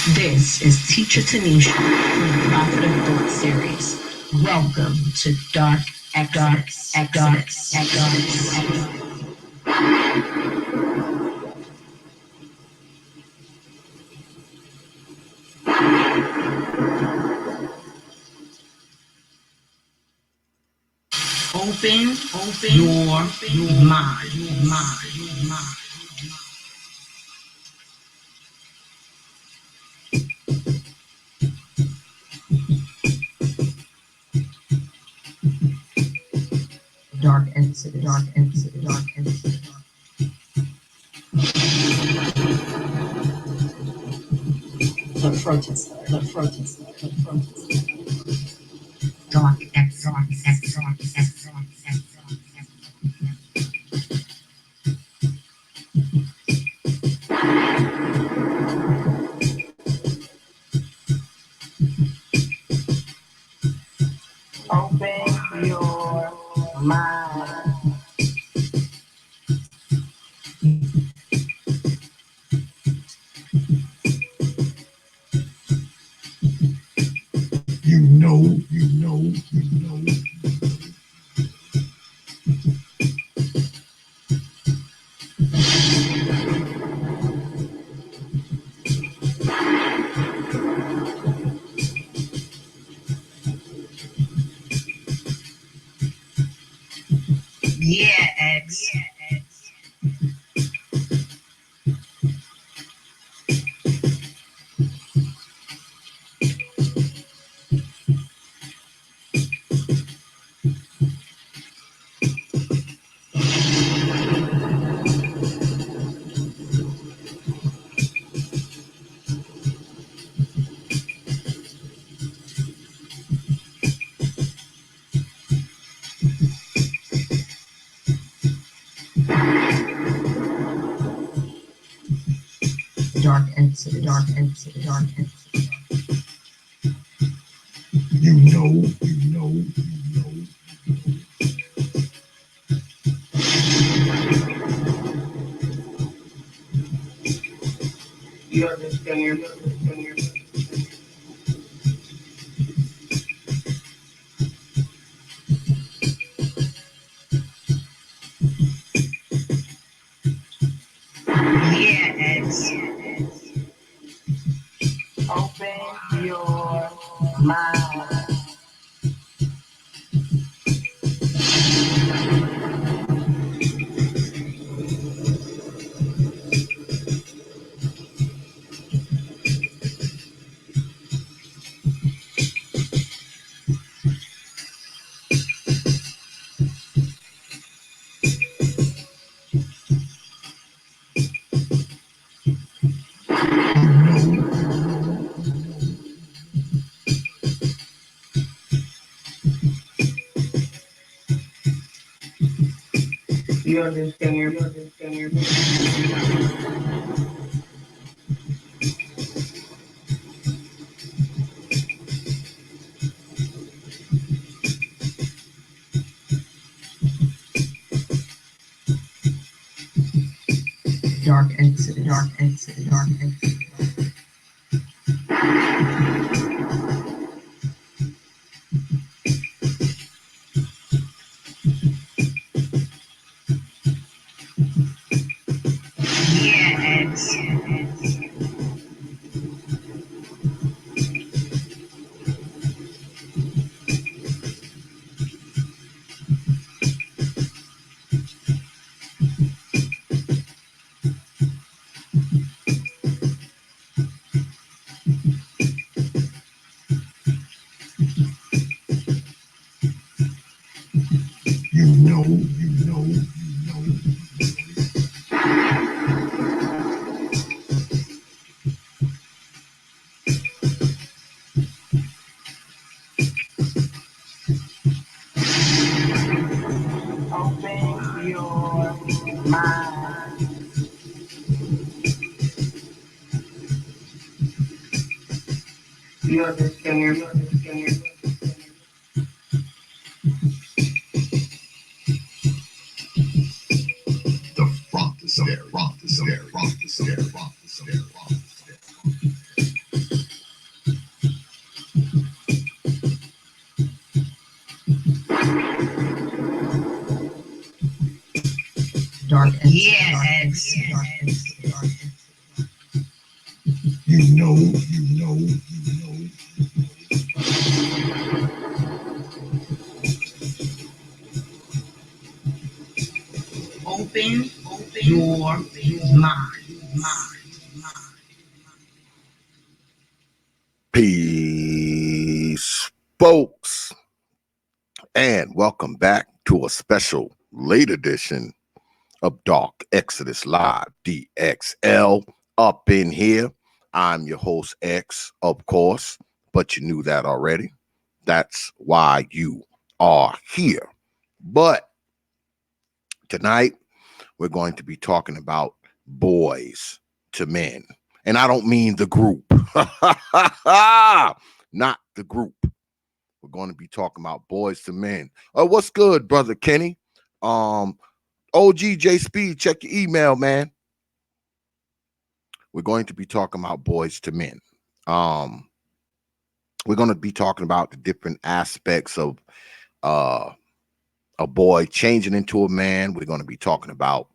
This is Teacher Tanisha from the Prophet of Thought series. Welcome to Dark Exodus. Open your mind. Dark incident. The protester. Dark exodus. Open your mind. You know. Yeah, X. Dark incident. You know. You understand? Yeah, X. Open your mind. You understand? Dark incident. Yeah, X. You know. Open your mind. You understand? The front is there. Yes. You know. Open your mind. Peace, folks, and welcome back to a special late edition of Dark Exodus Live DXL up in here. I'm your host, X, of course, but you knew that already. That's why you are here. But tonight, we're going to be talking about boys to men. And I don't mean the group, not the group. We're going to be talking about boys to men. What's good, brother Kenny? OGJ Speed, check your email, man. We're going to be talking about boys to men. Um, we're going to be talking about the different aspects of uh, a boy changing into a man. We're going to be talking about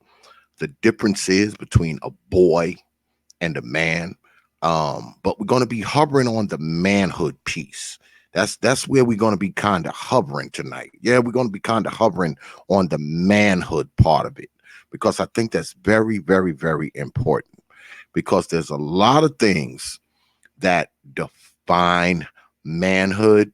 the differences between a boy and a man. But we're going to be hovering on the manhood piece. That's where we're going to be kind of hovering tonight. Yeah, we're going to be kind of hovering on the manhood part of it because I think that's very, very, very important because there's a lot of things that define manhood,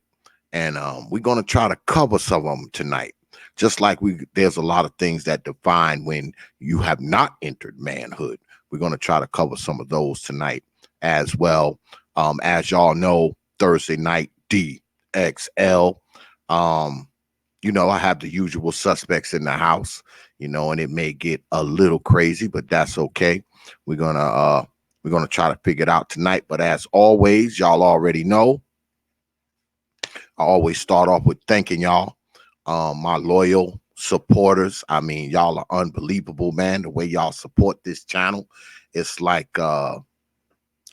and we're going to try to cover some of them tonight. Just like there's a lot of things that define when you have not entered manhood. We're going to try to cover some of those tonight as well. As y'all know, Thursday night DXL. Um, I have the usual suspects in the house, and it may get a little crazy, but that's okay. We're gonna try to figure it out tonight. But as always, y'all already know, I always start off with thanking y'all, my loyal supporters. I mean, y'all are unbelievable, man. The way y'all support this channel, it's like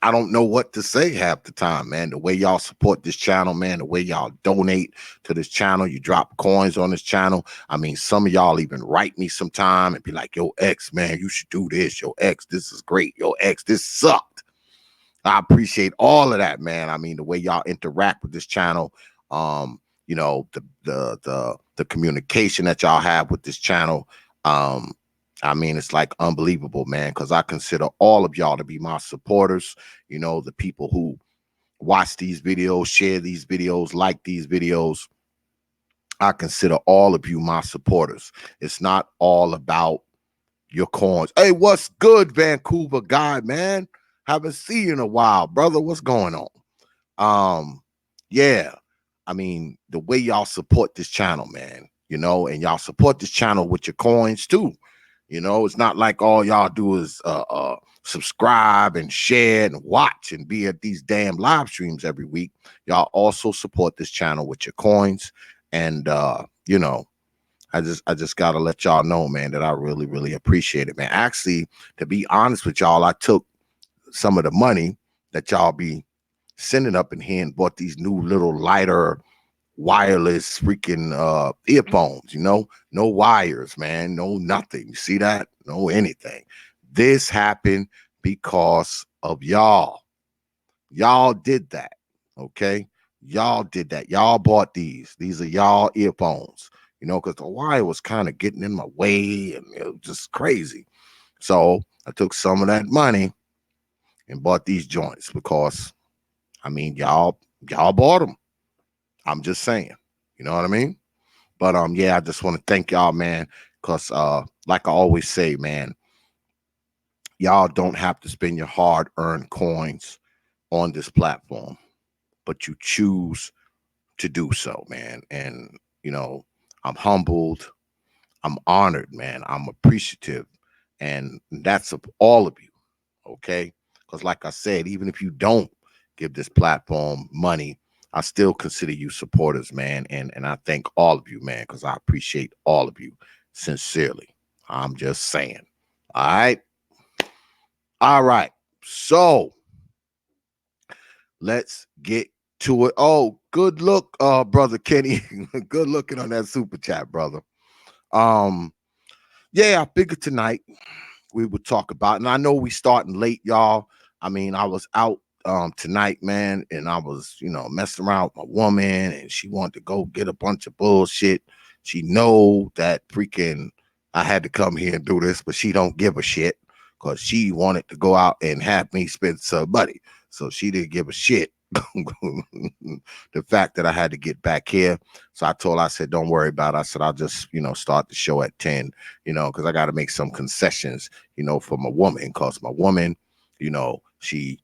I don't know what to say half the time, man. The way y'all support this channel, man, the way y'all donate to this channel, you drop coins on this channel. I mean, some of y'all even write me sometime and be like, yo, X, man, you should do this. Yo, X, this is great. Yo, X, this sucked. I appreciate all of that, man. I mean, the way y'all interact with this channel, the communication that y'all have with this channel. I mean, it's like unbelievable, man, because I consider all of y'all to be my supporters, the people who watch these videos, share these videos, like these videos. I consider all of you my supporters. It's not all about your coins. Hey, what's good, Vancouver guy, man? Haven't seen you in a while, brother. What's going on? Yeah. I mean, the way y'all support this channel, man, and y'all support this channel with your coins too. It's not like all y'all do is subscribe and share and watch and be at these damn live streams every week. Y'all also support this channel with your coins. And I just gotta let y'all know, man, that I really, really appreciate it, man. Actually, to be honest with y'all, I took some of the money that y'all be sending up in here and bought these new little lighter wireless freaking earphones, no wires, man, no nothing. You see that? No anything. This happened because of y'all. Y'all did that. Okay. Y'all did that. Y'all bought these. These are y'all earphones, because the wire was kind of getting in my way and it was just crazy. So I took some of that money and bought these joints because I mean y'all bought them. I'm just saying, you know what I mean? But yeah, I just want to thank y'all, man, because like I always say, man, y'all don't have to spend your hard-earned coins on this platform, but you choose to do so, man. And I'm humbled, I'm honored, man. I'm appreciative, and that's of all of you, okay? Because like I said, even if you don't give this platform money, I still consider you supporters, man. And I thank all of you, man, because I appreciate all of you sincerely. I'm just saying. All right. All right. So let's get to it. Oh, good look, brother Kenny. Good looking on that super chat, brother. Um, Yeah, I figured tonight we would talk about, and I know we starting late, y'all. I mean, I was out tonight, man, and I was, messing around with my woman, and she wanted to go get a bunch of bullshit. She know that freaking I had to come here and do this, but she don't give a shit because she wanted to go out and have me spend some money. So she didn't give a shit. The fact that I had to get back here. So I told her, I said, don't worry about it. I said, I'll just, start the show at 10, because I got to make some concessions, for my woman, because my woman, she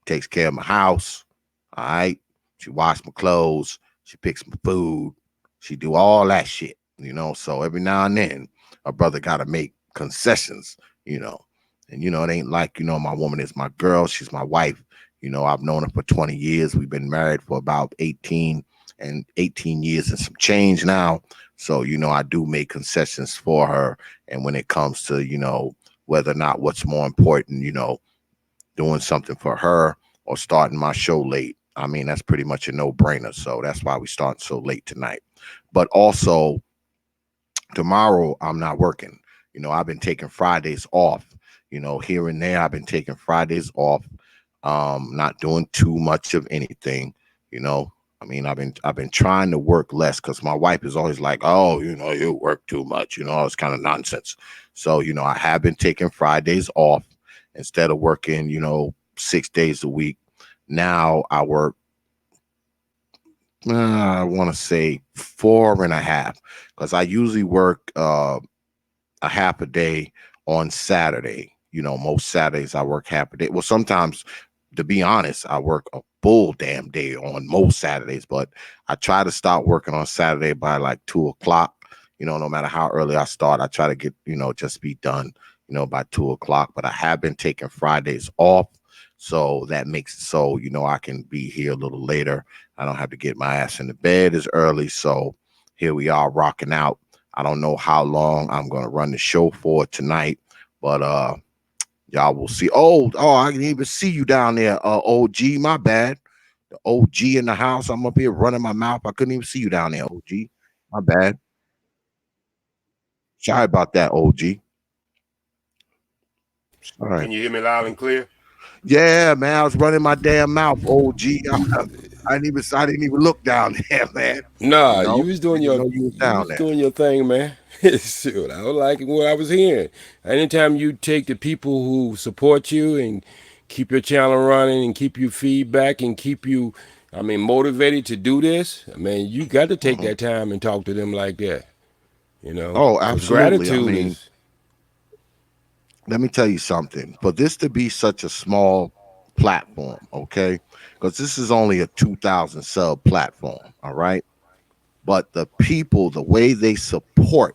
takes care of my house. All right. She washes my clothes. She picks my food. She do all that shit, So every now and then, a brother got to make concessions, you know. And, it ain't like, my woman is my girl. She's my wife. I've known her for 20 years. We've been married for about 18 years and some change now. So, I do make concessions for her. And when it comes to, whether or not what's more important, doing something for her or starting my show late. I mean, that's pretty much a no brainer. So that's why we start so late tonight. But also, tomorrow I'm not working. I've been taking Fridays off. Here and there, I've been taking Fridays off. Not doing too much of anything. You know, I mean, I've been trying to work less because my wife is always like, "Oh, you work too much." It's kind of nonsense. So, I have been taking Fridays off instead of working, 6 days a week. Now I work, I want to say 4.5, because I usually work a half a day on Saturday. Most Saturdays I work half a day. Well, sometimes, to be honest, I work a full damn day on most Saturdays, but I try to start working on Saturday by like 2 o'clock. No matter how early I start, I try to get, just be done, by 2 o'clock. But I have been taking Fridays off. So that makes it so, I can be here a little later. I don't have to get my ass in the bed as early. So here we are rocking out. I don't know how long I'm gonna run the show for tonight, but y'all will see. Oh, I can even see you down there, OG. My bad. The OG in the house. I'm up here running my mouth. I couldn't even see you down there, OG. My bad. Sorry about that, OG. All right. Can you hear me loud and clear? Yeah, man. I was running my damn mouth, OG. I didn't even look down there, man. Nah, you was I doing didn't your know you was you down was there. doing your thing, man. Shoot, I was liking what I was hearing. Anytime you take the people who support you and keep your channel running and keep you feedback and keep you, I mean, motivated to do this, I mean, you got to take Mhm. that time and talk to them like that, Oh, because absolutely. I gratitude mean, is let me tell you something. For this to be such a small platform, okay, because this is only a 2,000 sub platform, all right, but the people, the way they support,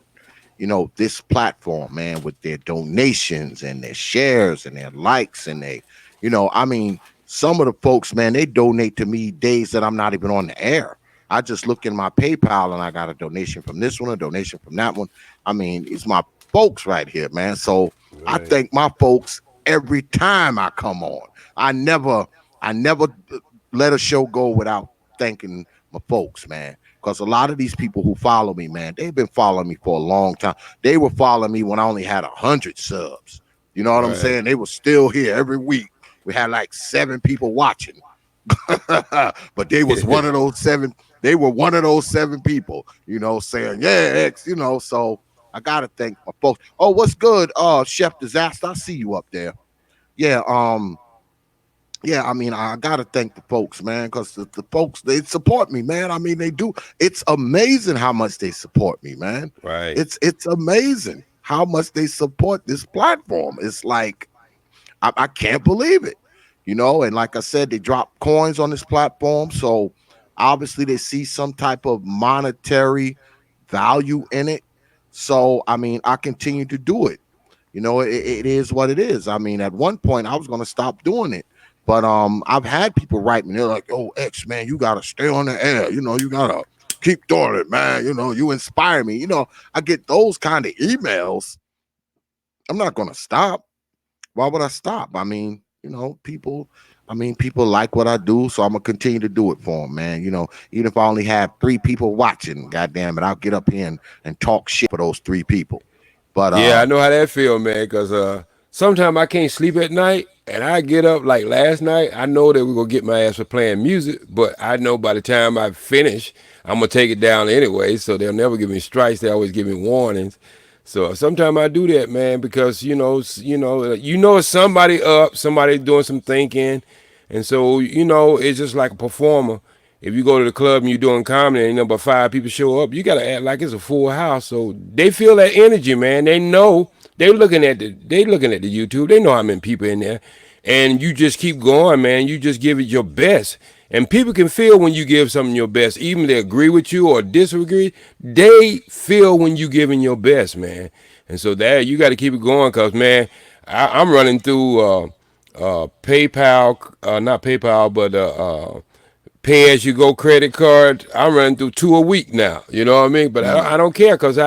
this platform, man, with their donations and their shares and their likes and I mean, some of the folks, man, they donate to me days that I'm not even on the air. I just look in my PayPal and I got a donation from this one, a donation from that one. I mean, it's my folks right here, man. So I right, thank my folks every time I come on. I never, I never let a show go without thanking my folks, man. Because a lot of these people who follow me, man, they've been following me for a long time. They were following me when I only had 100 subs. You know what I'm right. saying? They were still here every week. We had like 7 people watching, but they was one of those seven. They were one of those 7 people. Saying yeah, X. So I gotta thank my folks. Oh, what's good, Chef Disaster? I see you up there. Yeah, yeah, I mean, I gotta thank the folks, man, because the folks, they support me, man. I mean, they do. It's amazing how much they support me, man. Right, It's amazing how much they support this platform. It's like I can't believe it, And like I said, they drop coins on this platform, so obviously they see some type of monetary value in it. So I mean, I continue to do it. It is what it is. I mean, at one point I was gonna stop doing it. But I've had people write me, they're like, "Oh, X man, you gotta stay on the air, you gotta keep doing it, man. You inspire me." I get those kind of emails. I'm not gonna stop. Why would I stop? I mean, people like what I do, so I'm gonna continue to do it for them, man. Even if I only have 3 people watching, goddamn it, I'll get up here and talk shit for those 3 people. But Yeah, I know how that feel, man. Cause sometimes I can't sleep at night, and I get up like last night. I know that we're gonna get my ass for playing music, but I know by the time I finish, I'm gonna take it down anyway. So they'll never give me strikes. They always give me warnings. So sometimes I do that, man, because it's somebody up, somebody doing some thinking, and so it's just like a performer. If you go to the club and you're doing comedy and but five people show up, you gotta act like it's a full house. So they feel that energy, man. They know they looking at the YouTube. They know how many people in there, and you just keep going, man. You just give it your best, and people can feel when you give something your best, even if they agree with you or disagree. They feel when you giving your best, man. And so that you got to keep it going, cause man, I'm running through PayPal, not PayPal, but pay as you go credit card. I'm running through two a week now. You know what I mean? But I don't care because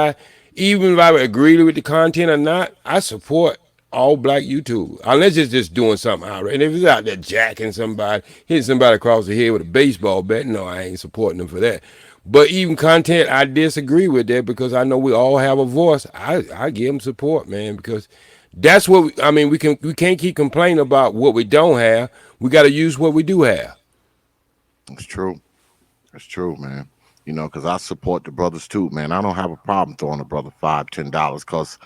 even if I would agree with the content or not, I support all black YouTube. Unless it's just doing something outright. And if it's out there jacking somebody, hitting somebody across the head with a baseball bat, no, I ain't supporting them for that. But even content I disagree with that because I know we all have a voice. I give them support, man, because that's what I mean. We can't keep complaining about what we don't have. We got to use what we do have. it's true. It's true, man. Because I support the brothers too, man. I don't have a problem throwing a brother $5, $10, because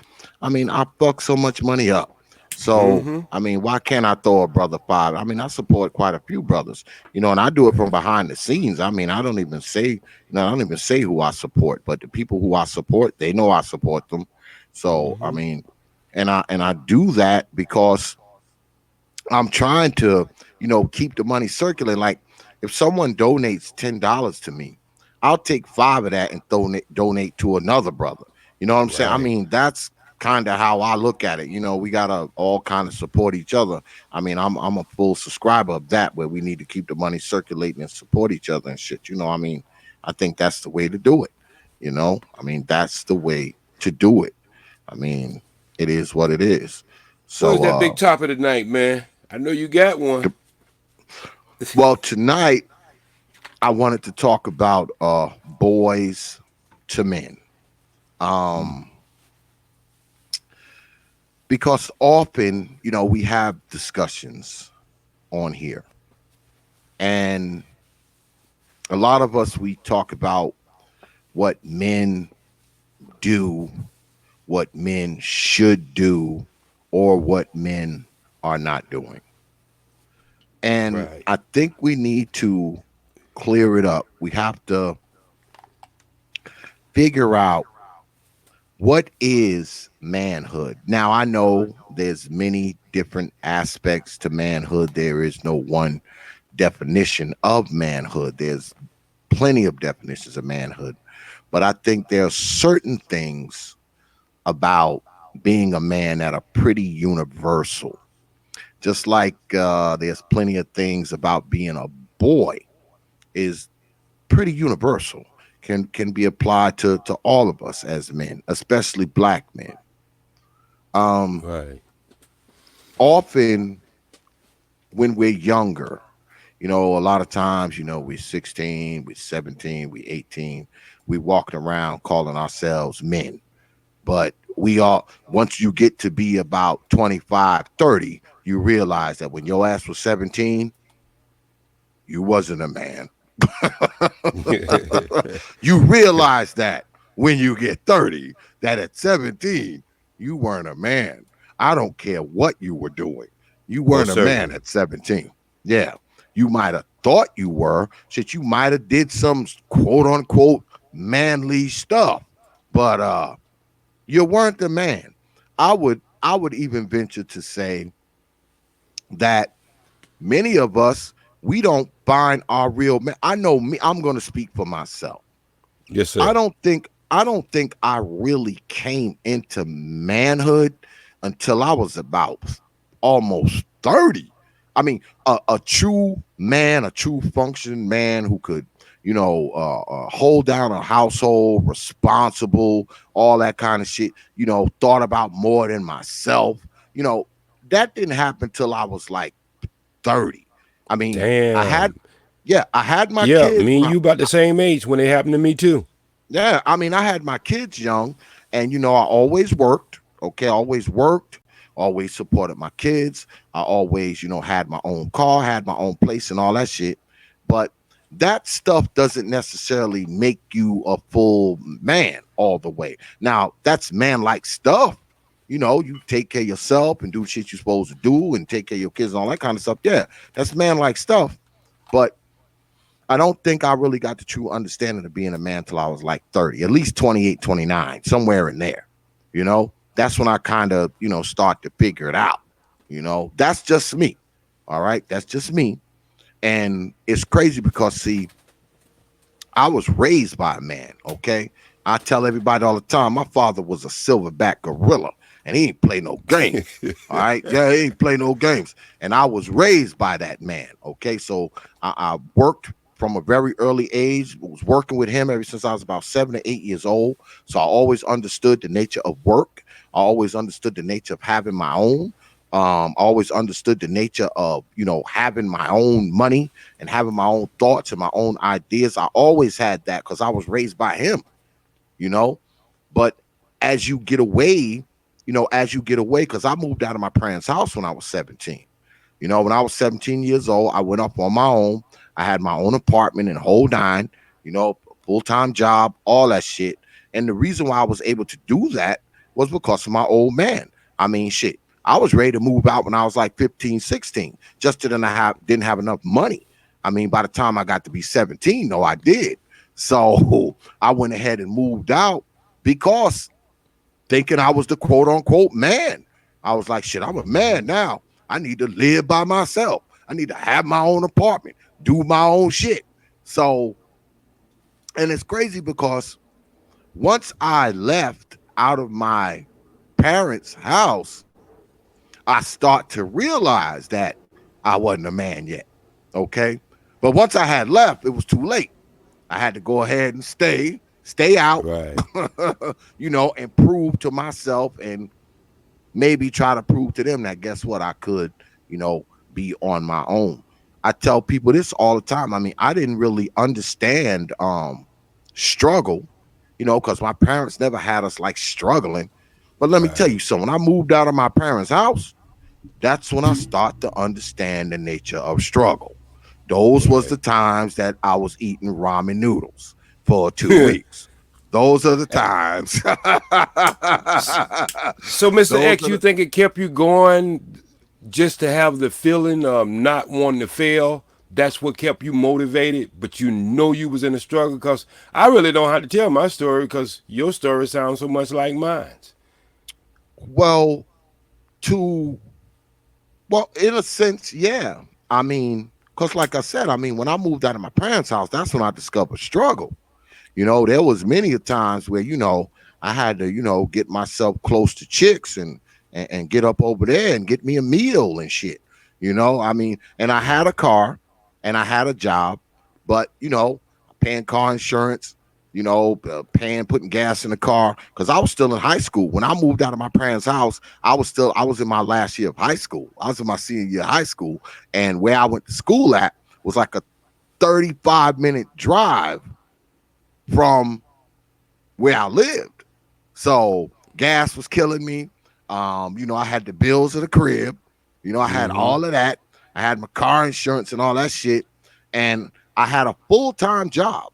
I mean I fuck so much money up. So Mm-hmm. I mean, why can't I throw a brother five? I mean, I support quite a few brothers, and I do it from behind the scenes. I mean, I don't even say who I support, but the people who I support, they know I support them. So I Mm-hmm. mean, and I do that because I'm trying to, keep the money circulating. Like if someone donates $10 to me, I'll take five of that and donate to another brother. You know what I'm saying? I Right. mean, that's kind of how I look at it. We gotta all kind of support each other. I mean, I'm a full subscriber of that, where we need to keep the money circulating and support each other and shit. I mean, I think that's the way to do it. I mean, that's the way to do it. I mean, it is what it is. What's So that big topic tonight, man? I know you got one. well, tonight I wanted to talk about boys to men. Um because often, we have discussions on here, and a lot of us, we talk about what men do, what men should do, or what men are not doing. And Right. I think we need to clear it up. We have to figure out what is manhood. Now, I know there's many different aspects to manhood. There is no one definition of manhood. There's plenty of definitions of manhood, but I think there are certain things about being a man that are pretty universal. Just like there's plenty of things about being a boy is pretty universal, can be applied to all of us as men, especially black men. Um, Right. Often when we're younger, a lot of times, we're 16, we're 17, we're 18, we walking around calling ourselves men. But we all, once you get to be about 25, 30, you realize that when your ass was 17, you wasn't a man. You realize that when you get 30, that at 17, you weren't a man. I don't care what you were doing. You weren't Most a man certainly. at 17. Yeah. You might have thought you were. Shit, you might have did some quote unquote manly stuff. But you weren't the man. I would even venture to say that many of us, we don't find our real man. I know me, I'm going to speak for myself. Yes, I sir. don't think I don't think I really came into manhood until I was about almost 30. I mean, a true man, a true functioning man who could, hold down a household, responsible, all that kind of shit, thought about more than myself. You know, that didn't happen till I was like 30. I mean, I had Damn. yeah, I had my Yeah, kids me when and you about the same age when it happened to me too. yeah, I mean, I had my kids young, And I always worked. Okay, always worked. Always supported my kids. I always, had my own car, had my own place, and all that shit. But that stuff doesn't necessarily make you a full man all the way. Now, that's man like stuff. You take care of yourself and do shit you're supposed to do and take care of your kids and all that kind of stuff. Yeah, that's man like stuff. But I don't think I really got the true understanding of being a man till I was like 30, at least 28, 29, somewhere in there. That's when I kind of, start to figure it out. That's just me. All right. That's just me. And it's crazy because, see, I was raised by a man, okay? I tell everybody all the time, my father was a silverback gorilla, and he ain't play no games. All right? Yeah, he ain't play no games. And I was raised by that man, okay? So I worked from a very early age, was working with him ever since I was about 7 to 8 years old. So I always understood the nature of work. I always understood the nature of having my own. Always understood the nature of, having my own money and having my own thoughts and my own ideas. I always had that because I was raised by him, you know. But as you get away, because I moved out of my parents' house when I was 17. When I was 17 years old, I went up on my own. I had my own apartment and whole nine, full-time job, all that shit. And the reason why I was able to do that was because of my old man. I mean, shit. I was ready to move out when I was like 15, 16. Just didn't have enough money. I mean, by the time I got to be 17, no, I did. So I went ahead and moved out because thinking I was the quote unquote man. I was like, shit, I'm a man now. I need to live by myself. I need to have my own apartment, do my own shit. So, and it's crazy because once I left out of my parents' house, I start to realize that I wasn't a man yet. Okay. But once I had left, it was too late. I had to go ahead and stay out, Right. and prove to myself and maybe try to prove to them that guess what, I could, be on my own. I tell people this all the time. I mean, I didn't really understand struggle, because my parents never had us like struggling. But let me tell you Right. something. When I moved out of my parents' house, that's when I start to understand the nature of struggle. Those was the Right. times that I was eating ramen noodles for 2 weeks. Those are the times. So, Mr. Those X, are you the think it kept you going just to have the feeling of not wanting to fail? That's what kept you motivated, but you know you was in a struggle? Because I really don't have to tell my story because your story sounds so much like mine. well to in a sense, yeah. I mean, because like I said, I mean, when I moved out of my parents' house, that's when I discovered struggle. There was many a times where, I had to, get myself close to chicks and get up over there and get me a meal and shit. I mean, and I had a car and I had a job, but, paying car insurance, putting gas in the car because I was still in high school. When I moved out of my parents' house, I was in my last year of high school. I was in my senior year of high school. And where I went to school at was like a 35-minute drive from where I lived. So gas was killing me. I had the bills of the crib. I had Mm-hmm. all of that. I had my car insurance and all that shit. And I had a full-time job.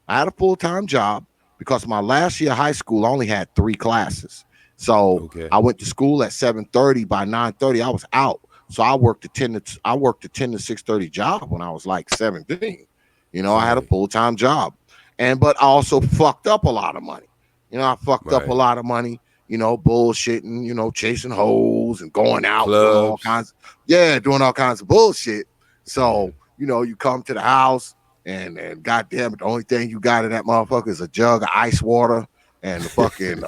I had a full-time job because my last year of high school I only had 3 classes. So Okay. I went to school at 7:30. By 9:30, I was out. So I worked a 10 to 6:30 job when I was like 17. I had a Right. full-time job. But I also fucked up a lot of money. I fucked up a Right. lot of money, bullshitting, chasing hoes and going out, doing all Clubs. kinds, yeah, doing all kinds of bullshit. Yeah. So, you come to the house and goddamn it, the only thing you got in that motherfucker is a jug of ice water and the fucking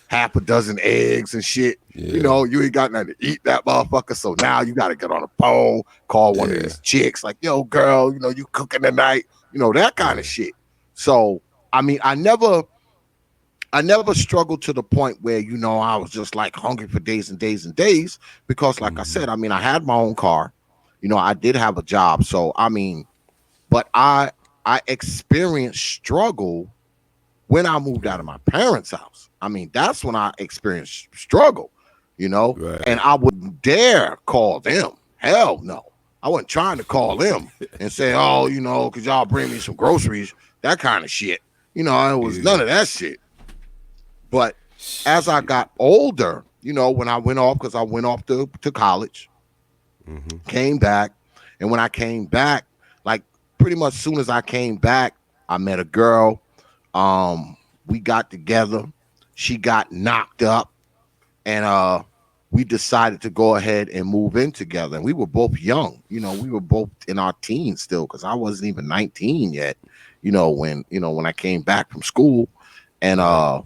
half a dozen eggs and shit. Yeah. You ain't got nothing to eat that motherfucker. So now you got to get on the phone, call one of Yeah. these chicks like, yo, girl, you cooking tonight, that kind of Yeah. shit. So, I mean, I never struggled to the point where, I was just like hungry for days and days and days because like I Mm-hmm. said, I mean, I had my own car. I did have a job. So, I mean, but I experienced struggle When I moved out of my parents' house, I mean, that's when I experienced struggle, you know, and Right. I wouldn't dare call them. Hell no. I wasn't trying to call them and say, oh, could y'all bring me some groceries? That kind of shit. It was none Yeah. of that shit. But as I Shit. got older, when I went off, because I went off to college, Mm-hmm. came back. And when I came back, like pretty much soon as I came back, I met a girl. We got together. She got knocked up, and we decided to go ahead and move in together. And we were both young. We were both in our teens still, because I wasn't even 19 yet. When I came back from school, and Right.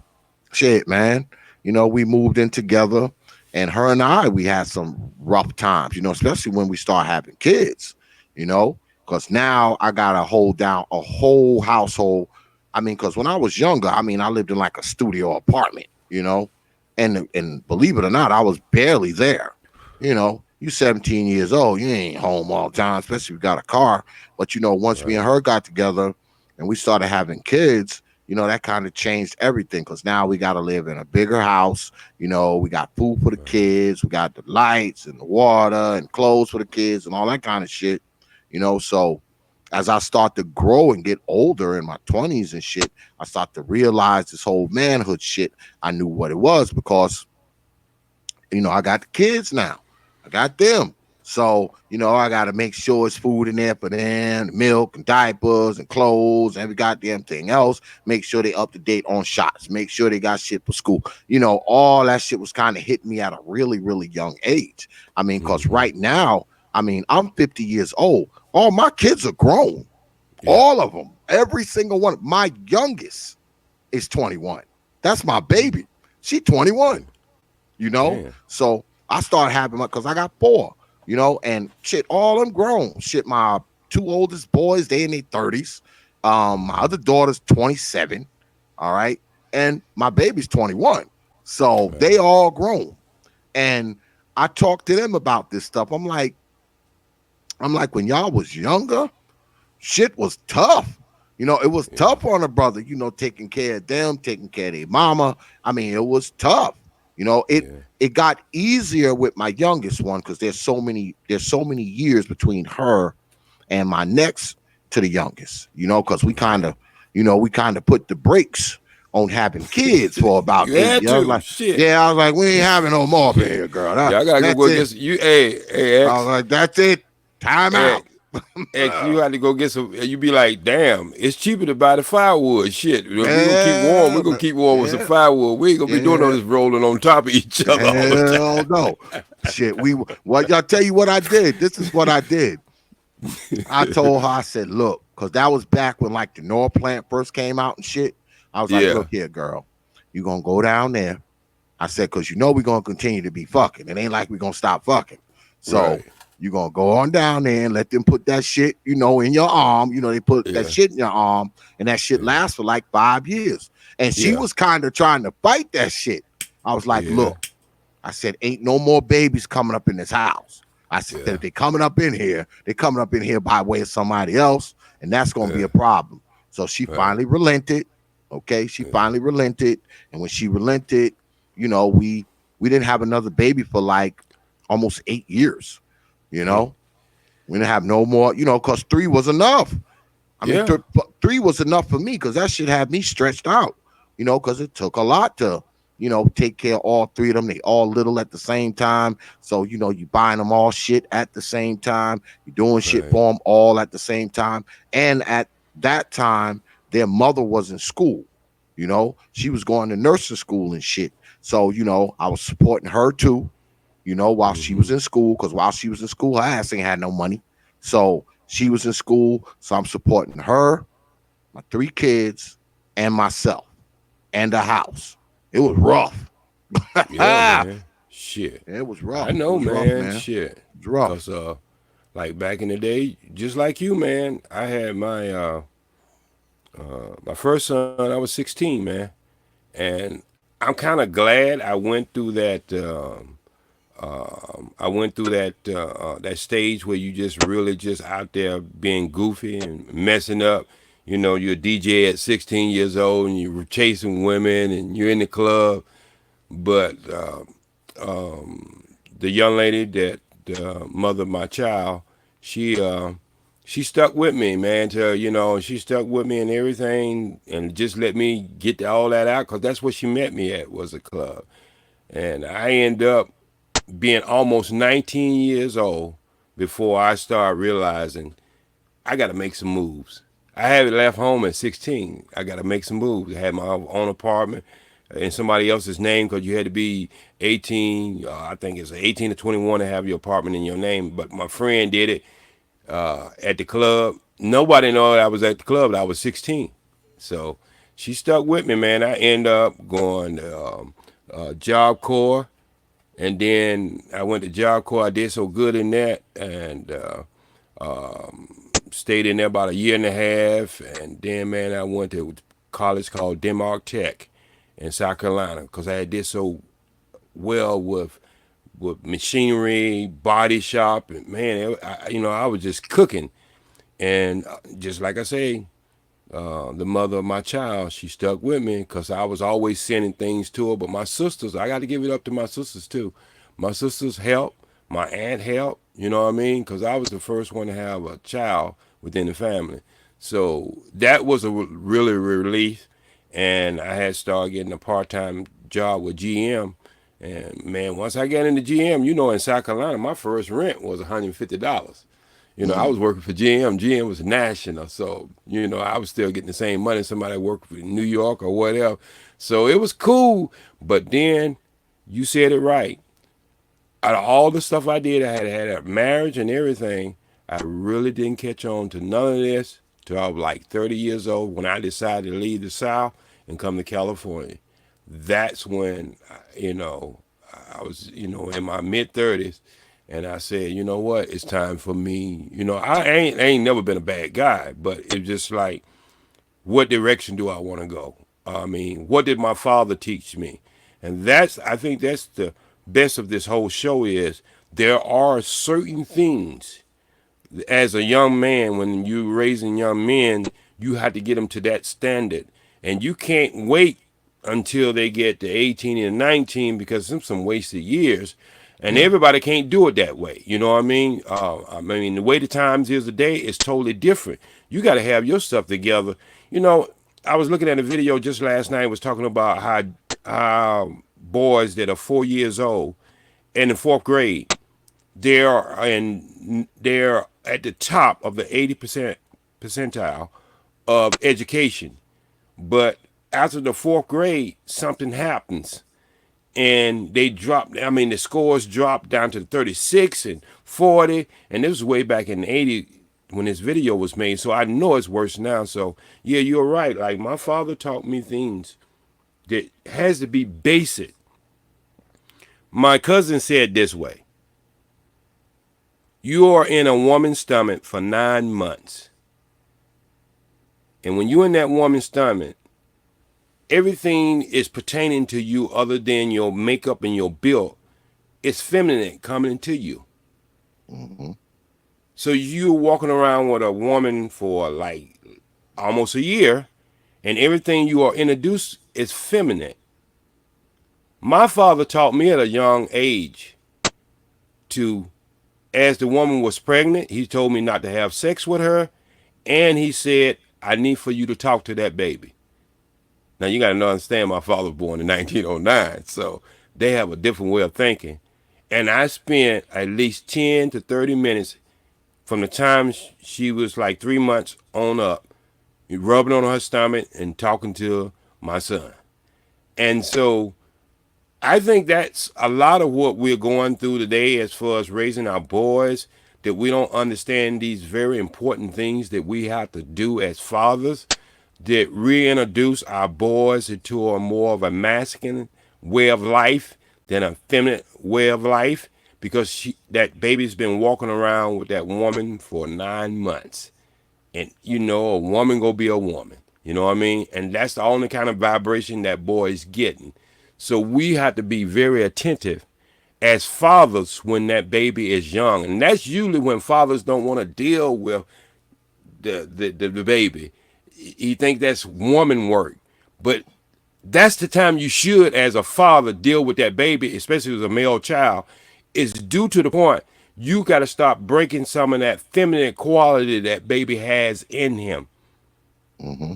shit, man. We moved in together, and her and we had some rough times, especially when we start having kids, because now I got to hold down a whole household. I mean, because when I was younger, I mean, I lived in like a studio apartment, and believe it or not, I was barely there. You 17 years old, you ain't home all the time, especially if you got a car. But once me Right. and her got together and we started having kids, that kind of changed everything, because now we got to live in a bigger house. We got food for the Right. kids, we got the lights and the water and clothes for the kids and all that kind of shit. So as I start to grow and get older in my 20s and shit, I start to realize this whole manhood shit. I knew what it was, because I got the kids now. I got them. So, I got to make sure it's food in there for them, milk and diapers and clothes and every goddamn thing else. Make sure they up to date on shots. Make sure they got shit for school. All that shit was kind of hitting me at a really, really young age. I mean, because Mm-hmm. right now, I mean, I'm 50 years old. All my kids are grown. Yeah. All of them. Every single one. My youngest is 21. That's my baby. She 21. Damn. So I started having because I got four, and shit, all them grown. Shit, my two oldest boys, they in their 30s. My other daughter's 27. All right. And my baby's 21. So Right. they all grown. And I talked to them about this stuff. I'm like, when y'all was younger, shit was tough. It was Yeah. tough on a brother, taking care of them, taking care of their mama. I mean, it was tough. Yeah. It got easier with my youngest one, because there's so many years between her and my next to the youngest, because Right. we kind of put the brakes on having kids for about You 8 had years. I was to. like, Shit. yeah, I was like, we ain't having no more up in Shit. here, girl. Y'all gotta That's go it. get some. You, hey, I was X, like, that's it. Time out. X, X. You had to go get some. You be like, damn, it's cheaper to buy the firewood. Shit, if we gonna keep warm. We Yeah, gonna keep warm with some yeah, firewood. We ain't gonna be doing all yeah. this rolling on top of each other all the Hell time. no. Shit, y'all tell you what I did. This is what I did. I told her, I said, look, because that was back when like the Nor plant first came out and shit. I was like, Yeah. look here, girl, you gonna go down there. I said, because we're gonna continue to be fucking. It ain't like we're gonna stop fucking. So Right. you gonna go on down there and let them put that shit, in your arm. They put that Yeah. shit in your arm, and that shit Yeah. lasts for like 5 years. And she Yeah. was kind of trying to fight that shit. I was like, Yeah. look, I said, ain't no more babies coming up in this house. I said, if Yeah. they coming up in here, they coming up in here by way of somebody else, and that's gonna be Yeah. a problem. So she Right. finally relented. Okay, she Yeah. finally relented, and when she relented, we didn't have another baby for like almost 8 years. You Mm. know, we didn't have no more. Because three was enough. I mean, Yeah. three was enough for me, because that shit had me stretched out. Because it took a lot to, take care of all three of them. They all little at the same time. So, you buying them all shit at the same time. You doing shit Right. for them all at the same time. And at that time, their mother was in school. She was going to nursing school and shit. So, I was supporting her too, while she Mm-hmm. was in school, because while she was in school, her ass ain't had no money. So she was in school. So I'm supporting her, my three kids, and myself, and the house. It was rough. Yeah, man. Shit. It was I rough. It know, was rough, man. man. It Shit. was rough. Cause like back in the day, just like you, man, I had my first son. I was 16, man, and I'm kind of glad I went through that. I went through that stage where you just really just out there being goofy and messing up. You know, you're a DJ at 16 years old and you're chasing women and you're in the club. But the young lady that the mother of my child, she she stuck with me, man. She stuck with me and everything, and just let me get all that out, because that's what she met me at, was a club. And I end up being almost 19 years old before I started realizing I got to make some moves. I had left home at 16. I got to make some moves. I had my own apartment in somebody else's name, because you had to be 18. I think it's 18 to 21 to have your apartment in your name. But my friend did it at the club. Nobody knew I was at the club. I was 16. So she stuck with me, man. I end up going to Job Corps, and then I went to Job Corps. I did so good in that, and stayed in there about a year and a half. And then, man, I went to college called Denmark Tech in South Carolina, because I did so well with machinery, body shop, and man, I was just cooking. And just like I say, the mother of my child, she stuck with me, because I was always sending things to her. But my sisters, I got to give it up to my sisters too. My sisters helped. My aunt helped. You know what I mean? Because I was the first one to have a child within the family. So that was a really relief. And I had started getting a part-time job with GM. And man, once I got into GM, in South Carolina, my first rent was $150. I was working for GM. GM was national, so I was still getting the same money somebody worked in New York or whatever. So it was cool. But then you said it right. Out of all the stuff I did, I had a marriage and everything. I really didn't catch on to none of this till I was like 30 years old, when I decided to leave the South and come to California. That's when I was in my mid 30s. And I said, you know what? It's time for me. I ain't never been a bad guy, but it's just like, what direction do I want to go? I mean, what did my father teach me? And I think that's the best of this whole show, is there are certain things as a young man, when you're raising young men, you have to get them to that standard. And you can't wait until they get to 18 and 19, because some wasted years. And everybody can't do it that way. You know what I mean? The way the times is today is totally different. You got to have your stuff together. I was looking at a video just last night. Was talking about how boys that are 4 years old in the fourth grade, they're at the top of the 80% percentile of education. But after the fourth grade, something happens, and they drop. The scores drop down to 36 and 40, and this was way back in the 80s when this video was made. So I know it's worse now. So yeah, you're right. Like, my father taught me things that has to be basic. My cousin said this way: you are in a woman's stomach for 9 months, and when you're in that woman's stomach, everything is pertaining to you other than your makeup and your build. It's feminine coming into you. Mm-hmm. So you're walking around with a woman for like almost a year, and everything you are introduced is feminine. My father taught me at a young age to, as the woman was pregnant, he told me not to have sex with her, and he said, I need for you to talk to that baby. Now, you got to understand, my father was born in 1909, so they have a different way of thinking. And I spent at least 10 to 30 minutes from the time she was like 3 months on up, rubbing on her stomach and talking to my son. And so I think that's a lot of what we're going through today as far as raising our boys, that we don't understand these very important things that we have to do as fathers, that reintroduce our boys into a more of a masculine way of life than a feminine way of life, because that baby's been walking around with that woman for 9 months. And a woman gonna be a woman. You know what I mean? And that's the only kind of vibration that boy is getting. So we have to be very attentive as fathers when that baby is young. And that's usually when fathers don't want to deal with the baby. He think that's woman work. But that's the time you should, as a father, deal with that baby, especially as a male child, is due to the point you got to stop breaking some of that feminine quality that baby has in him. Hmm.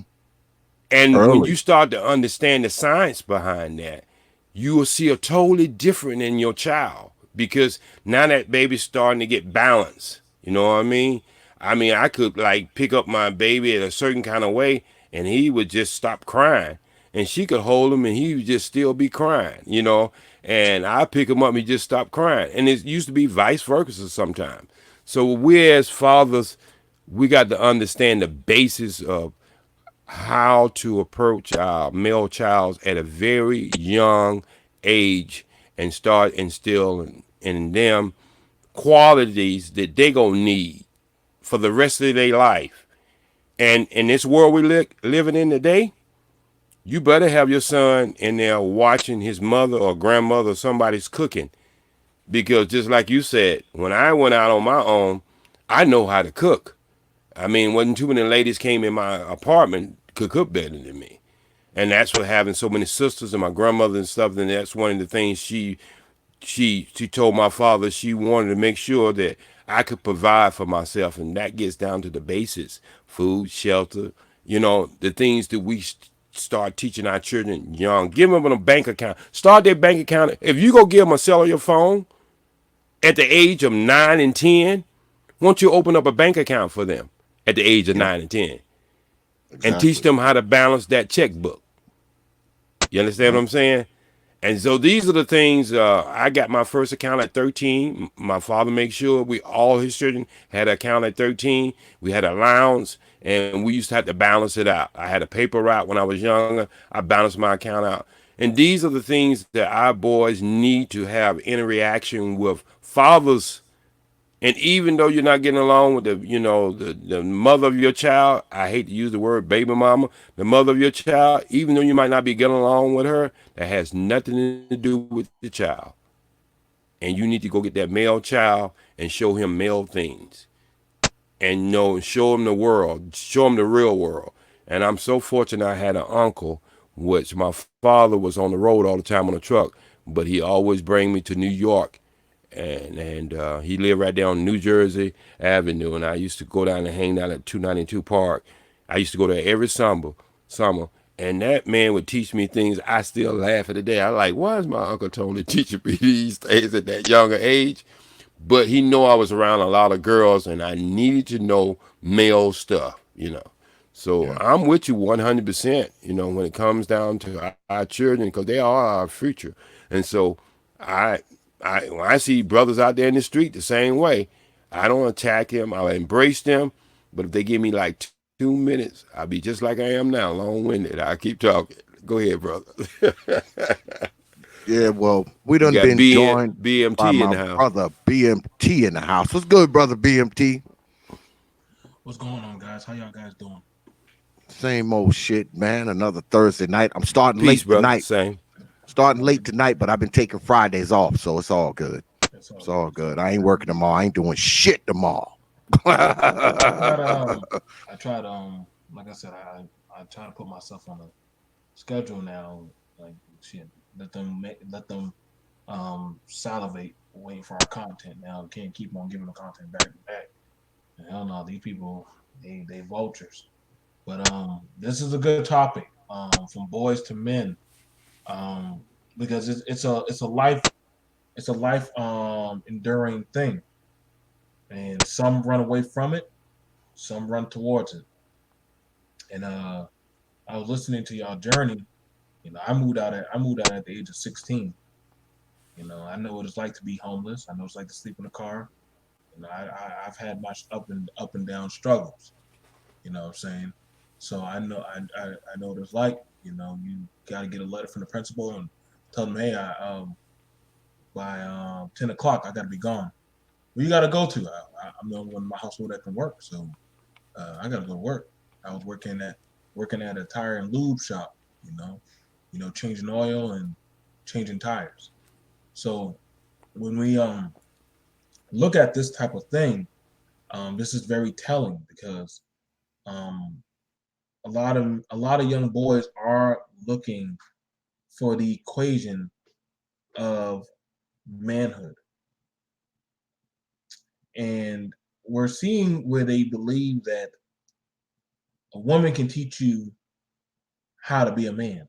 And when you Early. start to understand the science behind that, you will see a totally different in your child because now that baby's starting to get balance. You know what I mean? I mean, I could like pick up my baby in a certain kind of way and he would just stop crying. And she could hold him and he would just still be crying, you know. And I pick him up and he just stop crying. And it used to be vice versa sometimes. So we as fathers, we got to understand the basis of how to approach our male child at a very young age and start instilling in them qualities that they gonna need for the rest of their life. And in this world we living in today, you better have your son in there watching his mother or grandmother or somebody's cooking. Because just like you said, when I went out on my own, I know how to cook. I mean, wasn't too many ladies came in my apartment could cook better than me. And that's what having so many sisters and my grandmother and stuff. And that's one of the things she told my father she wanted to make sure that I could provide for myself, and that gets down to the basics: food, shelter. You know, the things that we start teaching our children young. Give them a bank account. Start their bank account. If you go give them a cellular phone at the age of 9 and 10, won't you open up a bank account for them at the age of Yeah, 9 and 10 and teach exactly. them how to balance that checkbook? You understand Yeah. what I'm saying? And so these are the things. I got my first account at 13. My father made sure all his children had an account at 13. We had allowance, and we used to have to balance it out. I had a paper route when I was younger. I balanced my account out. And these are the things that our boys need to have interaction with fathers. And even though you're not getting along with the mother of your child, I hate to use the word baby mama, the mother of your child, even though you might not be getting along with her, that has nothing to do with the child. And you need to go get that male child and show him male things. And show him the world, show him the real world. And I'm so fortunate I had an uncle, which my father was on the road all the time on a truck, but he always bring me to New York, and he lived right there on New Jersey Avenue, and I used to go down and hang out at 292 Park. I used to go there every summer, and that man would teach me things I still laugh at today. I like, why is my Uncle Tony teaching me these things at that younger age? But he know I was around a lot of girls, and I needed to know male stuff. So Yeah. I'm with you 100%, when it comes down to our children, because they are our future. And so I, when I see brothers out there in the street the same way, I don't attack them. I embrace them. But if they give me like 2 minutes, I'll be just like I am now, long-winded. I keep talking. Go ahead, brother. Yeah, well, we We done got been joined by BMT in my the house. brother BMT in the house. What's good, brother BMT? What's going on, guys? How y'all guys doing? Same old shit, man. Another Thursday night. I'm starting Peace, late brother. tonight. Same. Starting late tonight, but I've been taking Fridays off, so it's all good. It's all It's good. all It's all good. I good. ain't working tomorrow. I ain't doing shit tomorrow. I got I tried like I said, I try to put myself on a schedule now. Like shit, let them salivate waiting for our content. Now we can't keep on giving them content back to back. And hell no, these people they vultures. But this is a good topic. From boys to men. Um, because it's a life enduring thing, and some run away from it, some run towards it. And I was listening to y'all journey. I moved out at the age of 16. I know what it's like to be homeless. I know it's like to sleep in a car. I've had my up and down struggles. You know what I'm saying? So I know what it's like. You got to get a letter from the principal and tell them, hey, by 10 o'clock I got to be gone. Where you got to go to? I'm the only one in my household that can work, so I got to go to work. I was working at a tire and lube shop. You know, changing oil and changing tires. So when we look at this type of thing, this is very telling because um, a lot of young boys are looking for the equation of manhood. And we're seeing where they believe that a woman can teach you how to be a man.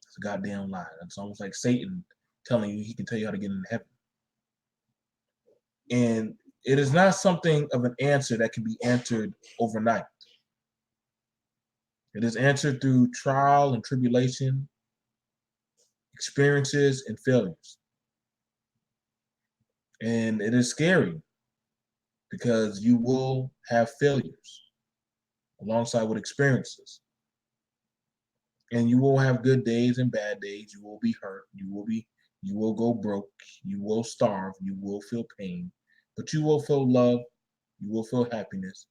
It's a goddamn lie. It's almost like Satan telling you he can tell you how to get into heaven. And it is not something of an answer that can be answered overnight. It is answered through trial and tribulation, experiences and failures. And it is scary because you will have failures alongside with experiences. And you will have good days and bad days. You will be hurt. You will go broke. You will starve. You will feel pain. But you will feel love. You will feel happiness.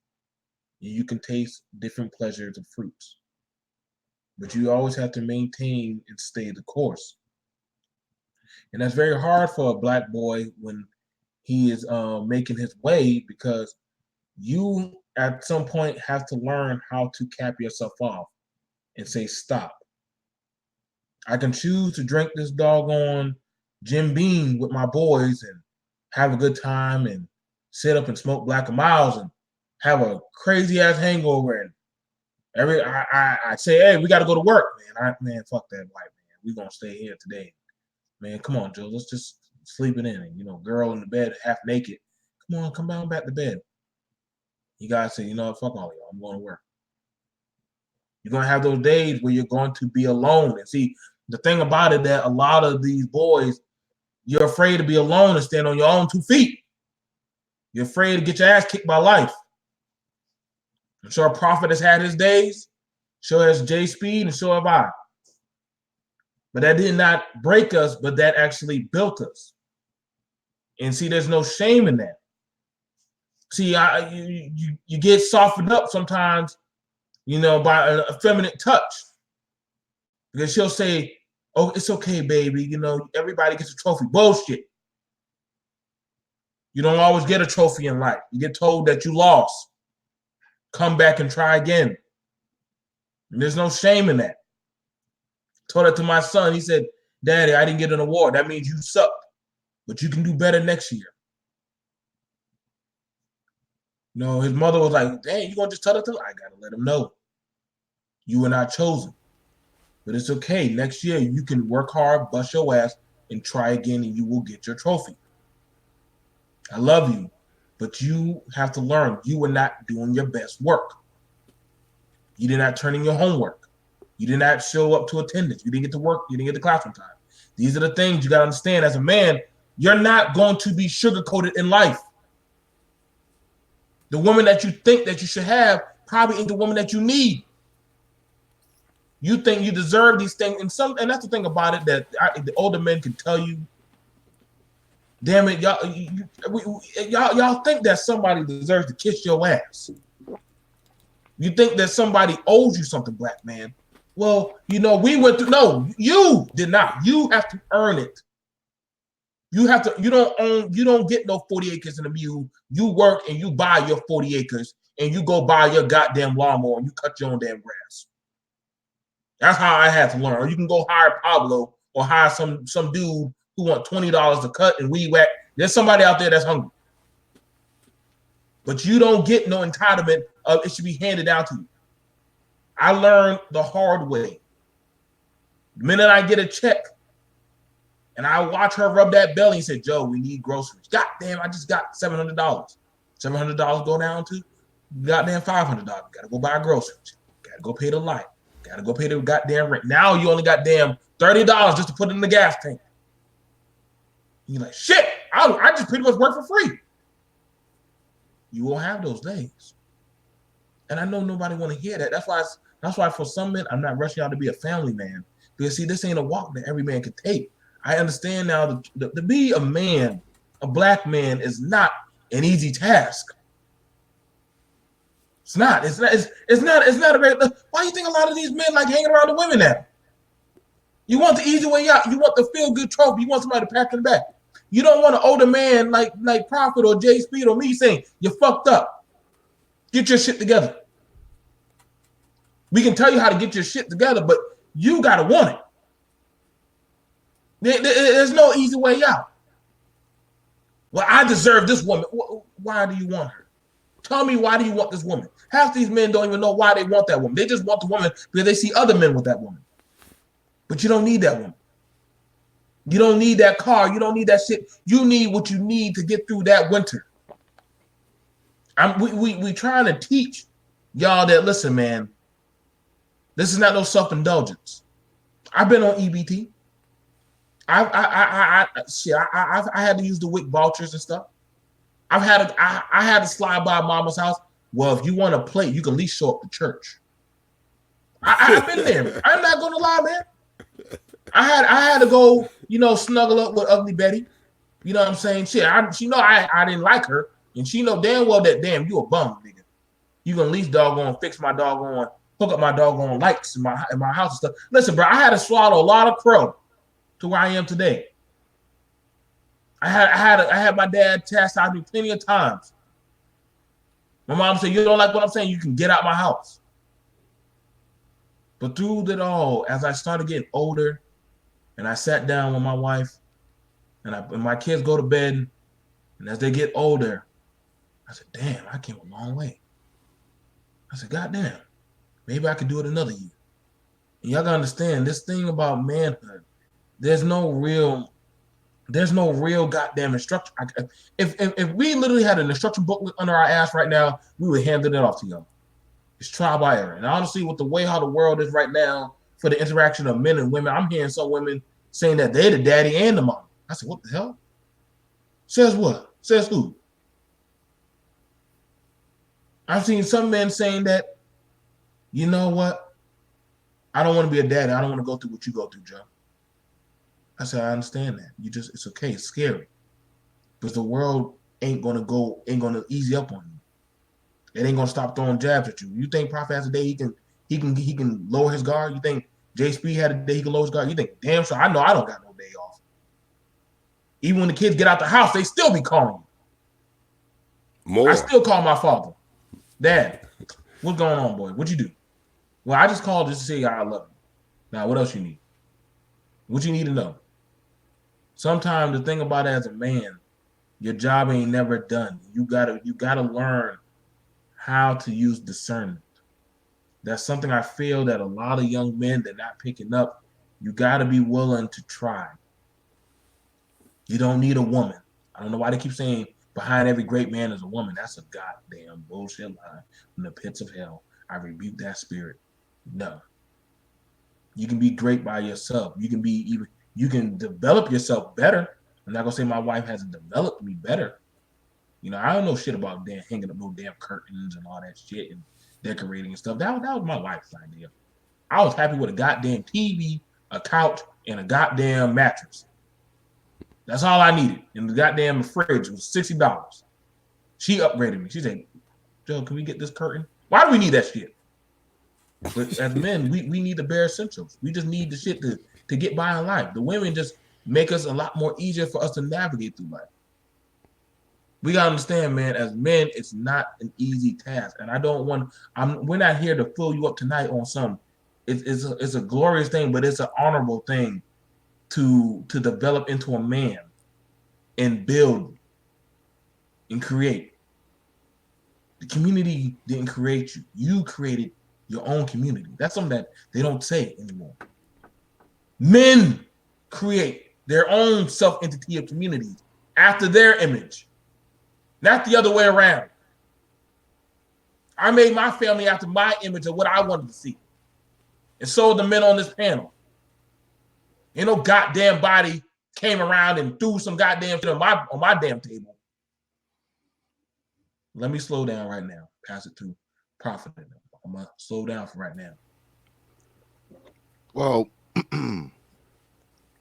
And you can taste different pleasures of fruits. But you always have to maintain and stay the course. And that's very hard for a black boy when he is making his way, because you at some point have to learn how to cap yourself off and say stop. I can choose to drink this doggone Jim Beam with my boys and have a good time and sit up and smoke Black and Miles and have a crazy ass hangover, and I say, hey, we got to go to work, man. Fuck that white man. We gonna stay here today, man. Come on, Joe. Let's just sleep it in. And, girl in the bed half naked. Come on, come down back to bed. You guys say, fuck all of y'all. I'm going to work. You're gonna have those days where you're going to be alone. And see, the thing about it, that a lot of these boys, you're afraid to be alone and stand on your own 2 feet. You're afraid to get your ass kicked by life. I'm sure a prophet has had his days. So has J Speed, and so have I. But that did not break us, but that actually built us. And see, there's no shame in that. See, you get softened up sometimes, by an effeminate touch. Because she'll say, oh, it's okay, baby. Everybody gets a trophy. Bullshit. You don't always get a trophy in life. You get told that you lost. Come back and try again. And there's no shame in that. Told that to my son. He said, Daddy, I didn't get an award. That means you sucked. But you can do better next year. His mother was like, dang, you gonna just tell it to him? I gotta let him know. You were not chosen. But it's okay. Next year, you can work hard, bust your ass, and try again, and you will get your trophy. I love you, but you have to learn you were not doing your best work. You did not turn in your homework. You did not show up to attendance. You didn't get to work. You didn't get to classroom time. These are the things you got to understand as a man. You're not going to be sugar-coated in life. The woman that you think that you should have probably ain't the woman that you need. You think you deserve these things, and that's the thing about it, that the older men can tell you. Damn it, y'all think that somebody deserves to kiss your ass. You think that somebody owes you something, black man. Well, we went through. No, you did not. You have to earn it. You have to. You don't get no 40 acres and a mule. You work and you buy your 40 acres and you go buy your goddamn lawnmower and you cut your own damn grass. That's how I had to learn. Or you can go hire Pablo or hire some dude who want $20 to cut and weed whack. There's somebody out there that's hungry. But you don't get no entitlement of it should be handed down to you. I learned the hard way. The minute I get a check and I watch her rub that belly and say, Joe, we need groceries. God damn, I just got $700. $700 go down to goddamn $500. Gotta go buy groceries. Gotta go pay the light. Gotta go pay the goddamn rent. Now you only got damn $30 just to put in the gas tank. You're like, shit, I just pretty much work for free. You won't have those days. And I know nobody want to hear that. That's why for some men, I'm not rushing out to be a family man. Because see, this ain't a walk that every man can take. I understand now that to be a man, a black man, is not an easy task. It's not a very. Why do you think a lot of these men like hanging around the women now? You want the easy way out. You want the feel-good trophy. You want somebody to pat your back. You don't want an older man like Prophet or Jay Speed or me saying, you're fucked up. Get your shit together. We can tell you how to get your shit together, but you gotta want it. There's no easy way out. Well, I deserve this woman. Why do you want her? Tell me, why do you want this woman? Half these men don't even know why they want that woman. They just want the woman because they see other men with that woman. But you don't need that woman. You don't need that car. You don't need that shit. You need what you need to get through that winter. We trying to teach y'all that, listen, man, this is not no self-indulgence. I've been on EBT. I had to use the WIC vouchers and stuff. I had to slide by mama's house. Well, if you want to play, you can at least show up to church. I've been there. I'm not gonna lie, man. I had to go, snuggle up with Ugly Betty. You know what I'm saying? Shit, she know I didn't like her, and she know damn well that you a bum, nigga. You gonna at least doggone fix my doggone, hook up my doggone lights in my house and stuff. Listen, bro, I had to swallow a lot of crow to where I am today. I had my dad chastise me plenty of times. My mom said, "You don't like what I'm saying? You can get out my house." But through it all, as I started getting older, and I sat down with my wife, and my kids go to bed, and as they get older, I said, "Damn, I came a long way." I said, "God damn, maybe I could do it another year." And y'all gotta understand this thing about manhood. There's no real goddamn instruction. If we literally had an instruction booklet under our ass right now, we would hand it off to y'all. It's trial by error. And honestly, with the way how the world is right now for the interaction of men and women, I'm hearing some women saying that they're the daddy and the mom. I said, what the hell? Says what? Says who? I've seen some men saying that, you know what? I don't want to be a daddy. I don't want to go through what you go through, Joe. I said, I understand that. It's okay. It's scary. Because the world ain't gonna easy up on you. It ain't gonna stop throwing jabs at you. You think Prophet has a day he can lower his guard? You think J Speed had a day he can lower his guard? You think, damn sure, I know I don't got no day off. Even when the kids get out the house, they still be calling me. More. I still call my father. Dad, what's going on, boy? What'd you do? Well, I just called just to say I love you. Now, what else you need? What you need to know? Sometimes the thing about it as a man, your job ain't never done. You gotta learn how to use discernment. That's something I feel that a lot of young men they're not picking up. You gotta be willing to try. You don't need a woman. I don't know why they keep saying behind every great man is a woman. That's a goddamn bullshit line from the pits of hell. I rebuke that spirit. No. You can be great by yourself. You can develop yourself better. I'm not gonna say my wife hasn't developed me better. I don't know shit about hanging up no damn curtains and all that shit and decorating and stuff. That was my wife's idea. I was happy with a goddamn TV, a couch, and a goddamn mattress. That's all I needed. And the goddamn fridge was $60. She upgraded me. She said, Joe, can we get this curtain? Why do we need that shit? But as men, we need the bare essentials. We just need the shit to get by in life. The women just make us a lot more easier for us to navigate through life. We gotta understand, man, as men, it's not an easy task. And we're not here to fill you up tonight on some. It's a glorious thing, but it's an honorable thing to develop into a man and build and create. The community didn't create you. You created your own community. That's something that they don't say anymore. Men create their own self-entity of communities after their image, not the other way around. I made my family after my image of what I wanted to see. And so the men on this panel. Ain't no goddamn body came around and threw some goddamn shit on my damn table. Let me slow down right now. Pass it to Prophet. I'm gonna slow down for right now. Well,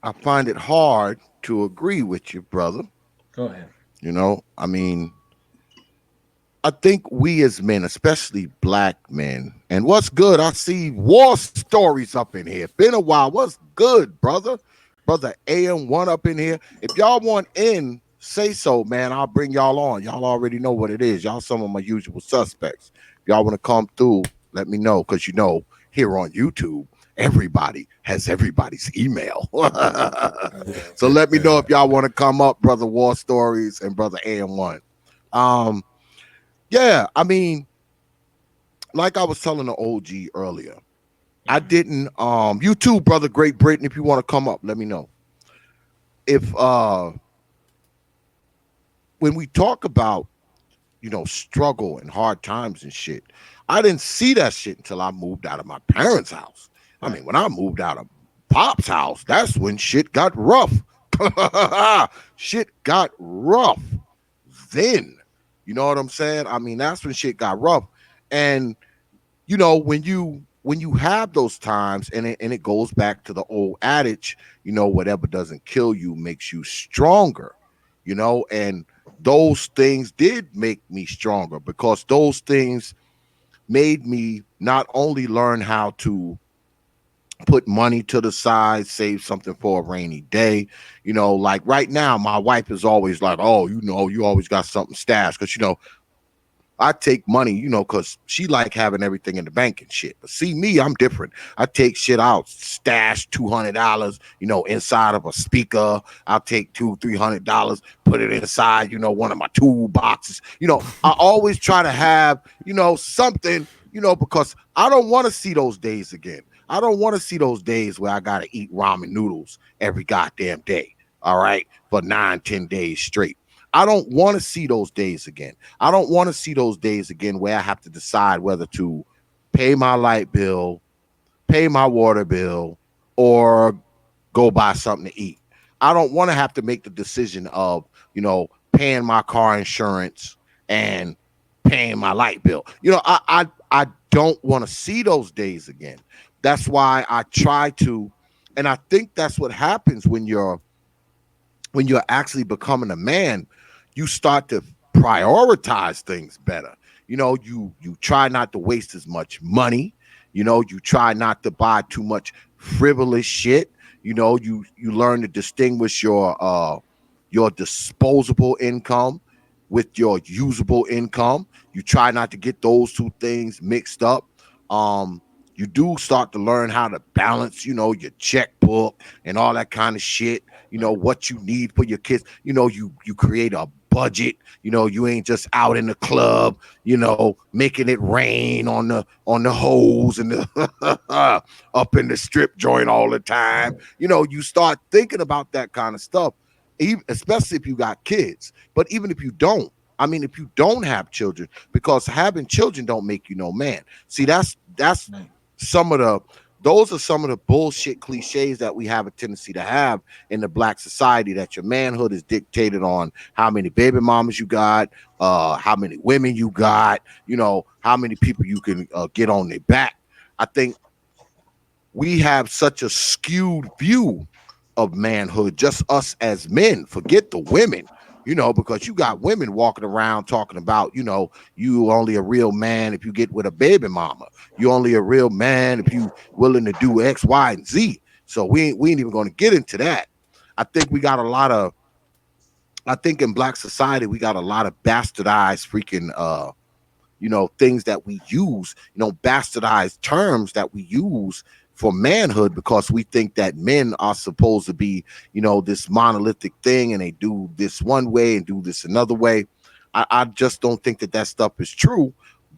I find it hard to agree with you, brother. Go ahead. I think we as men, especially black men, and what's good, I see war stories up in here. Been a while. What's good, brother? Brother AM1 up in here. If y'all want in, say so, man. I'll bring y'all on. Y'all already know what it is. Y'all some of my usual suspects. If y'all want to come through, let me know, because here on YouTube, everybody has everybody's email. Yeah. So let me know if y'all want to come up, Brother War Stories and Brother AM1. Um, yeah, I mean, like I was telling the OG earlier, I Mhm. didn't you too, Brother Great Britain, if you want to come up, let me know. If when we talk about, struggle and hard times and shit, I didn't see that shit until I moved out of my parents' house. I Right. mean, when I moved out of Pop's house, that's when shit got rough. Shit got rough then. You know what I'm saying? I mean, that's when shit got rough. And when you have those times, and it goes back to the old adage, whatever doesn't kill you makes you stronger, and those things did make me stronger, because those things made me not only learn how to put money to the side, save something for a rainy day. Like right now, my wife is always like, oh, you always got something stashed, because I take money, because she like having everything in the bank and shit. But see me, I'm different. I take shit out, stash $200, inside of a speaker. I'll take $200-300, put it inside, one of my tool boxes. I always try to have, something, because I don't want to see those days again. I don't want to see those days where I gotta eat ramen noodles every goddamn day. All right, for 9-10 days straight. I don't want to see those days again. I don't want to see those days again where I have to decide whether to pay my light bill, pay my water bill, or go buy something to eat. I don't want to have to make the decision of, paying my car insurance and paying my light bill. I don't want to see those days again. That's why I try to, and I think that's what happens when you're actually becoming a man. You start to prioritize things better. You try not to waste as much money. You try not to buy too much frivolous shit. You learn to distinguish your disposable income with your usable income. You try not to get those two things mixed up. um you do start to learn how to balance, your checkbook and all that kind of shit, Right. what you need for your kids. You create a budget. You ain't just out in the club, making it rain on the hose and the up in the strip joint all the time. Right. You start thinking about that kind of stuff, especially if you got kids. But even if you don't, I mean, if you don't have children, because having children don't make you no man. See, that's Right. some of the those are some of the bullshit cliches that we have a tendency to have in the black society, that your manhood is dictated on how many baby mamas you got, how many women you got, how many people you can get on their back. I think we have such a skewed view of manhood, just us as men. Forget the women, because you got women walking around talking about, you only a real man if you get with a baby mama. You only a real man if you willing to do X, Y, and Z. So we ain't even going to get into that. I think we got a lot of. I think in black society we got a lot of bastardized freaking things that we use, bastardized terms that we use for manhood, because we think that men are supposed to be, this monolithic thing, and they do this one way and do this another way. I just don't think that stuff is true.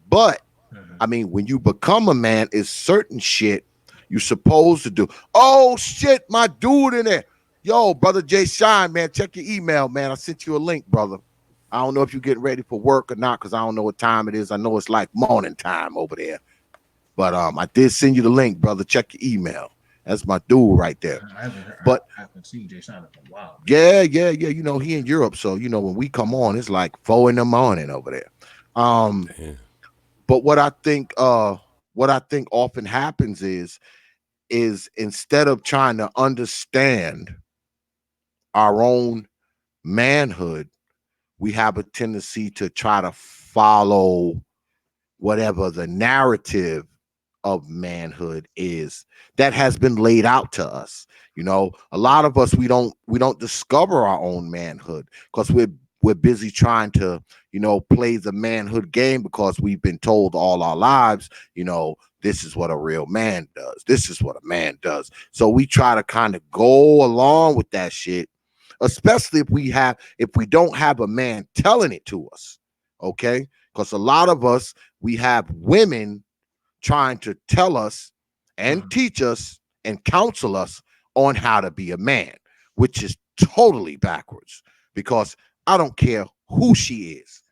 But Mhm. I mean, when you become a man, is certain shit you're supposed to do. Oh shit, my dude in there. Yo, brother Jay Shine, man, check your email, man. I sent you a link, brother. I don't know if you're getting ready for work or not, because I don't know what time it is. I know it's like morning time over there. But I did send you the link, brother. Check your email. That's my dude right there. I haven't heard, But I haven't seen Jay Sean in a while. yeah. He in Europe. So, when we come on, it's like 4 in the morning over there. Um, Damn. but what I think often happens is instead of trying to understand our own manhood, we have a tendency to try to follow whatever the narrative of manhood is that has been laid out to us. A lot of us, we don't discover our own manhood, because we're busy trying to, play the manhood game because we've been told all our lives, this is what a real man does. This is what a man does. So we try to kind of go along with that shit, especially if we don't have a man telling it to us. Okay? Because a lot of us, we have women trying to tell us and teach us and counsel us on how to be a man, which is totally backwards, because I don't care who she is.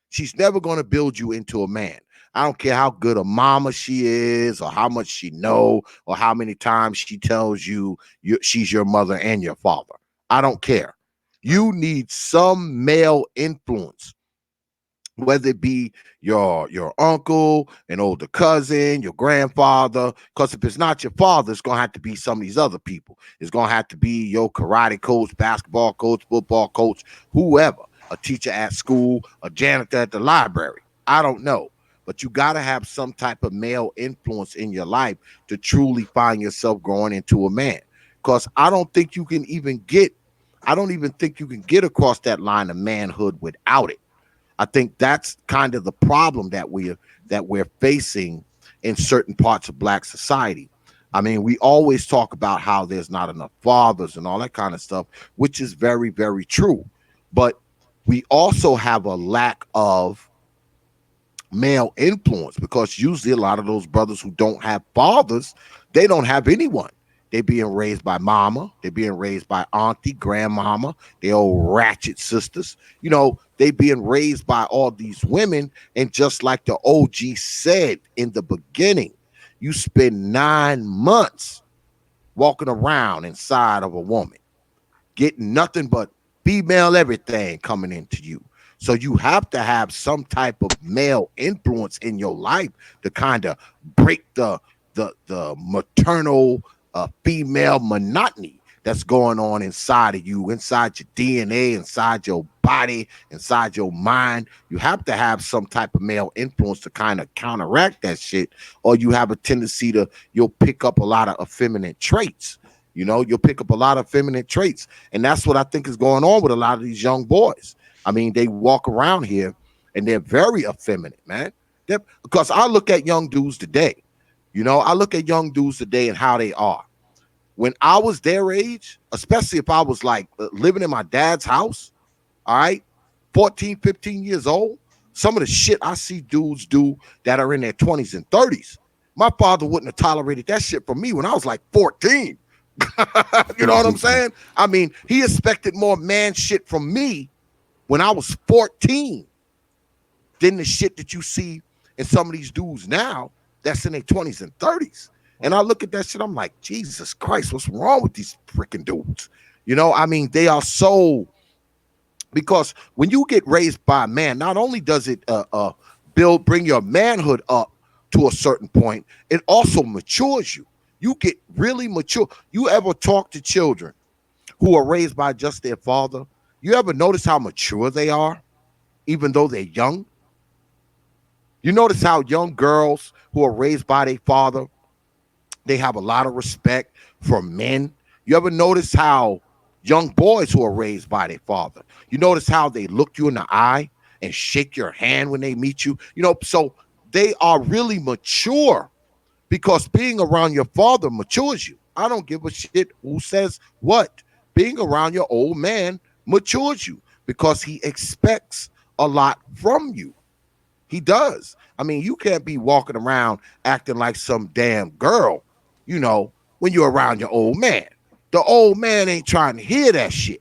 She's never going to build you into a man. I don't care how good a mama she is, or how much she know, or how many times she tells you she's your mother and your father. I don't care. You need some male influence, whether it be your uncle, an older cousin, your grandfather. Because if it's not your father, it's gonna have to be some of these other people. It's gonna have to be your karate coach, basketball coach, football coach, whoever, a teacher at school, a janitor at the library. I don't know. But you got to have some type of male influence in your life to truly find yourself growing into a man. Because I don't think you can even get across that line of manhood without it. I think that's kind of the problem that we're facing in certain parts of Black society. I mean, we always talk about how there's not enough fathers and all that kind of stuff, which is very, very true. But we also have a lack of male influence, because usually a lot of those brothers who don't have fathers, they don't have anyone. They're being raised by mama. They're being raised by auntie, grandmama, their old ratchet sisters. They being raised by all these women. And just like the OG said in the beginning, you spend 9 months walking around inside of a woman, getting nothing but female everything coming into you. So you have to have some type of male influence in your life to kind of break the maternal female monotony that's going on inside of you, inside your DNA, inside your body, inside your mind. You have to have some type of male influence to kind of counteract that shit, or you have a tendency you'll pick up a lot of effeminate traits. You'll pick up a lot of feminine traits. And that's what I think is going on with a lot of these young boys. I mean, they walk around here and they're very effeminate, man. Because I look at young dudes today, I look at young dudes today and how they are. When I was their age, especially if I was like living in my dad's house, all right, 14, 15 years old, some of the shit I see dudes do that are in their 20s and 30s, my father wouldn't have tolerated that shit from me when I was like 14. You know what I'm saying? I mean, he expected more man shit from me when I was 14 than the shit that you see in some of these dudes now that's in their 20s and 30s. And I look at that shit, I'm like, Jesus Christ, what's wrong with these freaking dudes? I mean, they are so, because when you get raised by a man, not only does it bring your manhood up to a certain point, it also matures you. You get really mature. You ever talk to children who are raised by just their father? You ever notice how mature they are, even though they're young? You notice how young girls who are raised by their father, they have a lot of respect for men. You ever notice how young boys who are raised by their father, you notice how they look you in the eye and shake your hand when they meet you? So they are really mature, because being around your father matures you. I don't give a shit who says what. Being around your old man matures you, because he expects a lot from you. He does. I mean, you can't be walking around acting like some damn girl, when you're around your old man. The old man ain't trying to hear that shit.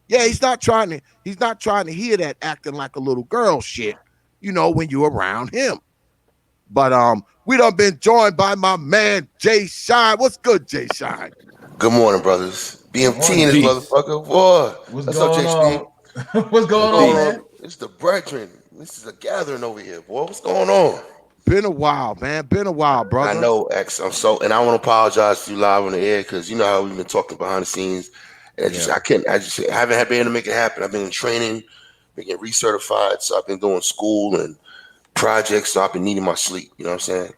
Yeah, he's not trying to hear that acting like a little girl shit, when you're around him. But we done been joined by my man Jay Shine. What's good, Jay Shine? Good morning, brothers. BMT in this Peace. motherfucker. Boy, What's what's up, going JC? on? What's going on, man? It's the brethren. This is a gathering over here, boy. What's going on? Been a while, man. Been a while, I brother. know, X. And I want to apologize to you live on the air, because you know how we've been talking behind the scenes. And Yeah. I haven't been able to make it happen. I've been in training, been getting recertified, so I've been doing school and projects, so I've been needing my sleep. You know what I'm saying?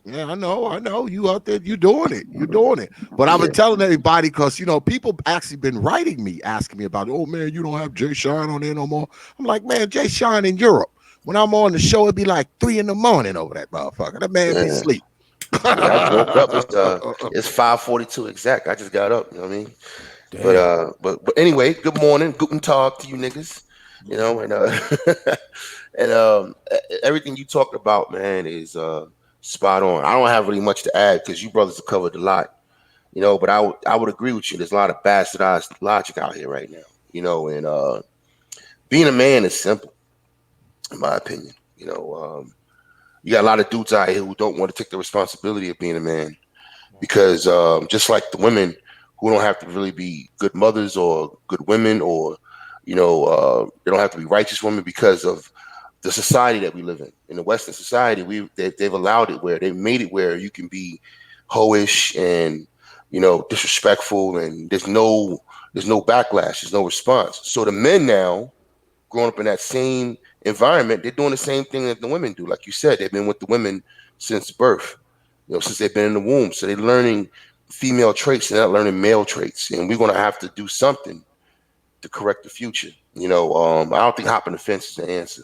Yeah, I know. You out there, you doing it. You're doing it. But I've Yeah. been telling everybody because people actually been writing me, asking me about, oh man, you don't have Jay Shine on there no more. I'm like, man, Jay Shine in Europe. When I'm on the show, it'd be like 3 a.m. over that motherfucker. That man be Yeah. asleep. Yeah, I just woke up. It's 5:42 exact. I just got up. You know what I mean? But Damn. anyway, good morning, guten tag to you niggas. You know, and and everything you talked about, man, is spot on. I don't have really much to add because you brothers have covered a lot. You know, but I would agree with you. There's a lot of bastardized logic out here right now. You know, and being a man is simple, in my opinion. You know, you got a lot of dudes out here who don't want to take the responsibility of being a man because just like the women who don't have to really be good mothers or good women or they don't have to be righteous women because of the society that we live in the Western society. They've allowed it where they've made it where you can be hoish and disrespectful, and there's no backlash, there's no response. So the men now growing up in that same environment, they're doing the same thing that the women do. Like you said, they've been with the women since birth, since they've been in the womb. So they're learning female traits, they're not learning male traits. And we're going to have to do something to correct the future. I don't think hopping the fence is the answer.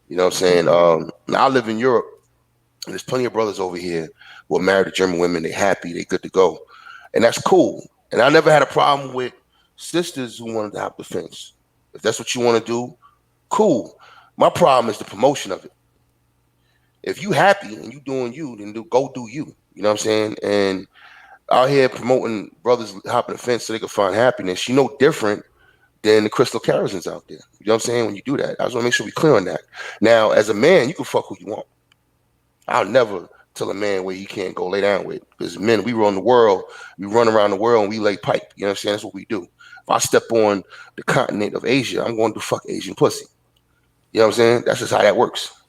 You know what I'm saying? Now I live in Europe, and there's plenty of brothers over here who are married to German women. They're happy, they're good to go. And that's cool. And I never had a problem with sisters who wanted to hop the fence. If that's what you want to do, cool. My problem is the promotion of it. If you happy and you doing you, then go do you. You know what I'm saying? And out here promoting brothers hopping the fence so they can find happiness, you know, different than the crystal Karazins out there. You know what I'm saying? When you do that, I just want to make sure we clear on that. Now, as a man, you can fuck who you want. I'll never tell a man where he can't go lay down with. Because men, we run the world, we run around the world and we lay pipe. You know what I'm saying? That's what we do. If I step on the continent of Asia, I'm going to fuck Asian pussy. You know what I'm saying? That's just how that works.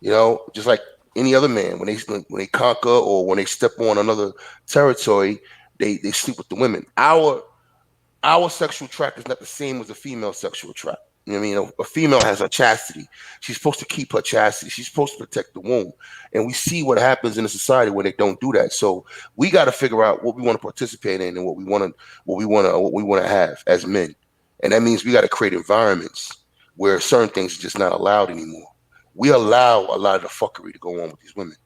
Just like any other man, when they conquer or when they step on another territory, they sleep with the women. Our sexual tract is not the same as a female sexual tract. You know what I mean? A female has her chastity. She's supposed to keep her chastity. She's supposed to protect the womb. And we see what happens in a society when they don't do that. So we got to figure out what we want to participate in and what we want to have as men. And that means we got to create environments where certain things are just not allowed anymore. We allow a lot of the fuckery to go on with these women.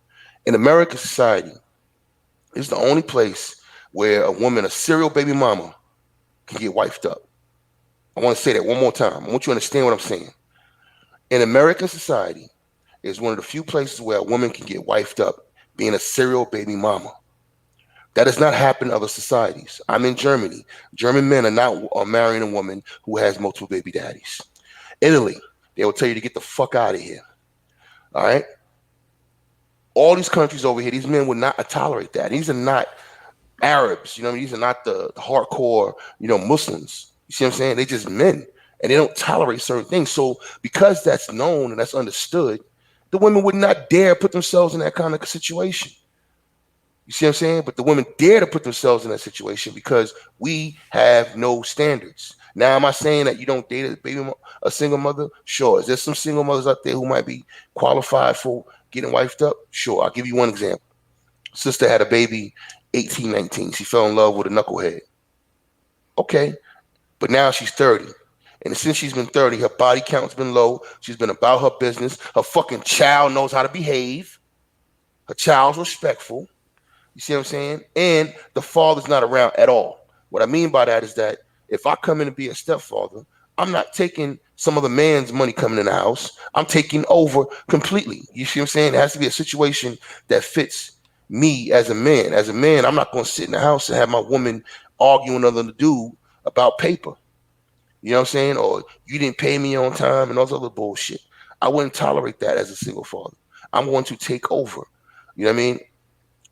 In American society, it's the only place where a woman, a serial baby mama, can get wifed up. I want to say that one more time. I want you to understand what I'm saying. In American society, it's one of the few places where a woman can get wifed up being a serial baby mama. That does not happen in other societies. I'm in Germany. German men are marrying a woman who has multiple baby daddies. Italy, they will tell you to get the fuck out of here. All right? All these countries over here, these men would not tolerate that. These are not Arabs, these are not the hardcore, Muslims. You see what I'm saying? They just men and they don't tolerate certain things. So because that's known and that's understood, the women would not dare put themselves in that kind of situation. You see what I'm saying? But the women dare to put themselves in that situation because we have no standards. Now, am I saying that you don't date a single mother? Sure. Is there some single mothers out there who might be qualified for getting wifed up? Sure. I'll give you one example. Sister had a baby 18, 19. She fell in love with a knucklehead. Okay. But now she's 30. And since she's been 30, her body count's been low. She's been about her business. Her fucking child knows how to behave. Her child's respectful. You see what I'm saying? And the father's not around at all. What I mean by that is that if I come in to be a stepfather, I'm not taking some other man's money coming in the house. I'm taking over completely. You see what I'm saying? It has to be a situation that fits me as a man. As a man, I'm not going to sit in the house and have my woman arguing with another dude about paper. You know what I'm saying? Or you didn't pay me on time and all this other bullshit. I wouldn't tolerate that as a single father. I'm going to take over. You know what I mean?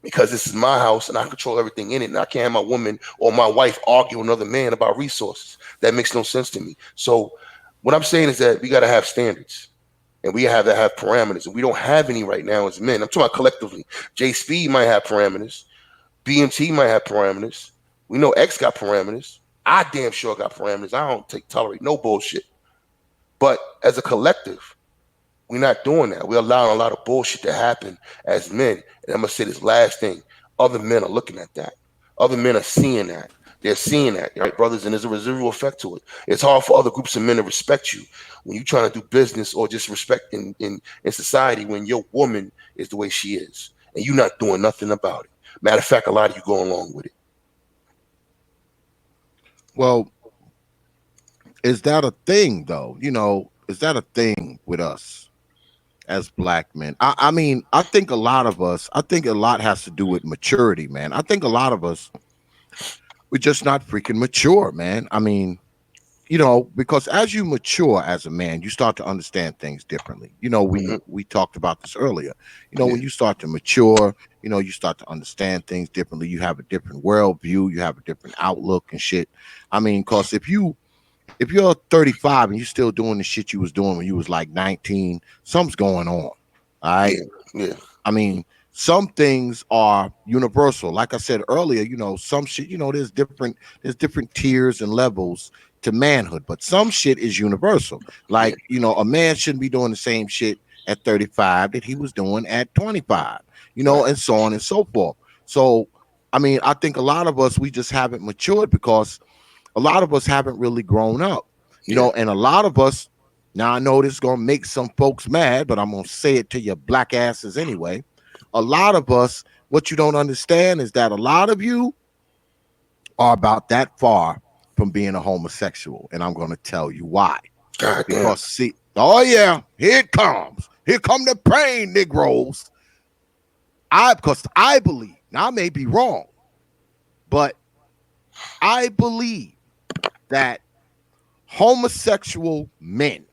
Because this is my house and I control everything in it. And I can't have my woman or my wife argue with another man about resources. That makes no sense to me. So what I'm saying is that we got to have standards and we have to have parameters. And we don't have any right now as men. I'm talking about collectively. J Speed might have parameters. BMT might have parameters. We know X got parameters. I damn sure got parameters. I don't tolerate no bullshit. But as a collective, We're not doing that. We're allowing a lot of bullshit to happen as men. And I'm gonna say this last thing. Other men are looking at that. Other men are seeing that. They're seeing that, right, brothers? And there's a residual effect to it. It's hard for other groups of men to respect you when you're trying to do business or just respect in society when your woman is the way she is. And you're not doing nothing about it. Matter of fact, a lot of you go along with it. Well, is that a thing though? Is that a thing with us as black men? I mean, I think a lot has to do with maturity, man. I think a lot of us, we're just not freaking mature, man. I mean, because as you mature as a man, you start to understand things differently. Hmm. We talked about this earlier. Yeah. When you start to mature, you start to understand things differently. You have a different worldview, you have a different outlook and shit. I mean, because if you're 35 and you're still doing the shit you was doing when you was like 19, something's going on. All right. Yeah. Yeah. I mean, some things are universal. Like I said earlier, some shit, there's different tiers and levels to manhood, but some shit is universal. Yeah. Like, a man shouldn't be doing the same shit at 35 that he was doing at 25, Right. and so on and so forth. So, I mean, I think a lot of us, we just haven't matured because a lot of us haven't really grown up, Yeah. and a lot of us, now I know this is going to make some folks mad, but I'm going to say it to your black asses anyway. A lot of us, what you don't understand is that a lot of you are about that far from being a homosexual. And I'm going to tell you why. God damn. Because, see, oh yeah, here it comes. Here come the pain, Negroes. Because I believe, now I may be wrong, but I believe that homosexual men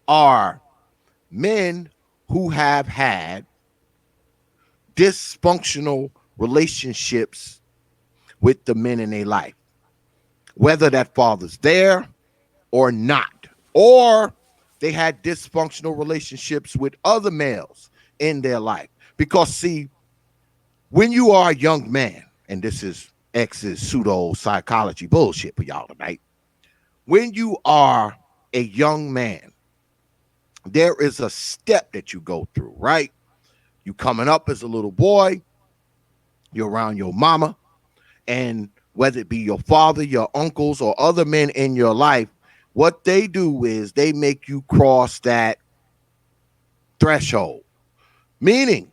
are men who have had dysfunctional relationships with the men in their life, whether that father's there or not, or they had dysfunctional relationships with other males in their life. Because, see, when you are a young man, and this is X's pseudo psychology bullshit for y'all tonight, when you are a young man, there is a step that you go through, right? You coming up as a little boy, you're around your mama, and whether it be your father, your uncles, or other men in your life, what they do is they make you cross that threshold. Meaning,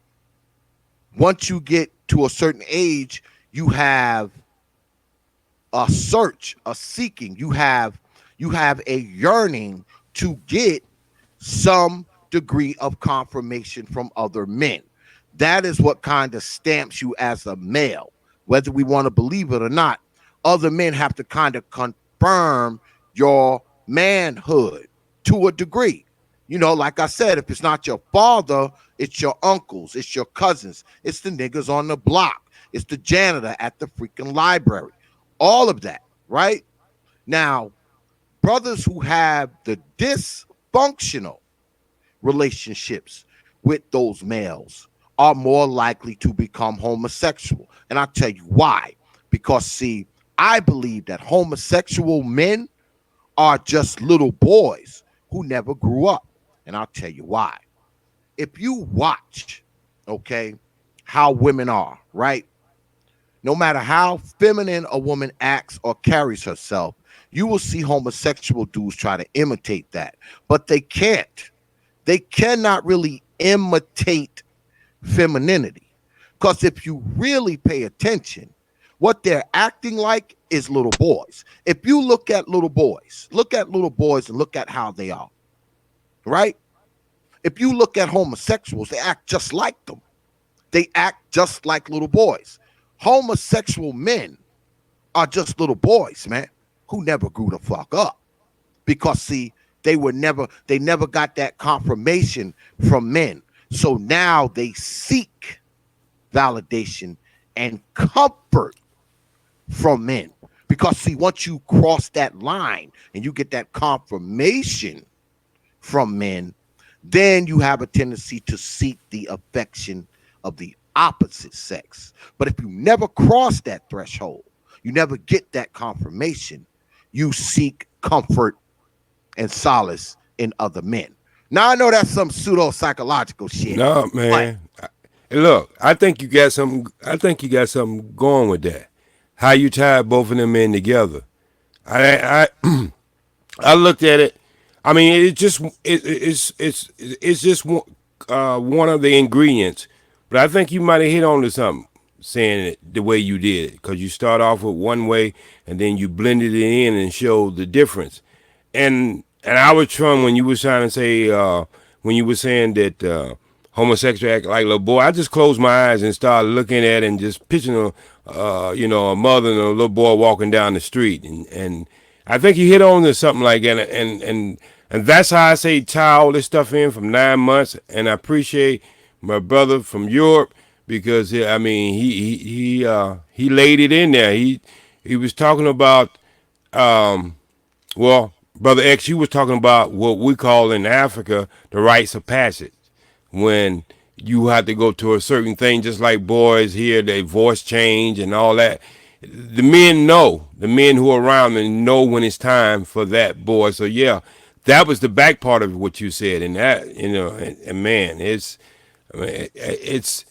once you get to a certain age, you have a search, a seeking. You have a yearning to get some degree of confirmation from other men. That is what kind of stamps you as a male, whether we want to believe it or not. Other men have to kind of confirm your manhood to a degree. Like I said, if it's not your father, it's your uncles, it's your cousins, it's the niggas on the block, it's the janitor at the freaking library, all of that, right? Now, brothers who have the dysfunctional relationships with those males are more likely to become homosexual. And I'll tell you why. Because, see, I believe that homosexual men are just little boys who never grew up. And I'll tell you why. If you watch, okay, how women are, right? No matter how feminine a woman acts or carries herself, you will see homosexual dudes try to imitate that, but they can't. They cannot really imitate femininity. Because if you really pay attention, what they're acting like is little boys. If you look at little boys and look at how they are, right? If you look at homosexuals, they act just like them. They act just like little boys. Homosexual men are just little boys, man, who never grew the fuck up. Because, see, they never got that confirmation from men. So now they seek validation and comfort from men. Because, see, once you cross that line and you get that confirmation from men, then you have a tendency to seek the affection of the opposite sex. But if you never cross that threshold, you never get that confirmation, you seek comfort and solace in other men. Now I know that's some pseudo psychological shit, No, but man. Look, I think you got something. I think you got something going with that. How you tied both of them men together. I I looked at it. I mean, it's just one of the ingredients. But I think you might have hit on to something saying it the way you did it, because you start off with one way and then you blended it in and showed the difference. And I was trying when you was trying to say when you were saying that homosexual act like a little boy. I just closed my eyes and started looking at it and just picturing a mother and a little boy walking down the street, and I think you hit on to something like that, and that's how I say tie all this stuff in from 9 months. And I appreciate my brother from Europe because I mean he laid it in there. He was talking about well, Brother X, you was talking about what we call in Africa the rites of passage. When you have to go to a certain thing, just like boys here, their voice change and all that. The men know, the men who are around them know when it's time for that boy. So yeah, that was the back part of what you said, and that and man, I mean, it's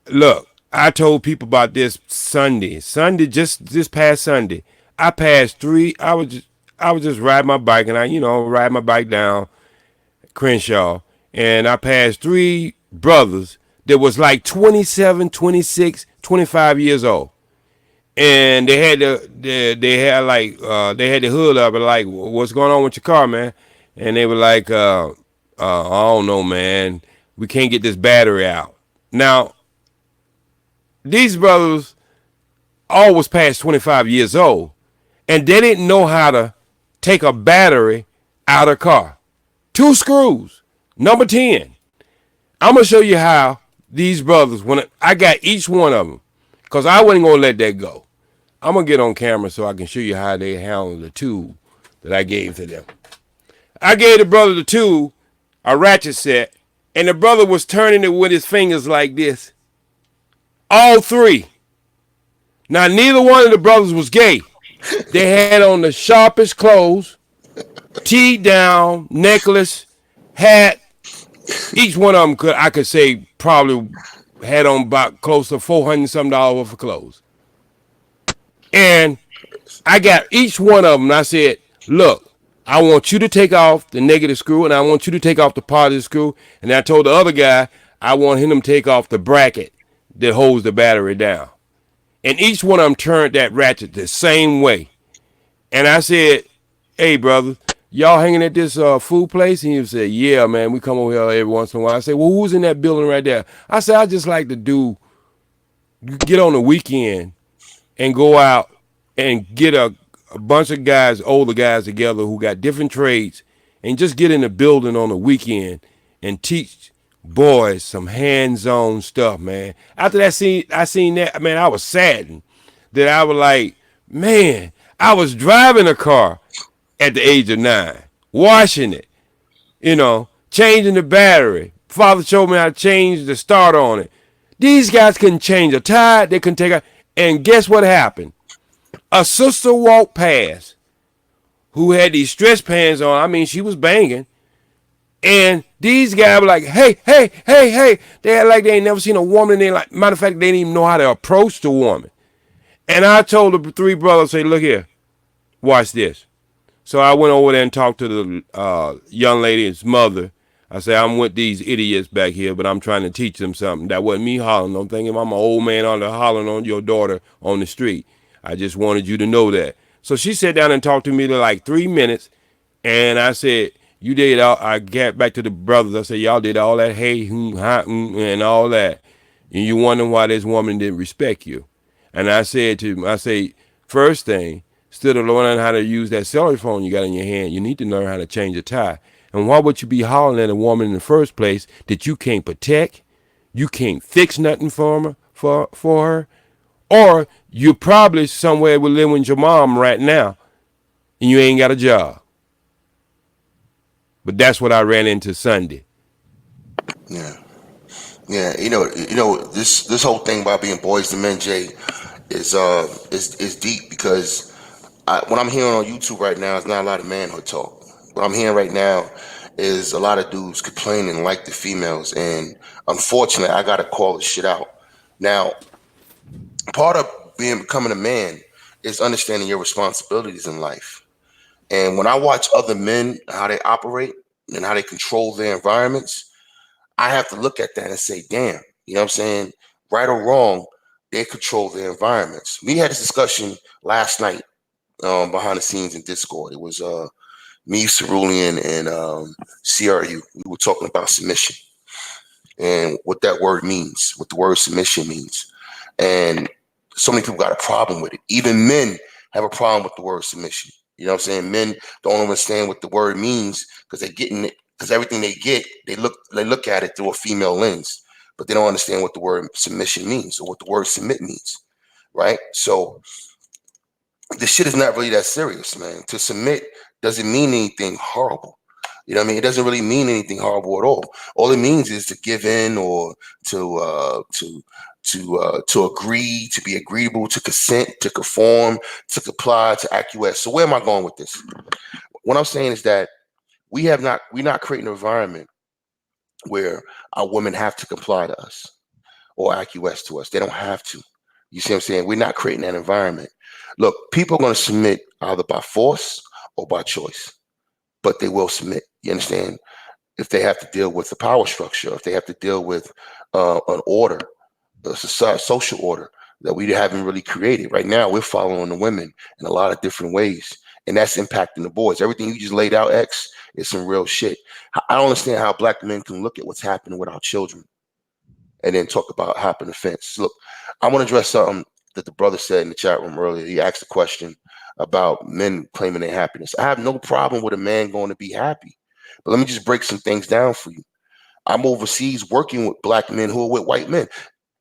look. I told people about this Sunday, just this past Sunday. I passed three. I was just riding my bike, and I ride my bike down Crenshaw, and I passed three brothers that was like 27, 26, 25 years old. And they had the hood up and like, what's going on with your car, man? And they were like, I don't know, man. We can't get this battery out. Now, these brothers all was past 25 years old, and they didn't know how to take a battery out of a car. Two screws, number 10. I'm going to show you how these brothers, when I got each one of them, because I wasn't going to let that go. I'm going to get on camera so I can show you how they handle the tool that I gave to them. I gave the brother the tool, a ratchet set, and the brother was turning it with his fingers like this. All three. Now, neither one of the brothers was gay. They had on the sharpest clothes, teed down, necklace, hat. Each one of them I could say probably had on about close to $400 something worth of clothes. And I got each one of them and I said, look, I want you to take off the negative screw and I want you to take off the positive screw. And I told the other guy, I want him to take off the bracket that holds the battery down. And each one of them turned that ratchet the same way. And I said, hey, brother, y'all hanging at this food place? And he said, yeah, man, we come over here every once in a while. I said, well, who's in that building right there? I said, I just like to get on the weekend and go out and get a bunch of guys, older guys together who got different trades and just get in the building on the weekend and teach boys some hands-on stuff, man. After that I seen that, man, I was saddened that I was like, man, I was driving a car at the age of 9, washing it, changing the battery. Father showed me how to change the starter on it. These guys couldn't change a tire. They couldn't take a... And guess what happened? A sister walked past who had these stretch pants on. I mean, she was banging. And these guys were like, hey, hey, hey, hey. They had like they ain't never seen a woman. They like, matter of fact, they didn't even know how to approach the woman. And I told the three brothers, say, look here, watch this. So I went over there and talked to the young lady's mother. I said, I'm with these idiots back here, but I'm trying to teach them something. That wasn't me hollering. Don't think I'm an old man on there hollering on your daughter on the street. I just wanted you to know that. So she sat down and talked to me for like 3 minutes. And I said, you did all, I got back to the brothers. I said, y'all did all that hey, and all that. And you wonder why this woman didn't respect you. And I said to him, first thing, instead of learning how to use that cell phone you got in your hand, you need to learn how to change a tire. And why would you be hollering at a woman in the first place that you can't protect? You can't fix nothing for her? Or you're probably somewhere living with your mom right now and you ain't got a job. But that's what I ran into Sunday. Yeah. Yeah, this whole thing about being boys to men, Jay, is deep because what I'm hearing on YouTube right now is not a lot of manhood talk. What I'm hearing right now is a lot of dudes complaining like the females, and unfortunately, I gotta call this shit out. Now, part of becoming a man is understanding your responsibilities in life. And when I watch other men how they operate and how they control their environments, I have to look at that and say, damn, you know what I'm saying? Right or wrong, they control their environments. We had this discussion last night behind the scenes in Discord. It was me, Cerulean, and CRU. We were talking about submission and what that word means, what the word submission means. And so many people got a problem with it. Even men have a problem with the word submission. You know what I'm saying? Men don't understand what the word means because they're getting it, because everything they get, they look at it through a female lens, but they don't understand what the word submission means or what the word submit means. Right? So this shit is not really that serious, man. To submit doesn't mean anything horrible. You know what I mean? It doesn't really mean anything horrible at all. All it means is to give in or to agree, to be agreeable, to consent, to conform, to comply, to acquiesce. So where am I going with this? What I'm saying is that we're not creating an environment where our women have to comply to us or acquiesce to us. They don't have to. You see what I'm saying? We're not creating that environment. Look, people are going to submit either by force or by choice, but they will submit. You understand? If they have to deal with the power structure, if they have to deal with an order, a social order that we haven't really created. Right now, we're following the women in a lot of different ways, and that's impacting the boys. Everything you just laid out, X, is some real shit. I don't understand how black men can look at what's happening with our children and then talk about hopping the fence. Look, I want to address something that the brother said in the chat room earlier. He asked a question about men claiming their happiness. I have no problem with a man going to be happy, but let me just break some things down for you. I'm overseas working with black men who are with white men.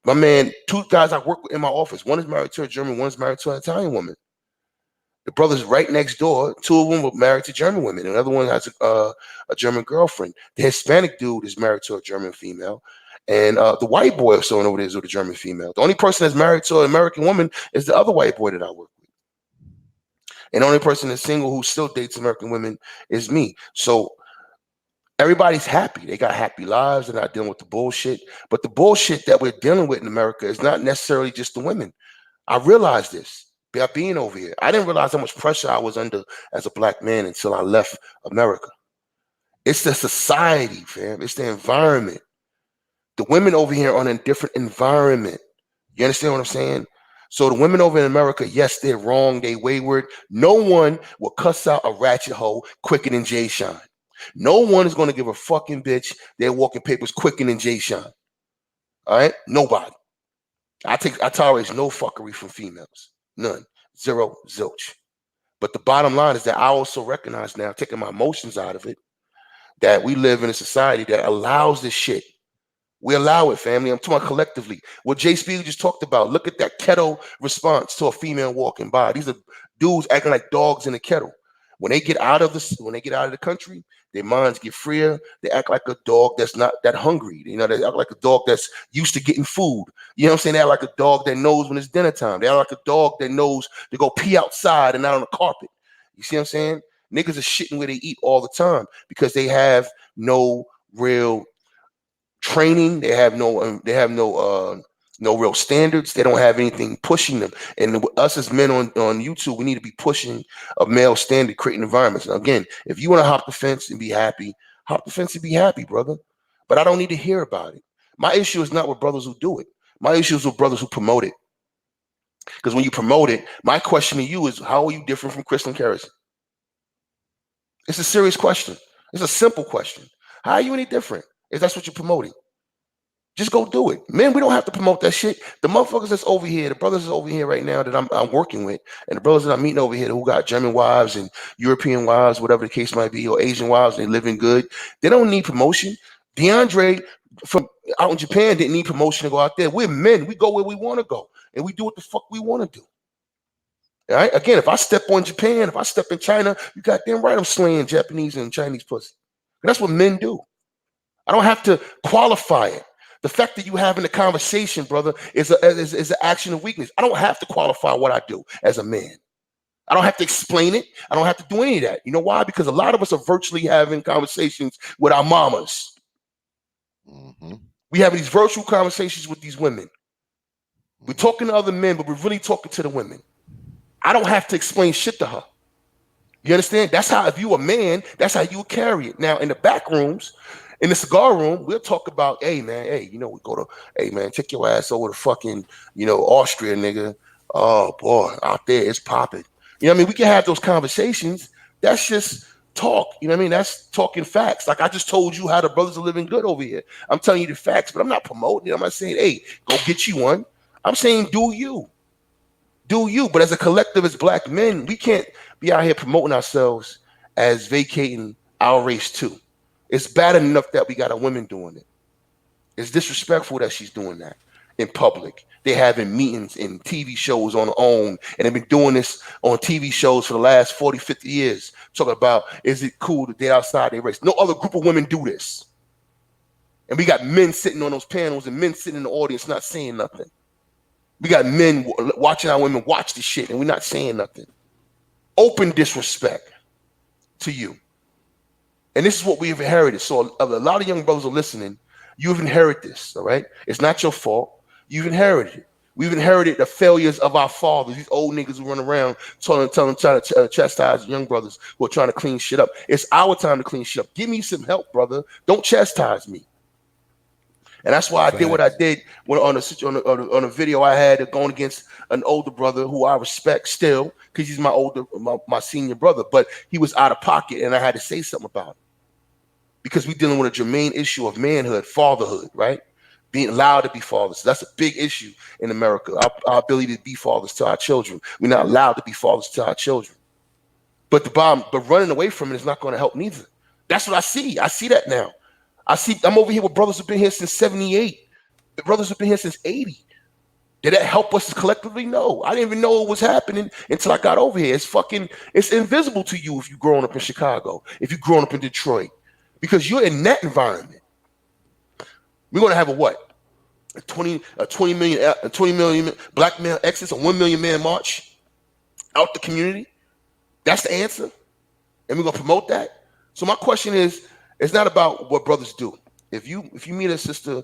My man, two guys I work with in my office. One is married to a German, one is married to an Italian woman. The brother's right next door. Two of them were married to German women. Another one has a German girlfriend. The Hispanic dude is married to a German female. And the white boy is over there is with a German female. The only person that's married to an American woman is the other white boy that I work with. And the only person that's single who still dates American women is me. So everybody's happy. They got happy lives. They're not dealing with the bullshit. But the bullshit that we're dealing with in America is not necessarily just the women. I realized this by being over here. I didn't realize how much pressure I was under as a black man until I left America. It's the society, fam. It's the environment. The women over here are in a different environment. You understand what I'm saying? So the women over in America, yes, they're wrong. They wayward. No one will cuss out a ratchet hoe quicker than Jay Sean. No one is going to give a fucking bitch their walking papers quicker than Jay Sean. All right? Nobody. I tolerate no fuckery from females. None. Zero, zilch. But the bottom line is that I also recognize now, taking my emotions out of it, that we live in a society that allows this shit. We allow it, family. I'm talking about collectively. What Jay Spiegel just talked about. Look at that kettle response to a female walking by. These are dudes acting like dogs in a kettle. When they get out of the country, their minds get freer. They act like a dog that's not that hungry. You know, they act like a dog that's used to getting food. You know what I'm saying? They act like a dog that knows when it's dinner time. They act like a dog that knows to go pee outside and not on the carpet. You see what I'm saying? Niggas are shitting where they eat all the time because they have no real training. They have no real standards. They don't have anything pushing them. And us as men on YouTube, we need to be pushing a male standard, creating environments. Now, again, if you want to hop the fence and be happy, hop the fence and be happy, brother. But I don't need to hear about it. My issue is not with brothers who do it. My issue is with brothers who promote it. Because when you promote it, my question to you is, how are you different from Kristen Kerrison? It's a serious question. It's a simple question. How are you any different if that's what you're promoting? Just go do it. Men, we don't have to promote that shit. The motherfuckers that's over here, the brothers that's over here right now that I'm working with, and the brothers that I'm meeting over here who got German wives and European wives, whatever the case might be, or Asian wives, they living good. They don't need promotion. DeAndre from out in Japan didn't need promotion to go out there. We're men. We go where we want to go, and we do what the fuck we want to do. All right? Again, if I step on Japan, if I step in China, you goddamn right I'm slaying Japanese and Chinese pussy. That's what men do. I don't have to qualify it. The fact that you having a conversation, brother, is an action of weakness. I don't have to qualify what I do as a man. I don't have to explain it. I don't have to do any of that. You know why? Because a lot of us are virtually having conversations with our mamas. Mm-hmm. We have these virtual conversations with these women. We're talking to other men, but we're really talking to the women. I don't have to explain shit to her. You understand? That's how, if you a man, that's how you carry it. Now, in the back rooms, in the cigar room, we'll talk about, hey, man, hey, you know, we go to, hey, man, take your ass over to fucking, you know, Austria, nigga. Oh, boy, out there, it's popping. You know what I mean? We can have those conversations. That's just talk. You know what I mean? That's talking facts. Like I just told you how the brothers are living good over here. I'm telling you the facts, but I'm not promoting it. I'm not saying, hey, go get you one. I'm saying do you. Do you. But as a collective, as black men, we can't be out here promoting ourselves as vacating our race too. It's bad enough that we got a woman doing it. It's disrespectful that she's doing that in public. They're having meetings in TV shows on their own, and they've been doing this on TV shows for the last 40, 50 years, talking about, is it cool to date outside their race? No other group of women do this. And we got men sitting on those panels and men sitting in the audience not saying nothing. We got men watching our women watch this shit, and we're not saying nothing. Open disrespect to you. And this is what we've inherited. So a lot of young brothers are listening. You've inherited this, all right? It's not your fault. You've inherited it. We've inherited the failures of our fathers, these old niggas who run around trying to chastise young brothers who are trying to clean shit up. It's our time to clean shit up. Give me some help, brother. Don't chastise me. And that's why I did what I did on a video I had going against an older brother who I respect still, because he's my senior brother, but he was out of pocket and I had to say something about it. Because we're dealing with a germane issue of manhood, fatherhood, right? Being allowed to be fathers. That's a big issue in America. Our ability to be fathers to our children. We're not allowed to be fathers to our children. But running away from it is not going to help neither. That's what I see. I see that now. I'm over here with brothers who've been here since 78. The brothers have been here since 80. Did that help us collectively? No. I didn't even know it was happening until I got over here. It's invisible to you if you're growing up in Chicago, if you're growing up in Detroit, because you're in that environment. We're going to have a 20 million black male exodus, a 1 million man march out the community. That's the answer. And we're going to promote that. So my question is, it's not about what brothers do. If you meet a sister,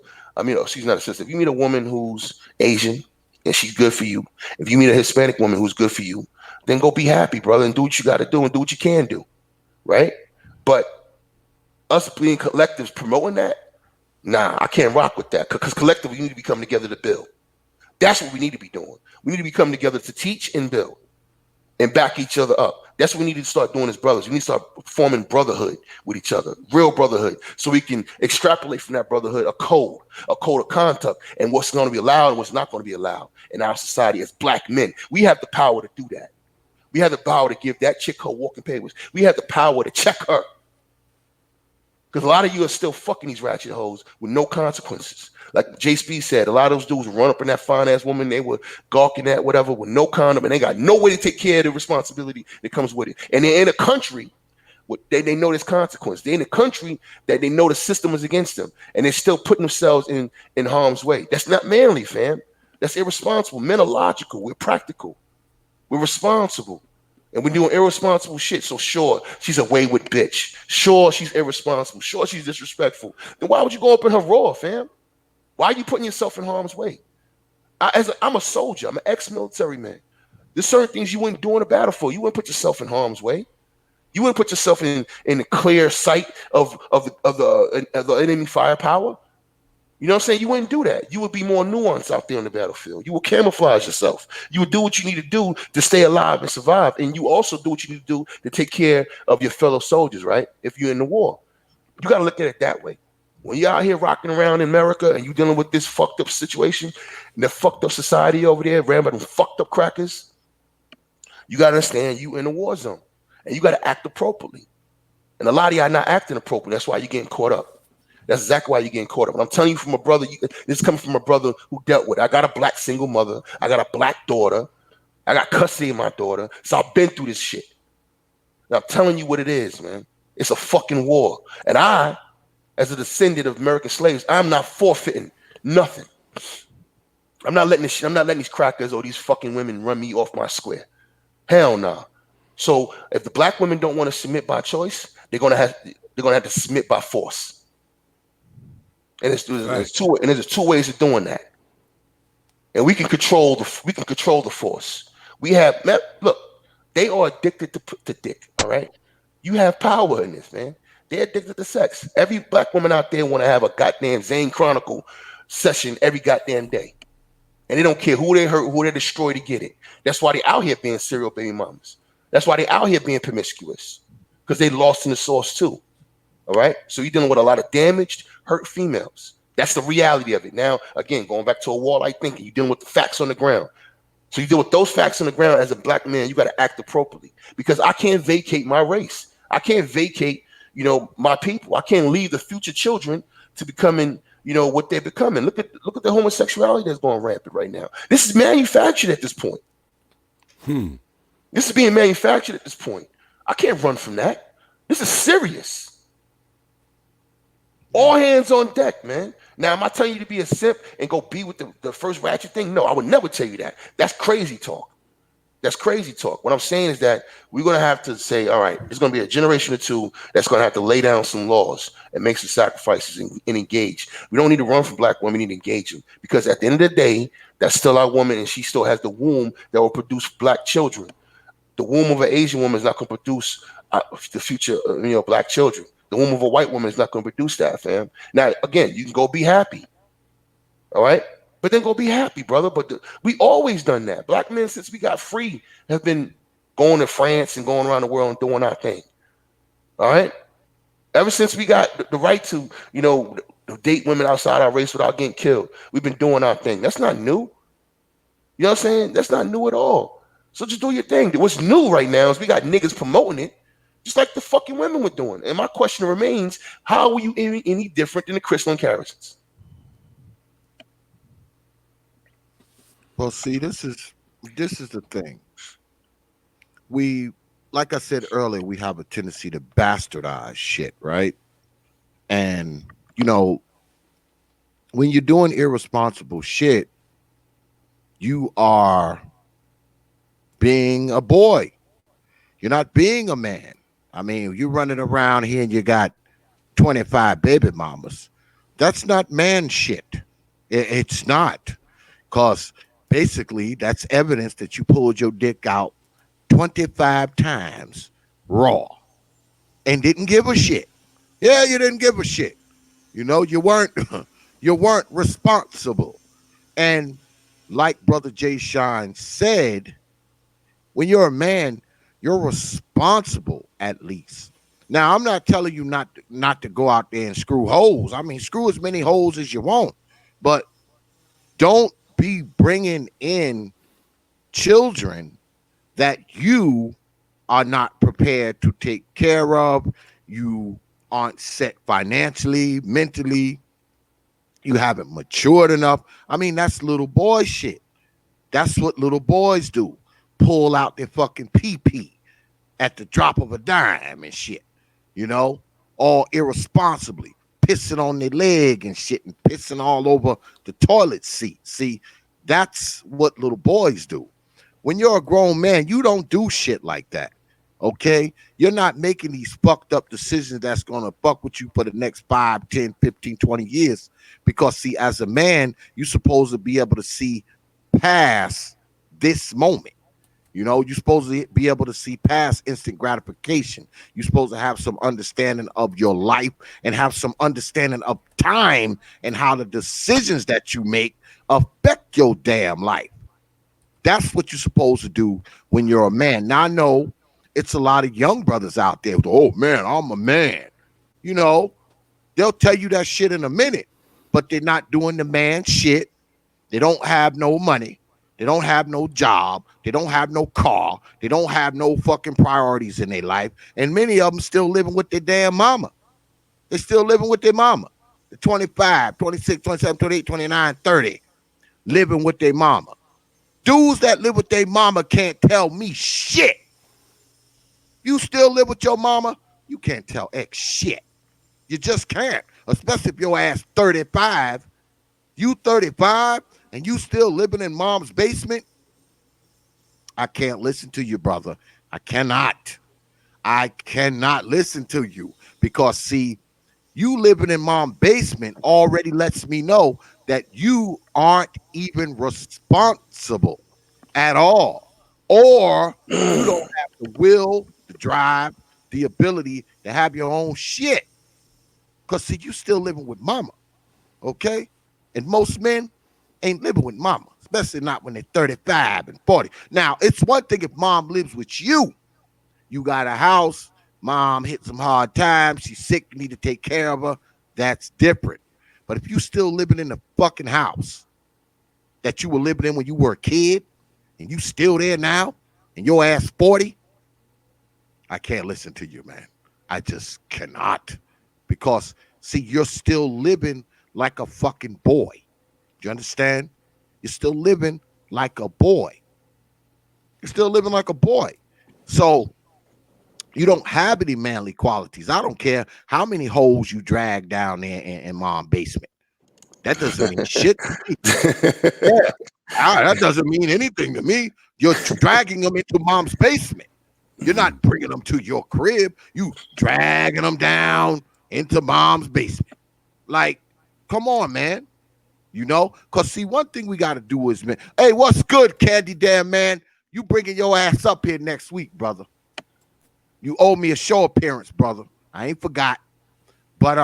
she's not a sister. If you meet a woman who's Asian and she's good for you, if you meet a Hispanic woman who's good for you, then go be happy, brother, and do what you got to do and do what you can do, right? But us being collectives promoting that, nah, I can't rock with that, because collectively we need to be coming together to build. That's what we need to be doing. We need to be coming together to teach and build and back each other up. That's what we need to start doing as brothers. We need to start forming brotherhood with each other, real brotherhood, so we can extrapolate from that brotherhood a code of conduct, and what's going to be allowed and what's not going to be allowed in our society as black men. We have the power to do that. We have the power to give that chick her walking papers. We have the power to check her. Because a lot of you are still fucking these ratchet hoes with no consequences. Like J. Speed said, a lot of those dudes run up in that fine ass woman, they were gawking at whatever with no condom, and they got no way to take care of the responsibility that comes with it. And they're in a country they know there's consequence. They're in a country that they know the system is against them, and they're still putting themselves in harm's way. That's not manly, fam. That's irresponsible. Men are logical. We're practical. We're responsible. And we're doing irresponsible shit. So sure, she's a wayward bitch. Sure, she's irresponsible. Sure, she's disrespectful. Then why would you go up in her raw, fam? Why are you putting yourself in harm's way? I'm a soldier. I'm an ex-military man. There's certain things you wouldn't do in a battlefield. You wouldn't put yourself in harm's way. You wouldn't put yourself in the clear sight of the enemy firepower. You know what I'm saying? You wouldn't do that. You would be more nuanced out there on the battlefield. You would camouflage yourself. You would do what you need to do to stay alive and survive. And you also do what you need to do to take care of your fellow soldiers, right? If you're in the war. You got to look at it that way. When you're out here rocking around in America and you're dealing with this fucked up situation and the fucked up society over there, ran by them fucked up crackers, you got to understand you in a war zone. And you got to act appropriately. And a lot of y'all not acting appropriately. That's why you're getting caught up. That's exactly why you're getting caught up. And I'm telling you from a brother, this is coming from a brother who dealt with it. I got a black single mother. I got a black daughter. I got custody of my daughter. So I've been through this shit. And I'm telling you what it is, man. It's a fucking war. And I, as a descendant of American slaves, I'm not forfeiting nothing. I'm not letting these crackers or these fucking women run me off my square. Hell no. So if the black women don't want to submit by choice, they're gonna have to submit by force. And Facts. there's two ways of doing that. And we can control the force. Look, they are addicted to dick. All right, you have power in this, man. They're addicted to sex. Every black woman out there want to have a goddamn Zane Chronicle session every goddamn day, and they don't care who they hurt, who they destroy to get it. That's why they out here being serial baby mamas. That's why they out here being promiscuous, because they lost in the source too. All right. So you're dealing with a lot of damaged, hurt females. That's the reality of it. Now, again, going back to a warlike thinking, you're dealing with the facts on the ground. So you deal with those facts on the ground as a black man, you got to act appropriately. Because I can't vacate my race. I can't vacate, my people. I can't leave the future children to becoming, what they're becoming. Look at the homosexuality that's going rampant right now. This is manufactured at this point. Hmm. This is being manufactured at this point. I can't run from that. This is serious. All hands on deck, man. Now, am I telling you to be a simp and go be with the first ratchet thing? No, I would never tell you that. That's crazy talk. That's crazy talk. What I'm saying is that we're going to have to say, all right, there's going to be a generation or two that's going to have to lay down some laws and make some sacrifices and engage. We don't need to run from black women. We need to engage them, because at the end of the day, that's still our woman, and she still has the womb that will produce black children. The womb of an Asian woman is not going to produce the future, black children. The womb of a white woman is not going to produce that, fam. Now, again, you can go be happy, all right? But then go be happy, brother. But we always done that. Black men, since we got free, have been going to France and going around the world and doing our thing, all right? Ever since we got the right to, date women outside our race without getting killed, we've been doing our thing. That's not new. You know what I'm saying? That's not new at all. So just do your thing. What's new right now is we got niggas promoting it, just like the fucking women were doing. And my question remains: how are you any different than the crystalline Carrisons? Well, see, this is the thing. We, like I said earlier, we have a tendency to bastardize shit, right? And you know, when you're doing irresponsible shit, you are being a boy. You're not being a man. I mean, you running around here and you got 25 baby mamas. That's not man shit. It's not. Because basically, that's evidence that you pulled your dick out 25 times raw and didn't give a shit. Yeah, you didn't give a shit. You weren't you weren't responsible. And like Brother Jay Shine said, when you're a man, you're responsible at least. Now, I'm not telling you not to go out there and screw holes. I mean, screw as many holes as you want, but don't be bringing in children that you are not prepared to take care of. You aren't set financially, mentally. You haven't matured enough. I mean, that's little boy shit. That's what little boys do. Pull out their fucking pee-pee at the drop of a dime and shit, all irresponsibly, pissing on their leg and shit and pissing all over the toilet seat. See, that's what little boys do. When you're a grown man, you don't do shit like that. Okay? You're not making these fucked up decisions that's going to fuck with you for the next 5, 10, 15, 20 years. Because, see, as a man, you're supposed to be able to see past this moment. You're supposed to be able to see past instant gratification. You're supposed to have some understanding of your life and have some understanding of time and how the decisions that you make affect your damn life. That's what you're supposed to do when you're a man. Now, I know it's a lot of young brothers out there with, oh, man, I'm a man. They'll tell you that shit in a minute, but they're not doing the man shit. They don't have no money. They don't have no job. They don't have no car. They don't have no fucking priorities in their life. And many of them still living with their damn mama. They're still living with their mama. The 25, 26, 27, 28, 29, 30, living with their mama. Dudes that live with their mama can't tell me shit. You still live with your mama? You can't tell X shit. You just can't. Especially if your ass 35. You 35 and you still living in mom's basement? I can't listen to you, brother. I cannot. I cannot listen to you because see, you living in mom's basement already lets me know that you aren't even responsible at all, or you don't have the will, the drive, the ability to have your own shit. Because see, you still living with mama, okay? And most men ain't living with mama, especially not when they're 35 and 40. Now, it's one thing if mom lives with you. You got a house, mom hit some hard times, she's sick, you need to take care of her. That's different. But if you still living in the fucking house that you were living in when you were a kid, and you still there now, and your ass 40, I can't listen to you, man. I just cannot. Because see, you're still living like a fucking boy. Do you understand? You're still living like a boy. You're still living like a boy. So you don't have any manly qualities. I don't care how many holes you drag down there in mom's basement. That doesn't mean shit to me. Yeah, that doesn't mean anything to me. You're dragging them into mom's basement. You're not bringing them to your crib. You dragging them down into mom's basement. Like, come on, man. You know, because see, one thing we got to do is, man, hey, what's good, Candy Damn Man? You bringing your ass up here next week, brother. You owe me a show appearance, brother. I ain't forgot. But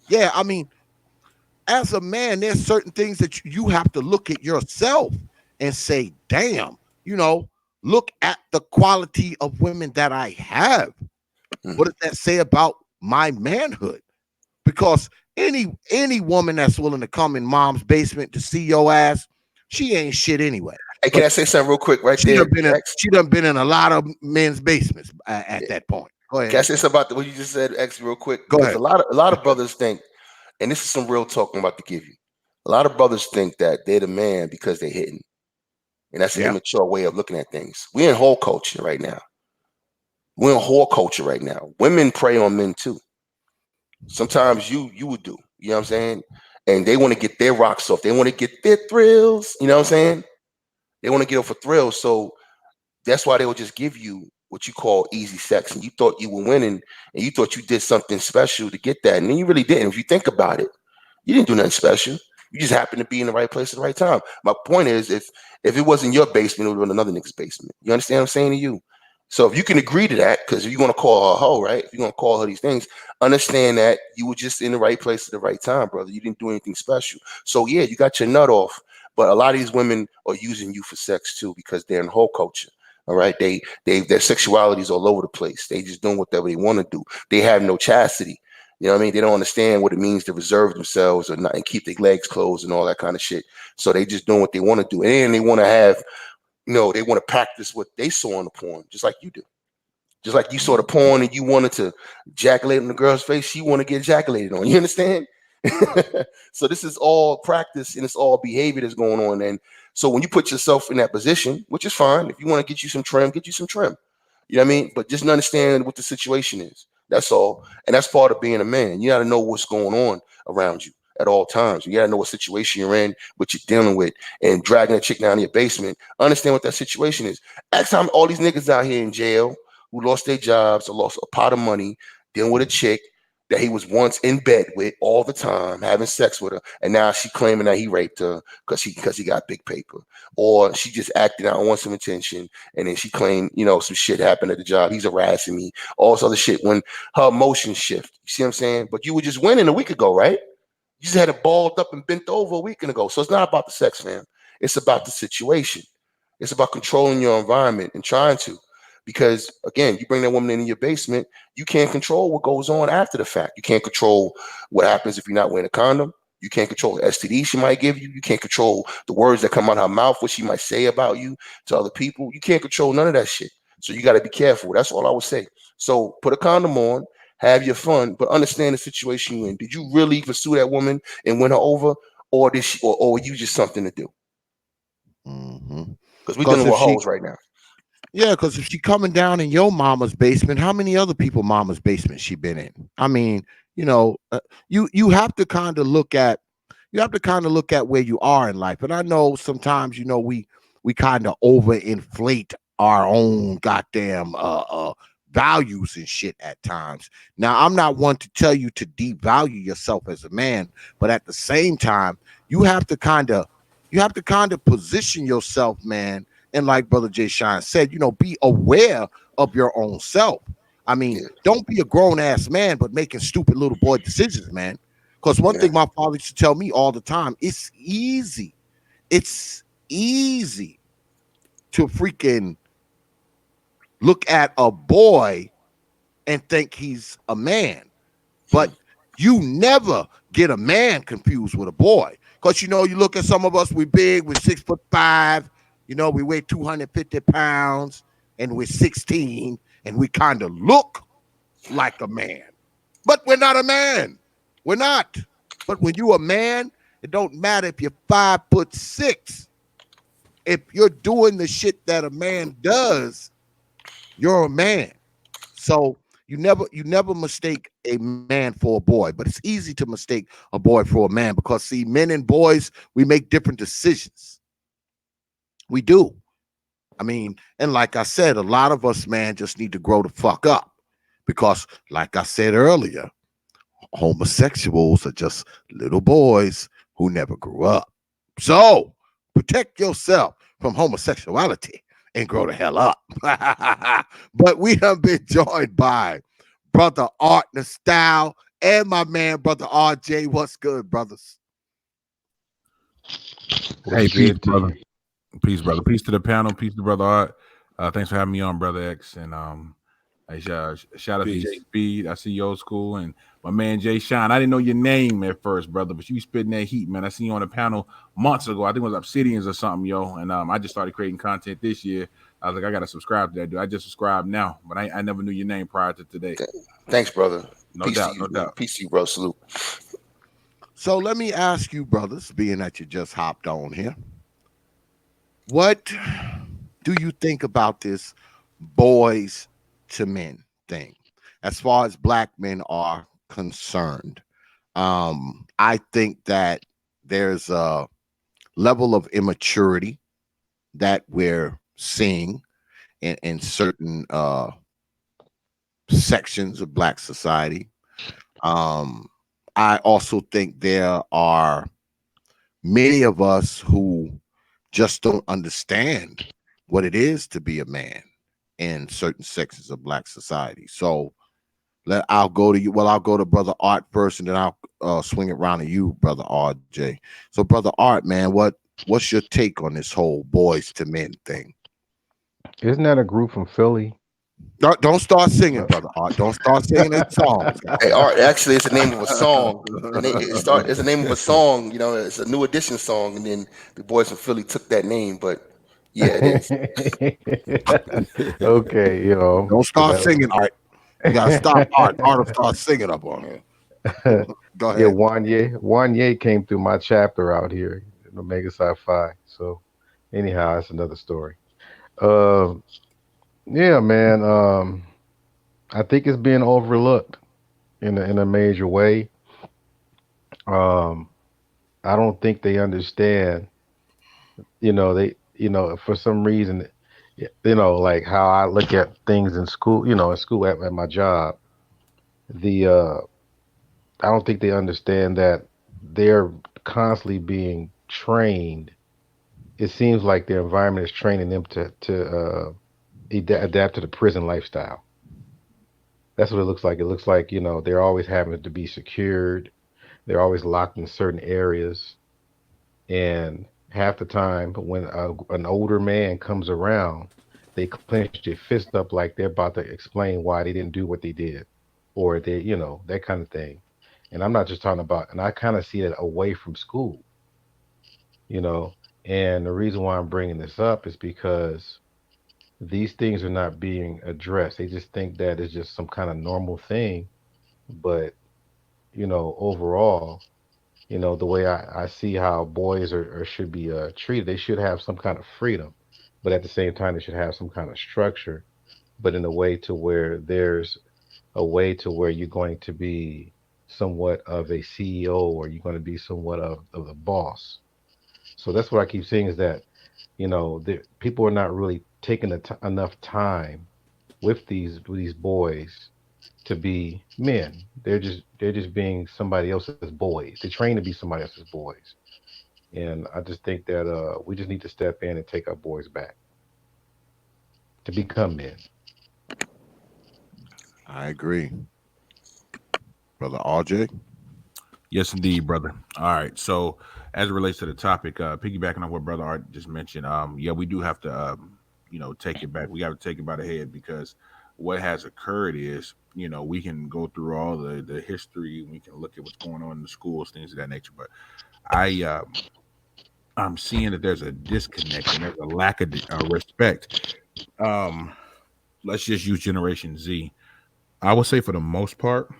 yeah, I mean, as a man, there's certain things that you have to look at yourself and say, damn, you know, look at the quality of women that I have. What does that say about my manhood? Because any woman that's willing to come in mom's basement to see your ass, she ain't shit anyway. Hey, can I say something real quick right there? She done been in a lot of men's basements at that point. Go ahead. Can I say something about what you just said, X, real quick? Go Because ahead. a lot of brothers think, and this is some real talk I'm about to give you. A lot of brothers think that they're the man because they're hitting, and that's an immature way of looking at things. We're in whore culture right now. We're in whore culture right now. Women prey on men too. Sometimes you would do, you know what I'm saying? And they want to get their rocks off. They want to get their thrills, you know what I'm saying? They want to get off for thrills. So that's why they will just give you what you call easy sex. And you thought you were winning and you thought you did something special to get that. And then you really didn't. If you think about it, you didn't do nothing special. You just happened to be in the right place at the right time. My point is, if it wasn't your basement, it would have been another nigga's basement. You understand what I'm saying to you? So if you can agree to that, because if you're gonna call her a hoe, right? If you're gonna call her these things, understand that you were just in the right place at the right time, brother. You didn't do anything special. So yeah, you got your nut off, but a lot of these women are using you for sex too because they're in whole culture. All right, their sexuality is all over the place. They just doing whatever they want to do. They have no chastity. You know what I mean? They don't understand what it means to reserve themselves or not and keep their legs closed and all that kind of shit. So they just doing what they want to do, and they want to have, they want to practice what they saw on the porn, just like you do. Just like you saw the porn and you wanted to ejaculate on the girl's face, she want to get ejaculated on. You understand? So this is all practice and it's all behavior that's going on. And so when you put yourself in that position, which is fine, if you want to get you some trim, get you some trim. You know what I mean? But just understand what the situation is. That's all. And that's part of being a man. You got to know what's going on around you at all times. You got to know what situation you're in, what you're dealing with, and dragging a chick down to your basement. Understand what that situation is. Next time, all these niggas out here in jail who lost their jobs or lost a pot of money dealing with a chick that he was once in bed with all the time, having sex with her, and now she claiming that he raped her because he got big paper, or she just acted out and want some attention, and then she claimed some shit happened at the job. He's harassing me, all this other shit. When her emotions shift, you see what I'm saying? But you were just winning a week ago, right? You just had it balled up and bent over a week ago. So it's not about the sex, fam. It's about the situation. It's about controlling your environment and trying to. Because again, you bring that woman in your basement, you can't control what goes on after the fact. You can't control what happens if you're not wearing a condom. You can't control the STD she might give you. You can't control the words that come out of her mouth, what she might say about you to other people. You can't control none of that shit. So you got to be careful. That's all I would say. So put a condom on, have your fun, but understand the situation you're in. Did you really pursue that woman and win her over, or did she, or were you just something to do? Because we're dealing with hoes right now. Yeah, because if she coming down in your mama's basement, how many other people mama's basement she been in? I mean, you have to kind of look at where you are in life. And I know sometimes we kind of overinflate our own goddamn values and shit at times. Now, I'm not one to tell you to devalue yourself as a man, but at the same time, you have to kind of position yourself, man. And like Brother Jay Shine said, be aware of your own self. I mean, Yeah, don't be a grown ass man, but making stupid little boy decisions, man. Because one yeah, thing my father used to tell me all the time, it's easy. It's easy to freaking look at a boy and think he's a man. But you never get a man confused with a boy. Because you look at some of us, we big, we're 6'5", we weigh 250 pounds, and we're 16, and we kind of look like a man. But we're not a man. We're not. But when you a man, it don't matter if you're 5'6". If you're doing the shit that a man does, you're a man. So you never mistake a man for a boy, but it's easy to mistake a boy for a man because see, men and boys, we make different decisions. We do. I mean, and like I said, a lot of us, man, just need to grow the fuck up because, like I said earlier, homosexuals are just little boys who never grew up. So protect yourself from homosexuality and grow the hell up. But we have been joined by Brother Art Style and my man, Brother RJ. What's good, brothers? What's Hey, peace, good to brother. you? Peace, brother. Peace to the panel. Peace to brother Art. Thanks for having me on, brother X. And hey, shout out to Peace. Jay Speed. I see you old school and my man Jay Shine. I didn't know your name at first, brother, but you spitting that heat, man. I seen you on the panel months ago. I think it was Obsidians or something, yo. And I just started creating content this year. I was like, I gotta subscribe to that dude. I just subscribed now, but I never knew your name prior to today. Th- Thanks, brother. No Peace to doubt, you, no man. doubt. Peace to you, bro. Salute. So let me ask you, brothers, being that you just hopped on here, what do you think about this boys to men thing as far as black men are concerned? I think that there's a level of immaturity that we're seeing in certain sections of black society. Um, I also think there are many of us who just don't understand what it is to be a man in certain sections of black society. So I'll go to you. Well, I'll go to Brother Art first, and then I'll swing it around to you, Brother RJ. So, Brother Art, man, what's your take on this whole boys to men thing? Isn't that a group from Philly? Don't start singing, Uh, Brother Art. Don't start singing their songs. Hey, Goddamn. Art. Actually, it's the name of a song. It's the name of a song. You know, it's a New Edition song, and then the boys from Philly took that name. But yeah, it is. okay, Don't but start singing, Art. You gotta stop Art. Art will start singing up on here. Go yeah, ahead. Wanye came through my chapter out here in Omega Psi Phi. So anyhow, that's another story. Um, yeah, man. I think it's being overlooked in a major way. Um, I don't think they understand. For some reason, like how I look at things in school. In school at my job, the I don't think they understand that they're constantly being trained. It seems like their environment is training them to adapt to the prison lifestyle. That's what it looks like. It looks like they're always having to be secured. They're always locked in certain areas, and half the time when an older man comes around, they clench their fist up like they're about to explain why they didn't do what they did, or that kind of thing. And I'm not just talking about, and I kind of see it away from school, you know. And the reason why I'm bringing this up is because these things are not being addressed. They just think that it's just some kind of normal thing, but overall, the way I see how boys are should be treated, they should have some kind of freedom, but at the same time, they should have some kind of structure, but in a way to where there's a way to where you're going to be somewhat of a CEO or you're going to be somewhat of a boss. So that's what I keep saying is that People are not really taking enough time with these boys to be men. They're just being somebody else's boys. They're trained to be somebody else's boys. And I just think that we just need to step in and take our boys back to become men. I agree. Brother RJ. Yes, indeed, brother. All right. So, as it relates to the topic, piggybacking on what Brother Art just mentioned, yeah, we do have to, take it back. We got to take it by the head because what has occurred is, we can go through all the history, we can look at what's going on in the schools, things of that nature. But I, I'm seeing that there's a disconnect and there's a lack of respect. Um, let's just use Generation Z. I would say for the most part,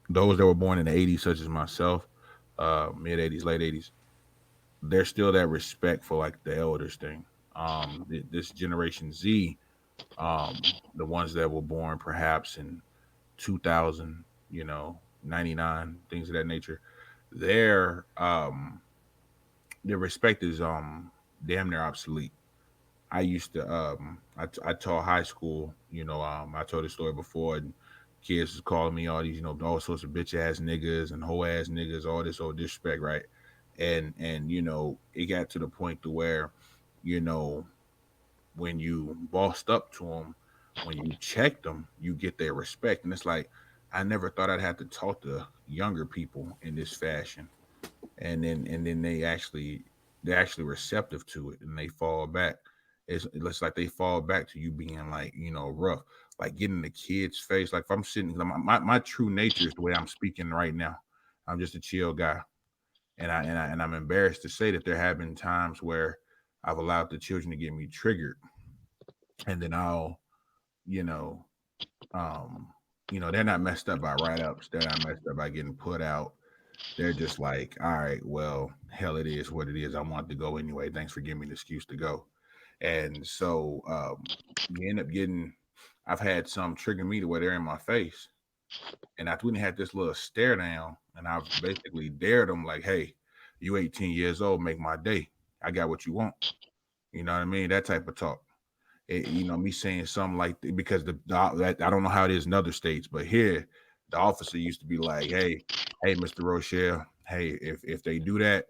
those that were born in the 80s, such as myself, mid 80s, late 80s, there's still that respect for like the elders thing. This Generation Z, the ones that were born perhaps in 2000, 99, things of that nature, their their respect is damn near obsolete. I used to I taught high school, I told this story before, and kids was calling me all these, all sorts of bitch ass niggas and hoe ass niggas, all this old disrespect, right? And it got to the point to where, you know, when you bossed up to them, when you checked them, you get their respect. And it's like I never thought I'd have to talk to younger people in this fashion. And then they're actually receptive to it and they fall back. It's like they fall back to you being like, rough, like getting the kid's face. Like if I'm sitting, my true nature is the way I'm speaking right now. I'm just a chill guy. And I'm embarrassed to say that there have been times where I've allowed the children to get me triggered. And then I'll, you know, um, they're not messed up by write ups. They're not messed up by getting put out. They're just like, all right, well, hell, it is what it is. I want to go anyway. Thanks for giving me the excuse to go. And so you end up getting, I've had some trigger me to where they're in my face. And I wouldn't have this little stare down. And I've basically dared them, like, hey, you 18 years old, make my day. I got what you want. You know what I mean? That type of talk. Me saying something like because that I don't know how it is in other states, but here the officer used to be like, hey, Mr. Rochelle, hey, if they do that,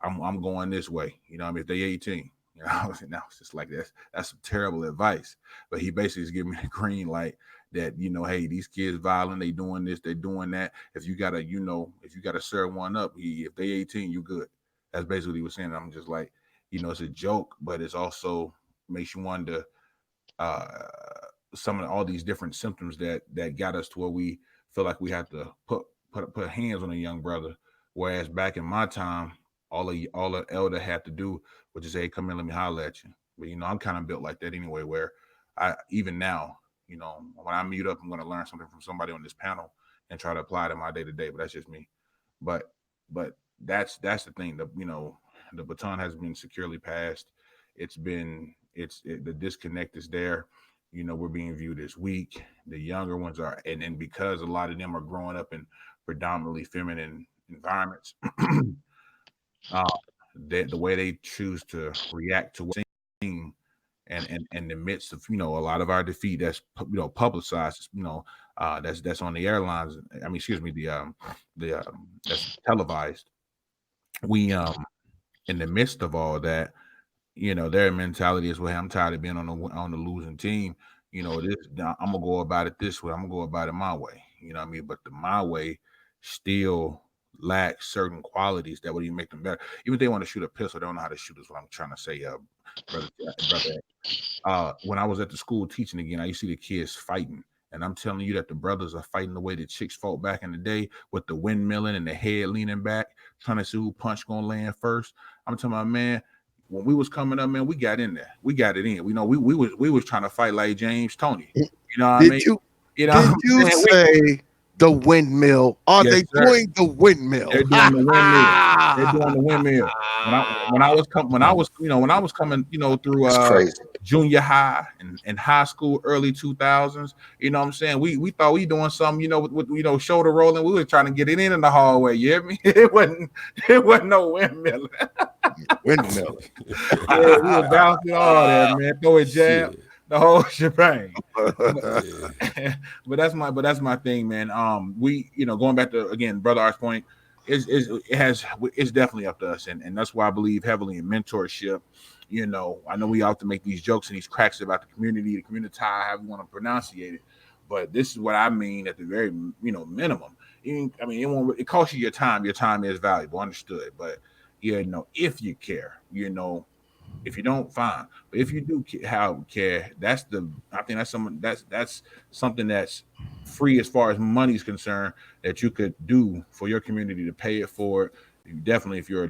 I'm going this way. I mean, if they 18, now it's just like that's some terrible advice. But he basically is giving me the green light that hey, these kids violent, they doing this, they doing that. If you gotta serve one up, if they 18, you good. That's basically what he was saying. I'm just like, it's a joke, but it's also makes you wonder uh, some of all these different symptoms that got us to where we feel like we have to put hands on a young brother. Whereas back in my time, all the elder had to do was just say, hey, come in, let me holler at you. But I'm kind of built like that anyway, where I even now, when I mute up, I'm gonna learn something from somebody on this panel and try to apply it in my day to day. But that's just me. But that's the thing. The baton has been securely passed. The disconnect is there. We're being viewed as weak. The younger ones are, and because a lot of them are growing up in predominantly feminine environments, uh, the way they choose to react to what's seen and in the midst of a lot of our defeat that's publicized, that's on the airlines. I mean, excuse me, the that's televised. We in the midst of all that, their mentality is, well, hey, I'm tired of being on the losing team. I'm gonna go about it this way. I'm gonna go about it my way. You know what I mean? But the my way still lacks certain qualities that would even make them better. Even if they want to shoot a pistol, they don't know how to shoot. Is what I'm trying to say, brother. When I was at the school teaching again, I used to see the kids fighting. And I'm telling you that the brothers are fighting the way that chicks fought back in the day with the windmilling and the head leaning back, trying to see who punch gonna land first. I'm telling my man, when we was coming up, man, we got in there. We got it in. We was trying to fight like James Tony. You know what I mean? Did you say the windmill? Are yes, they sir. doing the windmill? They're doing the windmill. They're doing the windmill. When I was coming, through It's crazy. junior high and high school, early 2000s, you know what I'm saying? We thought we doing something, with shoulder rolling. We were trying to get it in the hallway. You hear me? It wasn't no windmill. Windmill. Yeah, we were bouncing all that, man. Throw a jab, Shit. the whole shebang. Yeah. But that's my thing, man. We, going back to again, brother Art's point, it's definitely up to us, and that's why I believe heavily in mentorship. I know we have to make these jokes and these cracks about the community, however you want to pronunciate it, but this is what I mean at the very, minimum. I mean, it costs you your time. Your time is valuable, understood. But if you care, if you don't, fine. But if you do care, I think that's something that's free as far as money is concerned that you could do for your community to pay it forward. You definitely, if you're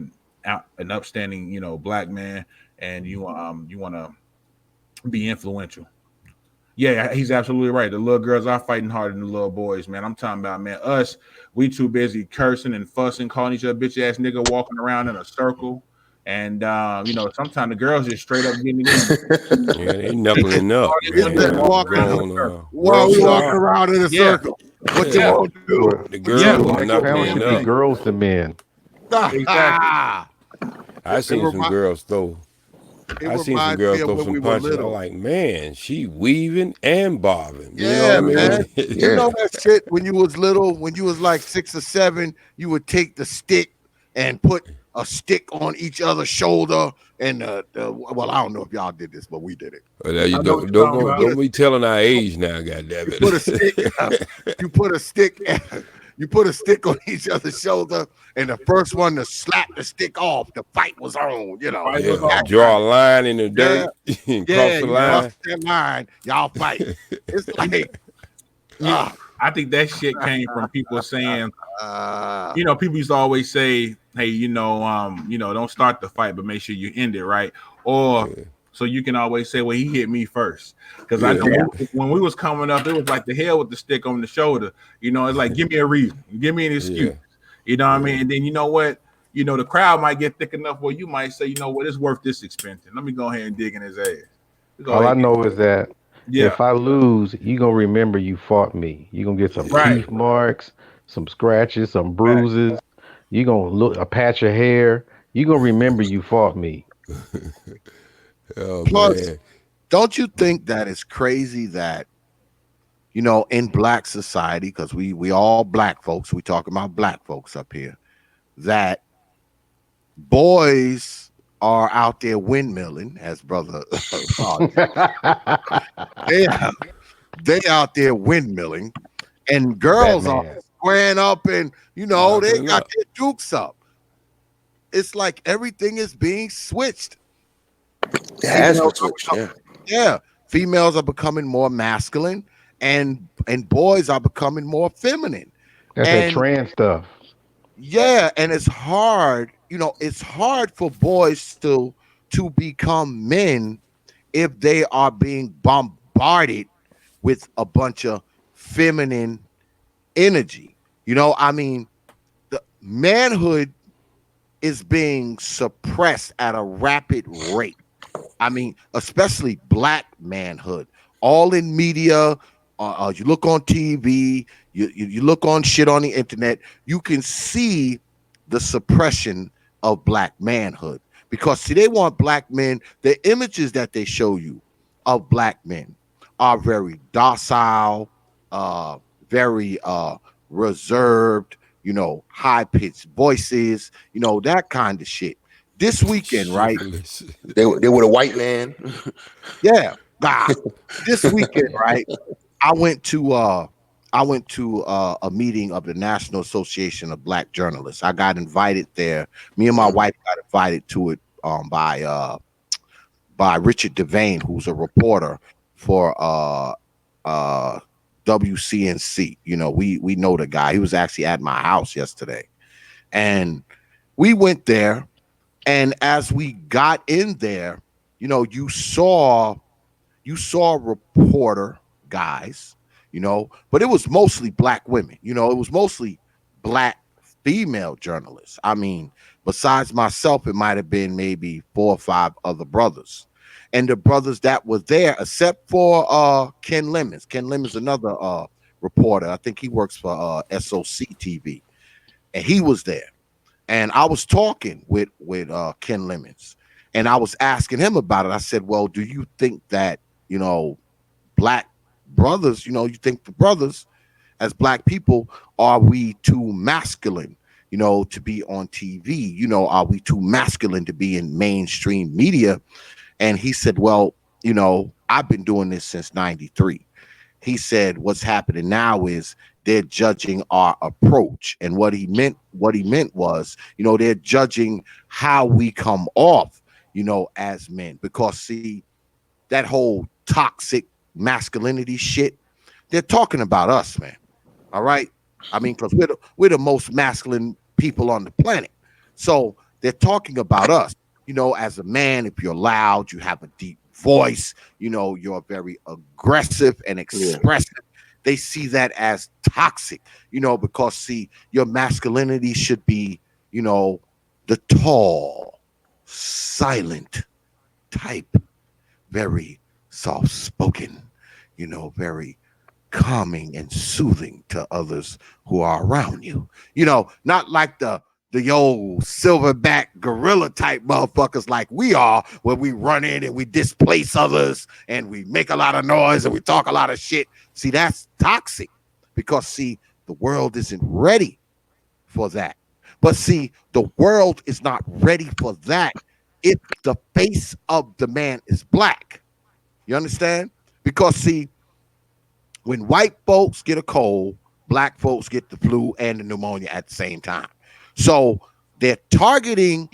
an upstanding, black man, and you want to be influential. Yeah, he's absolutely right. The little girls are fighting harder than the little boys, man. I'm talking about, man, we too busy cursing and fussing, calling each other bitch ass nigga, walking around in a circle. And sometimes the girls just straight up getting it in. Yeah, they knuckling up, Is man. that walking while we walking around in a Yeah. circle? What you Yeah. want to do? The Yeah, girls well, are like, Panel should knuckling be up. girls to men. Exactly. I seen some girls throw. I seen some reminds girls me of throw when some we were punches. I'm little. like, man, she weaving and bobbing. You know Yeah, what I mean? man. You Yeah. know that shit when you was little, when you was like 6 or 7, you would take the stick and put a stick on each other's shoulder. And well, I don't know if y'all did this, but we did it. But you I know what don't you're talking go, about. don't be telling our age now, goddamn You it. put a stick. You put a stick. You put a stick on each other's shoulder, and the first one to slap the stick off, the fight was on. Fight was Yeah, on. draw a line in the dirt and cross Yeah, the you line. cross that line, y'all fight. It's like, Yeah, I think that shit came from people saying, uh, people used to always say, hey, don't start the fight, but make sure you end it, right? Or so you can always say, well, he hit me first. Because I know when we was coming up, it was like the hell with the stick on the shoulder. It's like, give me a reason, give me an excuse. You know what I mean? And then you know what? The crowd might get thick enough where you might say, you know what, it's worth this expense. Let me go ahead and dig in his ass. All I know is that Yeah, if I lose, you're going to remember you fought me. You're going to get some Right. teeth marks, some scratches, some bruises. You're going to look a patch of hair. You're going to remember you fought me. Oh, plus, man. don't you think that it's crazy that in black society, because we all black folks, we talking about black folks up here, that boys are out there windmilling, as brother they out there windmilling, and girls Batman. are squaring up, and they Knuckling got up. their dukes up. It's like everything is being switched. It has been Females are switched. Yeah. Yeah, females are becoming more masculine, and boys are becoming more feminine. That's that And trans stuff. yeah, and it's hard. It's hard for boys to become men if they are being bombarded with a bunch of feminine energy. I mean, the manhood is being suppressed at a rapid rate. I mean, especially black manhood, all in media. You look on TV, you look on shit on the internet, you can see the suppression of black manhood. Because see, they want black men, the images that they show you of black men are very docile, very reserved, high-pitched voices, that kind of shit. This weekend, right? Chivalrous. They were a white man. Yeah. This weekend, right? I went to a meeting of the National Association of Black Journalists. I got invited there. Me and my wife got invited to it by Richard Devane, who's a reporter for WCNC. We know the guy. He was actually at my house yesterday. And we went there, and as we got in there, you saw reporter guys, but it was mostly black women. It was mostly black female journalists. I mean, besides myself, it might have been maybe 4 or 5 other brothers. And the brothers that were there, except for Ken Lemons. Ken Lemons, another reporter. I think he works for SOC TV. And he was there. And I was talking with Ken Lemons, and I was asking him about it. I said, "Well, do you think that black brothers, you think the brothers as black people, are we too masculine, to be on TV? Are we too masculine to be in mainstream media?" And he said, "Well, I've been doing this since '93." He said, "What's happening now is they're judging our approach." And what he meant was, they're judging how we come off, as men. Because see, that whole toxic masculinity shit, they're talking about us, man. All right. I mean, because we're the most masculine people on the planet. So they're talking about us. As a man, if you're loud, you have a deep voice, you're very aggressive and Yeah. expressive. They see that as toxic, because see, your masculinity should be, the tall, silent type, very soft spoken, very calming and soothing to others who are around you. Not like the old silverback gorilla type motherfuckers like we are, where we run in and we displace others and we make a lot of noise and we talk a lot of shit. See, that's toxic because see, the world isn't ready for that. But see, the world is not ready for that if the face of the man is black. You understand? Because see, when white folks get a cold, black folks get the flu and the pneumonia at the same time. So they're targeting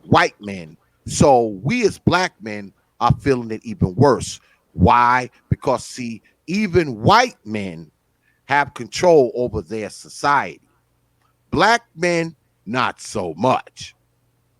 white men. So we as black men are feeling it even worse. Why? Because see, even white men have control over their society. Black men, not so much.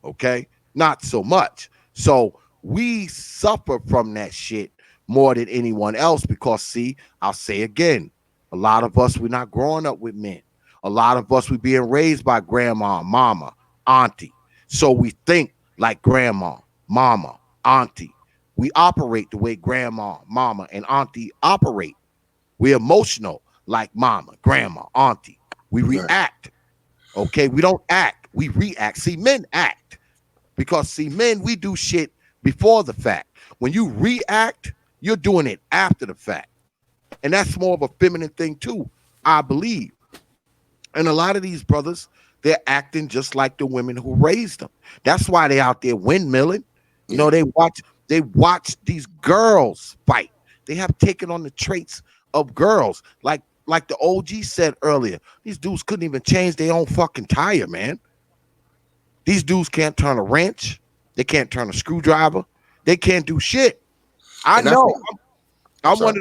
Okay, not so much. So we suffer from that shit more than anyone else because see, I'll say again, a lot of us, we're not growing up with men. A lot of us, we being raised by grandma, mama, auntie. So we think like grandma, mama, auntie. We operate the way grandma, mama, and auntie operate. We're emotional like mama, grandma, auntie. We Right. react. Okay, we don't act, we react. See, men act because see, men, we do shit before the fact. When you react, you're doing it after the fact. And that's more of a feminine thing too, I believe. And a lot of these brothers, they're acting just like the women who raised them. That's why they out there windmilling. Yeah. They watch these girls fight. They have taken on the traits of girls. Like the OG said earlier, these dudes couldn't even change their own fucking tire, man. These dudes can't turn a wrench. They can't turn a screwdriver. They can't do shit. I And I know. think I'm I'm sorry. one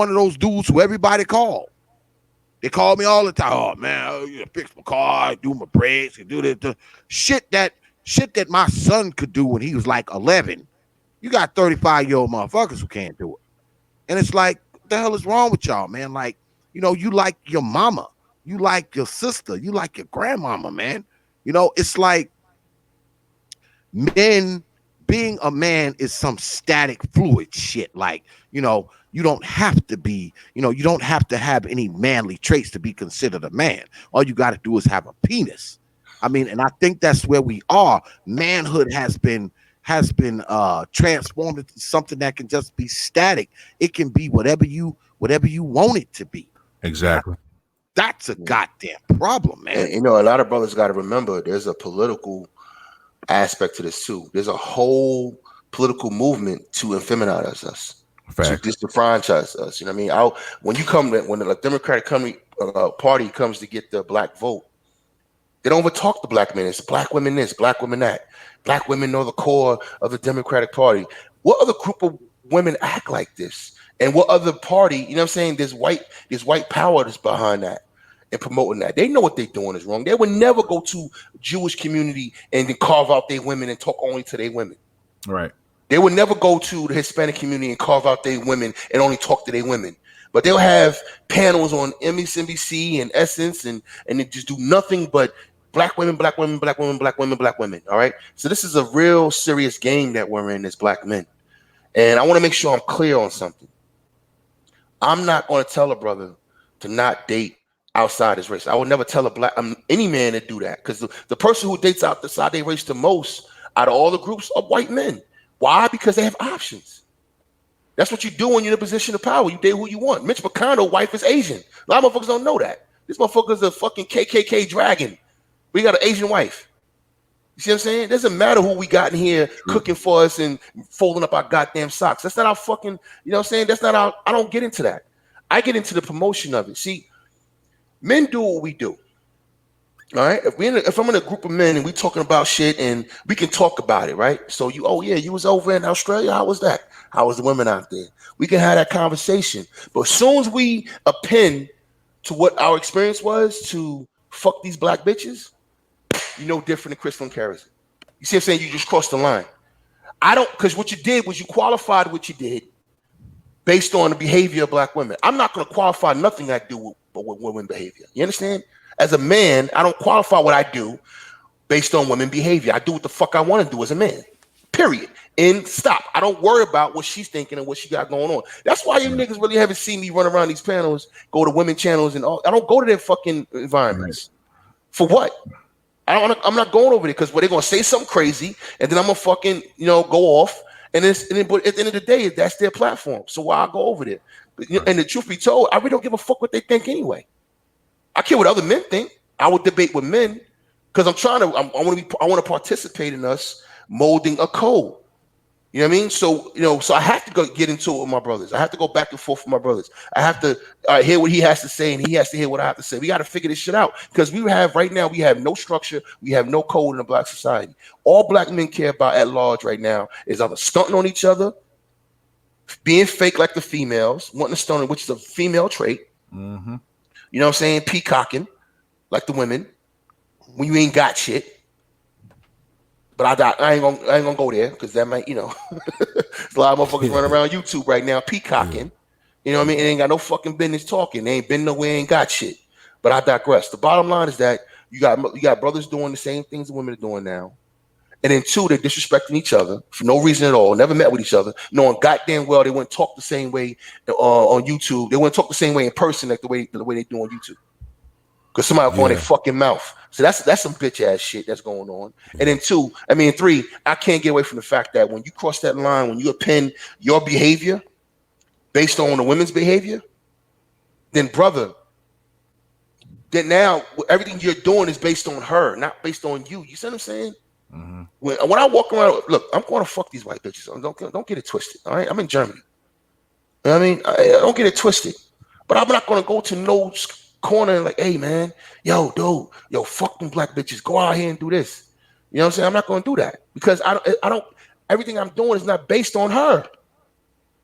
of those dudes who everybody call. They call me all the time. Oh man, you fix my car, do my brakes, and do the shit that my son could do when he was like 11. You got 35-year-old motherfuckers who can't do it. And it's like, what the hell is wrong with y'all, man? Like, you like your mama, you like your sister, you like your grandmama, man. It's like men being a man is some static fluid shit. Like, you don't have to be, you don't have to have any manly traits to be considered a man. All you got to do is have a penis. I mean, and I think that's where we are. Manhood has been transformed into something that can just be static. It can be whatever you want it to be. And Exactly. that's a goddamn problem, And man. a lot of brothers got to remember there's a political aspect to this too. There's a whole political movement to enfeminize us, to Fact. disenfranchise us. You know what I mean? When the Democratic Party comes to get the black vote, they don't even talk to black men. It's black women this, black women that. Black women are the core of the Democratic Party. What other group of women act like this? And what other party, you know what I'm saying? There's white power that's behind that and promoting that. They know what they're doing is wrong. They would never go to Jewish community and then carve out their women and talk only to their women. Right. They would never go to the Hispanic community and carve out their women and only talk to their women. But they'll have panels on MSNBC and Essence and they just do nothing but black women, black women, black women, black women, black women. All right. So this is a real serious game that we're in as black men. And I want to make sure I'm clear on something. I'm not going to tell a brother to not date outside his race. I would never tell a black any man to do that, because the person who dates outside their race the most out of all the groups are white men. Why? Because they have options. That's what you do when you're in a position of power. You date who you want. Mitch McConnell's wife is Asian. A lot of motherfuckers don't know that. This motherfucker's a fucking KKK dragon. We got an Asian wife. You see what I'm saying? It doesn't matter who we got in here cooking for us and folding up our goddamn socks. That's not our fucking, you know what I'm saying? That's not our, I don't get into that. I get into the promotion of it. See, men do what we do. All right. If I'm in a group of men and we talking about shit and we can talk about it, right? So oh yeah, you was over in Australia. How was that? How was the women out there? We can have that conversation. But as soon as we append to what our experience was to fuck these black bitches, you know different than Chris from Kerosene. You see what I'm saying? You just crossed the line. I don't, because what you did was you qualified what you did based on the behavior of black women. I'm not going to qualify nothing I do with women behavior. You understand? As a man, I don't qualify what I do based on women behavior. I do what the fuck I want to do as a man. Period. And stop. I don't worry about what she's thinking and what she got going on. That's why you niggas really haven't seen me run around these panels, go to women channels and all. I don't go to their fucking environments. For what? I'm not going over there because they're gonna say something crazy and then I'm gonna fucking go off. But at the end of the day, that's their platform. So why I go over there? And the truth be told, I really don't give a fuck what they think anyway. I care what other men think. I would debate with men because I want to participate in us molding a code. You know what I mean? So I have to go get into it with my brothers. I have to go back and forth with my brothers. I have to hear what he has to say, and he has to hear what I have to say. We got to figure this shit out because we have no structure. We have no code in a black society. All black men care about at large right now is either stunting on each other, being fake like the females, wanting to stunt, which is a female trait. Mm-hmm. You know what I'm saying? Peacocking like the women when you ain't got shit. But I ain't gonna go there because that might, there's a lot of motherfuckers running around YouTube right now peacocking. You know what I mean? They ain't got no fucking business talking. They ain't been nowhere, ain't got shit. But I digress. The bottom line is that you got brothers doing the same things the women are doing now. And then two, they're disrespecting each other for no reason at all. Never met with each other, knowing goddamn well they wouldn't talk the same way on YouTube. They wouldn't talk the same way in person like the way they do on YouTube. Because somebody going their fucking mouth. So that's some bitch ass shit that's going on. And then three, I can't get away from the fact that when you cross that line, when you append your behavior based on the women's behavior, then brother, then now everything you're doing is based on her, not based on you. You see what I'm saying? Mm-hmm. When I walk around, look, I'm going to fuck these white bitches. Don't get it twisted. All right, I'm in Germany. You know what I mean? I don't get it twisted. But I'm not going to go to no corner and like, hey man, yo, fuck them black bitches. Go out here and do this. You know what I'm saying? I'm not going to do that because I don't. Everything I'm doing is not based on her.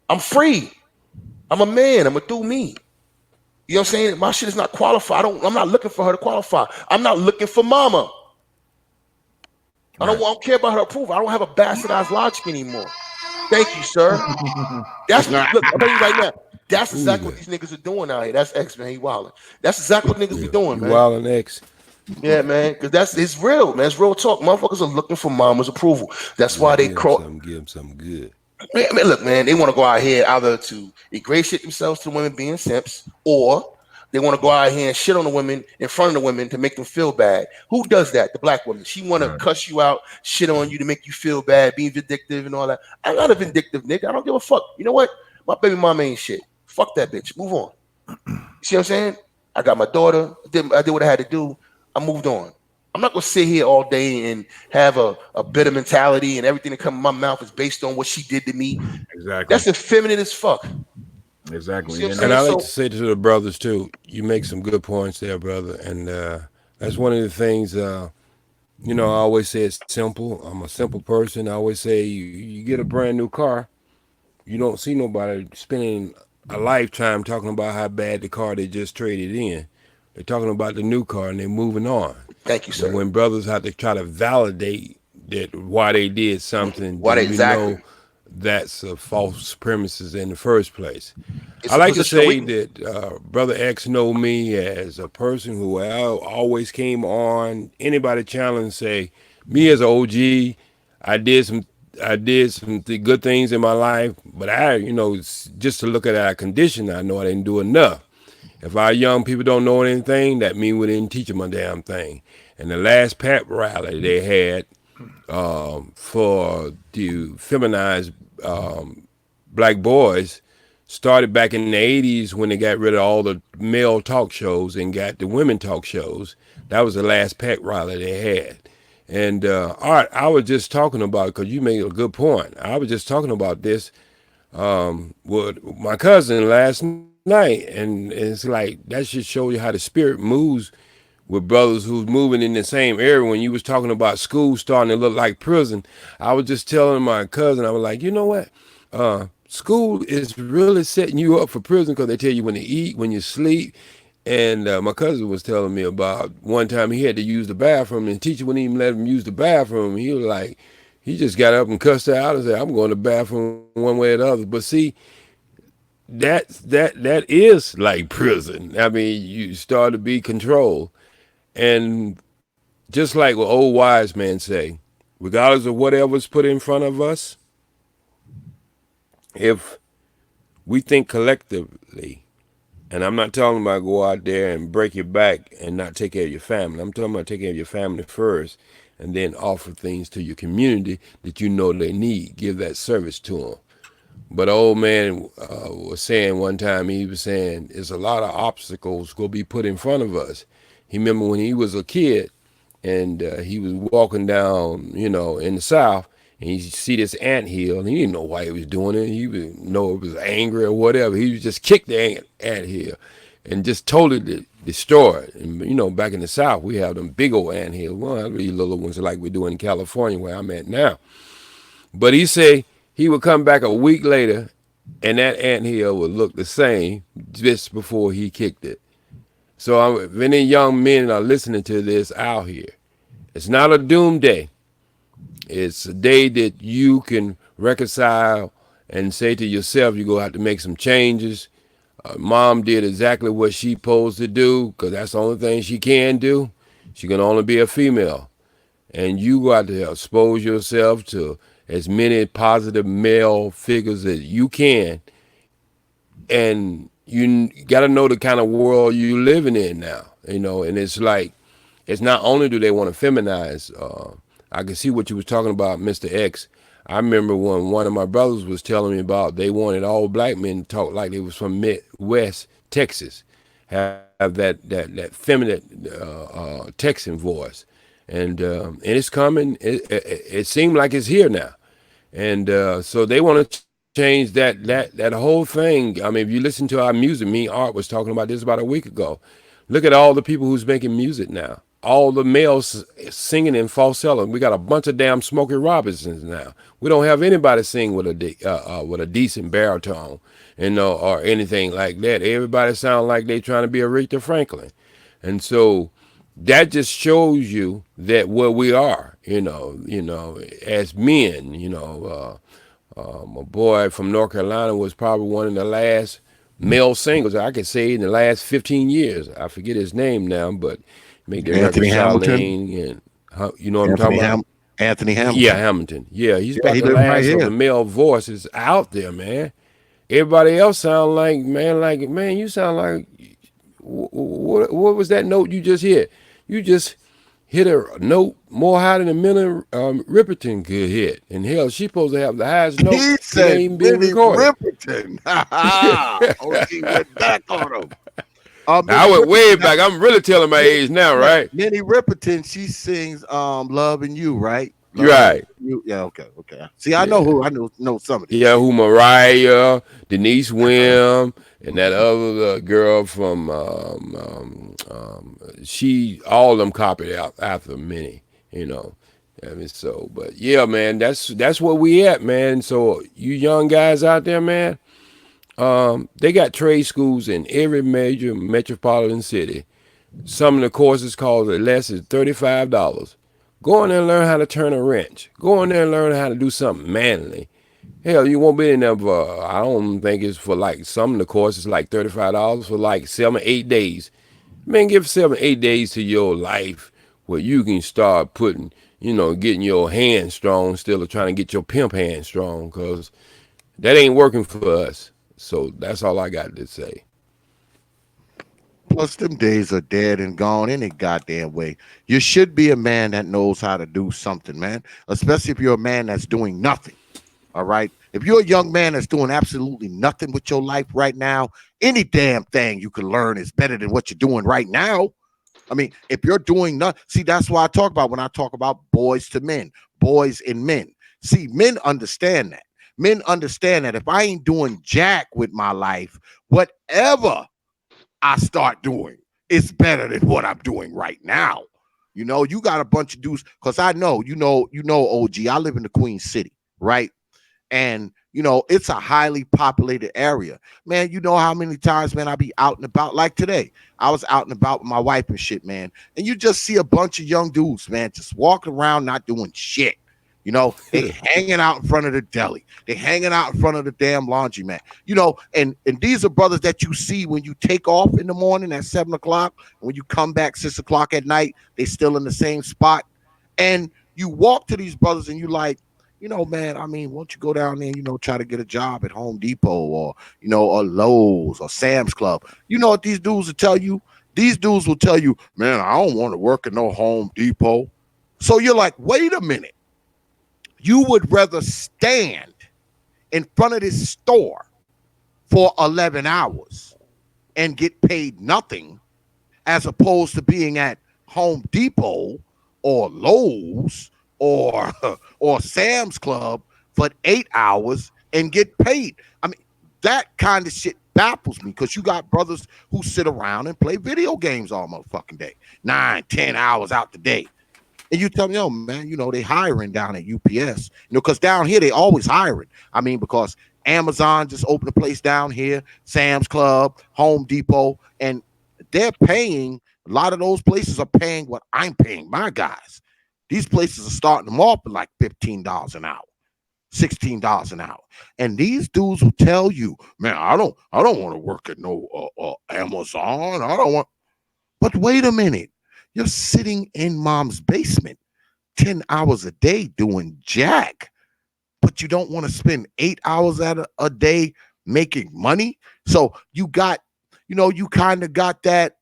I'm free. I'm a man. I'm gonna do me. You know what I'm saying? My shit is not qualified. I'm not looking for her to qualify. I'm not looking for mama. I don't care about her approval. I don't have a bastardized logic anymore. Thank you, sir. Look, I'm telling you right now. That's exactly what these niggas are doing out here. That's X, man. He wilding. That's exactly what niggas be doing, man. Wilding X. Yeah, man. Because it's real, man. It's real talk. Motherfuckers are looking for mama's approval. That's why they give them something good. I mean, look, man. They want to go out here either to ingratiate themselves to the women being simps, or they want to go out here and shit on the women in front of the women to make them feel bad. Who does that? The black woman. She want to cuss you out, shit on you to make you feel bad, being vindictive and all that. I'm not a vindictive nigga. I don't give a fuck. You know what? My baby mama ain't shit. Fuck that bitch. Move on. You see what I'm saying? I got my daughter. I did what I had to do. I moved on. I'm not gonna sit here all day and have a bitter mentality and everything that comes in my mouth is based on what she did to me. Exactly. That's effeminate as fuck. Exactly. And I like to say to the brothers too, you make some good points there, brother. And that's one of the things, I always say it's simple. I'm a simple person. I always say you get a brand new car, you don't see nobody spending a lifetime talking about how bad the car they just traded in. They're talking about the new car and they're moving on. Thank you, sir. And when brothers have to try to validate that why they did something, know that's a false premises in the first place. I like to say that Brother X know me as a person who always came on. Anybody challenge say me as an OG, I did some good things in my life, but just to look at our condition, I know I didn't do enough. If our young people don't know anything, that means we didn't teach them a damn thing. And the last pep rally they had for the feminized black boys started back in the 80s when they got rid of all the male talk shows and got the women talk shows. That was the last pep rally they had. And Art, I was just talking about, because you made a good point. I was just talking about this with my cousin last night, and it's like that should show you how the spirit moves with brothers who's moving in the same area. When you was talking about school starting to look like prison, I was just telling my cousin, I was like, you know what? School is really setting you up for prison because they tell you when to eat, when you sleep. And my cousin was telling me about one time he had to use the bathroom, and the teacher wouldn't even let him use the bathroom. He was like, he just got up and cussed her out and said, I'm going to the bathroom one way or the other. But see, that is like prison. I mean, you start to be controlled. And just like what old wise men say, regardless of whatever's put in front of us, if we think collectively, and I'm not talking about go out there and break your back and not take care of your family. I'm talking about take care of your family first and then offer things to your community that you know they need. Give that service to them. But an old man was saying one time, he was saying, there's a lot of obstacles going to be put in front of us. He remember when he was a kid and he was walking down, in the South, and he see this anthill, and he didn't know why he was doing it. He didn't know it was angry or whatever. He just kicked the anthill and just totally destroy it. And, back in the South, we have them big old anthills. We don't have these little ones like we do in California where I'm at now. But he say he would come back a week later, and that anthill would look the same just before he kicked it. So if any young men are listening to this out here, it's not a doomsday. It's a day that you can reconcile and say to yourself, you're going to have to make some changes. Mom did exactly what she supposed to do because that's the only thing she can do. She can only be a female. And you got to expose yourself to as many positive male figures as you can. And you got to know the kind of world you're living in now, and it's like, it's not only do they want to feminize, I can see what you was talking about, Mr. X. I remember when one of my brothers was telling me about they wanted all black men to talk like they was from Midwest Texas, have that feminine Texan voice, and it's coming. It seemed like it's here now, and so they want to change that whole thing. I mean, if you listen to our music, me Art was talking about this about a week ago. Look at all the people who's making music now. All the males singing in falsetto. We got a bunch of damn Smokey Robinsons now. We don't have anybody sing with a decent baritone, or anything like that. Everybody sound like they trying to be Aretha Franklin, and so that just shows you that where we are, as men. A boy from North Carolina was probably one of the last male singles I could say in the last 15 years. I forget his name now, but make the Anthony Hamilton. And you know what I'm talking about? Anthony Hamilton. Yeah, Hamilton. Yeah, he's about he the live right last of here. the male voices out there, man. Everybody else sound like, man, you sound like, what was that note you just hit? You just hit a note more higher than Millie Ripperton could hit. And hell, she's supposed to have the highest note. He said ain't been Minnie recorded. Ripperton. Oh, he went back on him. I went way back. I'm really telling my age now, right? Minnie Ripperton, she sings "Loving You," right? Right. You, yeah, okay. See, I know who I know some of these. Yeah, who Mariah, Denise Wim, and that other girl from she all of them copied out after Minnie, I mean, so, but yeah, man, that's where we at, man. So you young guys out there, man, they got trade schools in every major metropolitan city. Some of the courses cost less than $35. Go in there and learn how to turn a wrench. Go in there and learn how to do something manly. Hell, you won't be in there for, I don't think it's for like, some of the courses like $35 for like 7 8 days. Man, give 7 8 days to your life where you can start putting, getting your hand strong instead of trying to get your pimp hand strong, because that ain't working for us. So that's all I got to say. Plus, them days are dead and gone any goddamn way. You should be a man that knows how to do something, man. Especially if you're a man that's doing nothing. All right. If you're a young man that's doing absolutely nothing with your life right now, any damn thing you can learn is better than what you're doing right now. I mean, if you're doing nothing, see, that's why I talk about when I talk about boys to men, boys and men. See, men understand that. Men understand that if I ain't doing jack with my life, whatever I start doing, it's better than what I'm doing right now. You know, you got a bunch of dudes because I know, OG. I live in the Queen City, right? And it's a highly populated area, man. You know how many times, man, I be out and about. Like today, I was out and about with my wife and shit, man, and you just see a bunch of young dudes, man, just walking around not doing shit. They hanging out in front of the deli. They hanging out in front of the damn laundromat. And these are brothers that you see when you take off in the morning at 7 o'clock. When you come back 6 o'clock at night, they still in the same spot. And you walk to these brothers and you like, man, I mean, won't you go down there and, try to get a job at Home Depot or Lowe's or Sam's Club? You know what these dudes will tell you? These dudes will tell you, man, I don't want to work at no Home Depot. So you're like, wait a minute. You would rather stand in front of this store for 11 hours and get paid nothing as opposed to being at Home Depot or Lowe's or Sam's Club for 8 hours and get paid. I mean, that kind of shit baffles me because you got brothers who sit around and play video games all motherfucking day, 9-10 hours out the day. And you tell me, oh man, they hiring down at UPS, because down here they always hiring. I mean, because Amazon just opened a place down here, Sam's Club, Home Depot, and they're paying. A lot of those places are paying what I'm paying my guys. These places are starting them off at like $15 an hour, $16 an hour. And these dudes will tell you, man, I don't want to work at no Amazon. I don't want. But wait a minute. You're sitting in mom's basement 10 hours a day doing jack, but you don't want to spend 8 hours at a day making money. So you got, you kind of got that.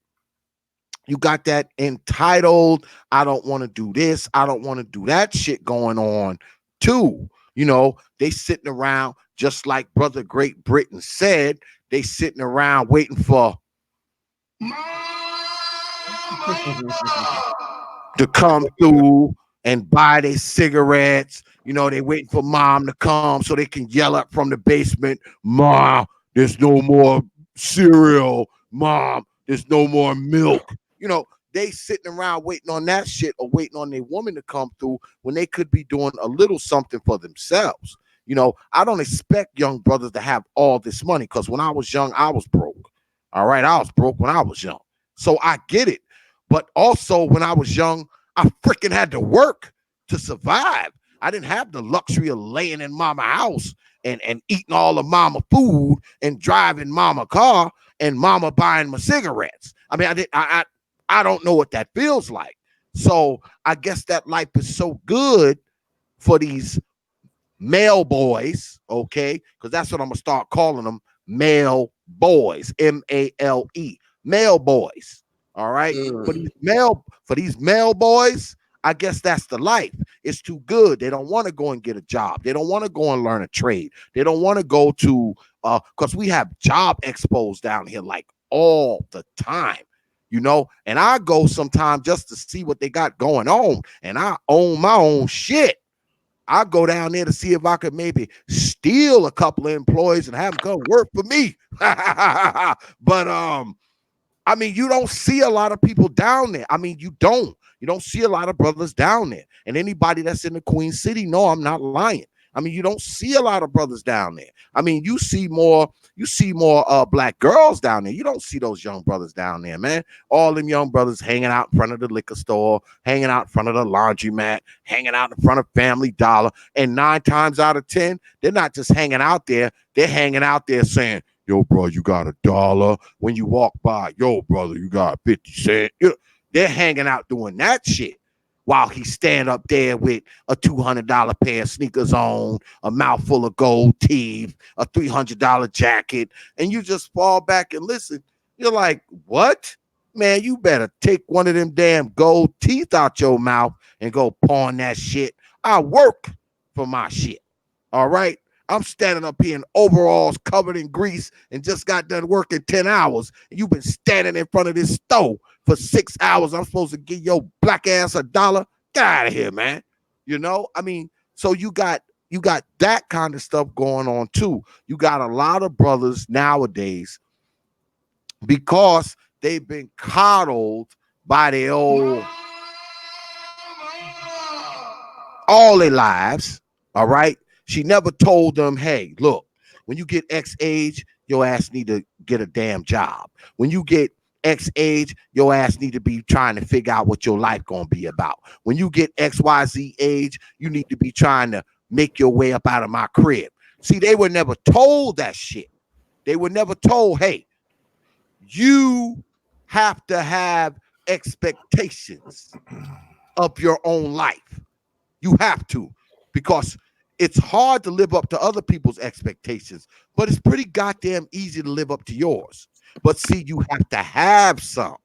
You got that entitled, I don't want to do this, I don't want to do that shit going on too. They sitting around just like Brother Great Britain said, they sitting around waiting for to come through and buy their cigarettes. They waiting for mom to come so they can yell up from the basement, "Ma, there's no more cereal. Mom, there's no more milk." They sitting around waiting on that shit or waiting on their woman to come through when they could be doing a little something for themselves. I don't expect young brothers to have all this money because when I was young, I was broke. All right, I was broke when I was young. So I get it. But also when I was young, I freaking had to work to survive. I didn't have the luxury of laying in mama house and eating all of mama food and driving mama car and mama buying my cigarettes. I mean, I don't know what that feels like. So I guess that life is so good for these male boys, okay? Because that's what I'm gonna start calling them, male boys, MALE, male boys. All right. For these male boys, I guess that's the life. It's too good. They don't want to go and get a job. They don't want to go and learn a trade. They don't want to go to because we have job expos down here like all the time. And I go sometimes just to see what they got going on. And I own my own shit. I go down there to see if I could maybe steal a couple of employees and have them come work for me. But I mean, you don't see a lot of people down there. I mean, you don't see a lot of brothers down there. And anybody that's in the Queen City, no, I'm not lying. I mean, you don't see a lot of brothers down there. I mean, you see more black girls down there. You don't see those young brothers down there, man. All them young brothers hanging out in front of the liquor store, hanging out in front of the laundromat, hanging out in front of Family Dollar. And 9 times out of 10, they're not just hanging out there. They're hanging out there saying, yo, bro, you got $1 when you walk by. Yo, brother, you got 50 cents. They're hanging out doing that shit while he stand up there with a $200 pair of sneakers on, a mouthful of gold teeth, a $300 jacket, and you just fall back and listen. You're like, what? man, you better take one of them damn gold teeth out your mouth and go pawn that shit. I work for my shit. All right. I'm standing up here in overalls covered in grease and just got done working 10 hours. And you've been standing in front of this stove for 6 hours. I'm supposed to give your black ass $1. Get out of here, man. You know, I mean, so you got that kind of stuff going on too. You got a lot of brothers nowadays because they've been coddled by their old all their lives. All right. She never told them, hey, look, when you get X age, your ass need to get a damn job. When you get X age, your ass need to be trying to figure out what your life gonna be about. When you get XYZ age, you need to be trying to make your way up out of my crib. See, they were never told that shit. They were never told, hey, you have to have expectations of your own life. You have to, because it's hard to live up to other people's expectations, but it's pretty goddamn easy to live up to yours. But see, you have to have some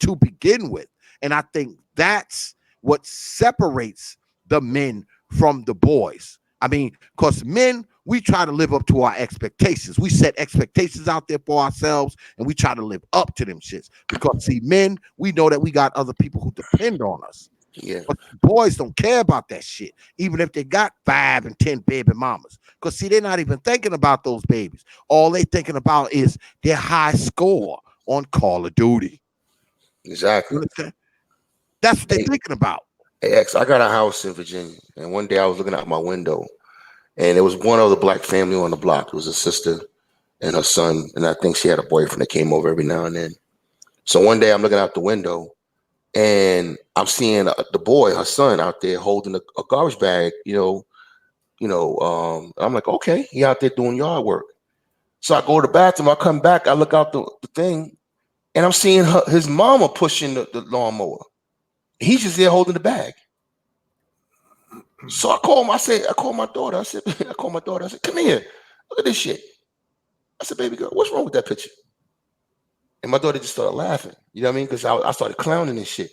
to begin with. And I think that's what separates the men from the boys. I mean, because men, we try to live up to our expectations. We set expectations out there for ourselves and we try to live up to them shits. Because see, men, we know that we got other people who depend on us. Yeah. But boys don't care about that shit, even if they got 5 and 10 baby mamas. Because see, they're not even thinking about those babies. All they thinking about is their high score on Call of Duty. You Exactly. understand? That's what they're Hey, thinking about. hey, X, I got a house in Virginia, and one day I was looking out my window, and there was one other black family on the block. It was a sister and her son, and I think she had a boyfriend that came over every now and then. So one day I'm looking out the window, and I'm seeing the boy, her son, out there holding a garbage bag. I'm like, okay, he out there doing yard work. So I go to the bathroom. I come back. I look out the thing, and I'm seeing his mama pushing the lawnmower. He's just there holding the bag. So I call him. I call my daughter. I call my daughter. I said, come here. Look at this shit. I said, baby girl, what's wrong with that picture? And my daughter just started laughing. You know what I mean? Because I started clowning and shit.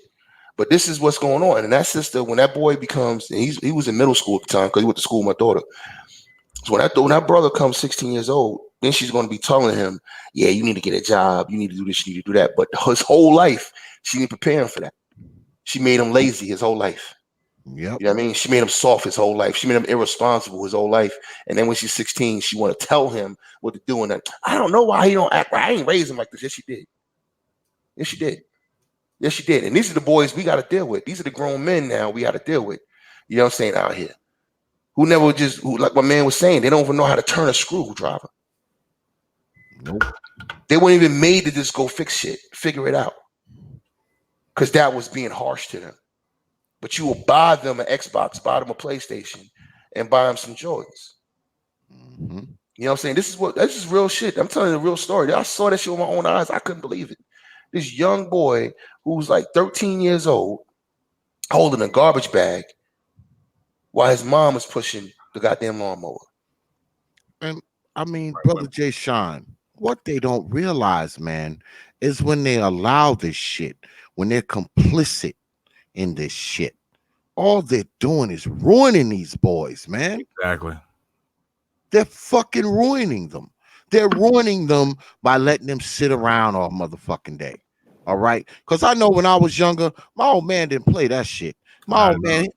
But this is what's going on. And that sister, when that boy becomes, and he was in middle school at the time because he went to school with my daughter. So when that brother comes 16 years old, then she's going to be telling him, yeah, you need to get a job. You need to do this. You need to do that. But his whole life, she didn't prepare him for that. She made him lazy his whole life. Yep. You know what I mean? She made him soft his whole life. She made him irresponsible his whole life. And then when she's 16, she want to tell him what to do. And I don't know why he don't act right. I ain't raised him like this. Yes, she did. Yes, she did. Yes, she did. And these are the boys we got to deal with. These are the grown men now we got to deal with. You know what I'm saying? Out here. Like my man was saying, they don't even know how to turn a screwdriver. Nope. They weren't even made to just go fix shit, figure it out. Because that was being harsh to them. But you will buy them an Xbox, buy them a PlayStation, and buy them some Jordans. Mm-hmm. You know what I'm saying? This is real shit. I'm telling you the real story. I saw that shit with my own eyes. I couldn't believe it. This young boy who was like 13 years old holding a garbage bag while his mom was pushing the goddamn lawnmower. And I mean, brother Jay Sean, what they don't realize, man, is when they allow this shit, when they're complicit in this shit, all they're doing is ruining these boys, man. Exactly. They're fucking ruining them. They're ruining them by letting them sit around all motherfucking day. All right. Because I know when I was younger, my old man didn't play that shit. My old man,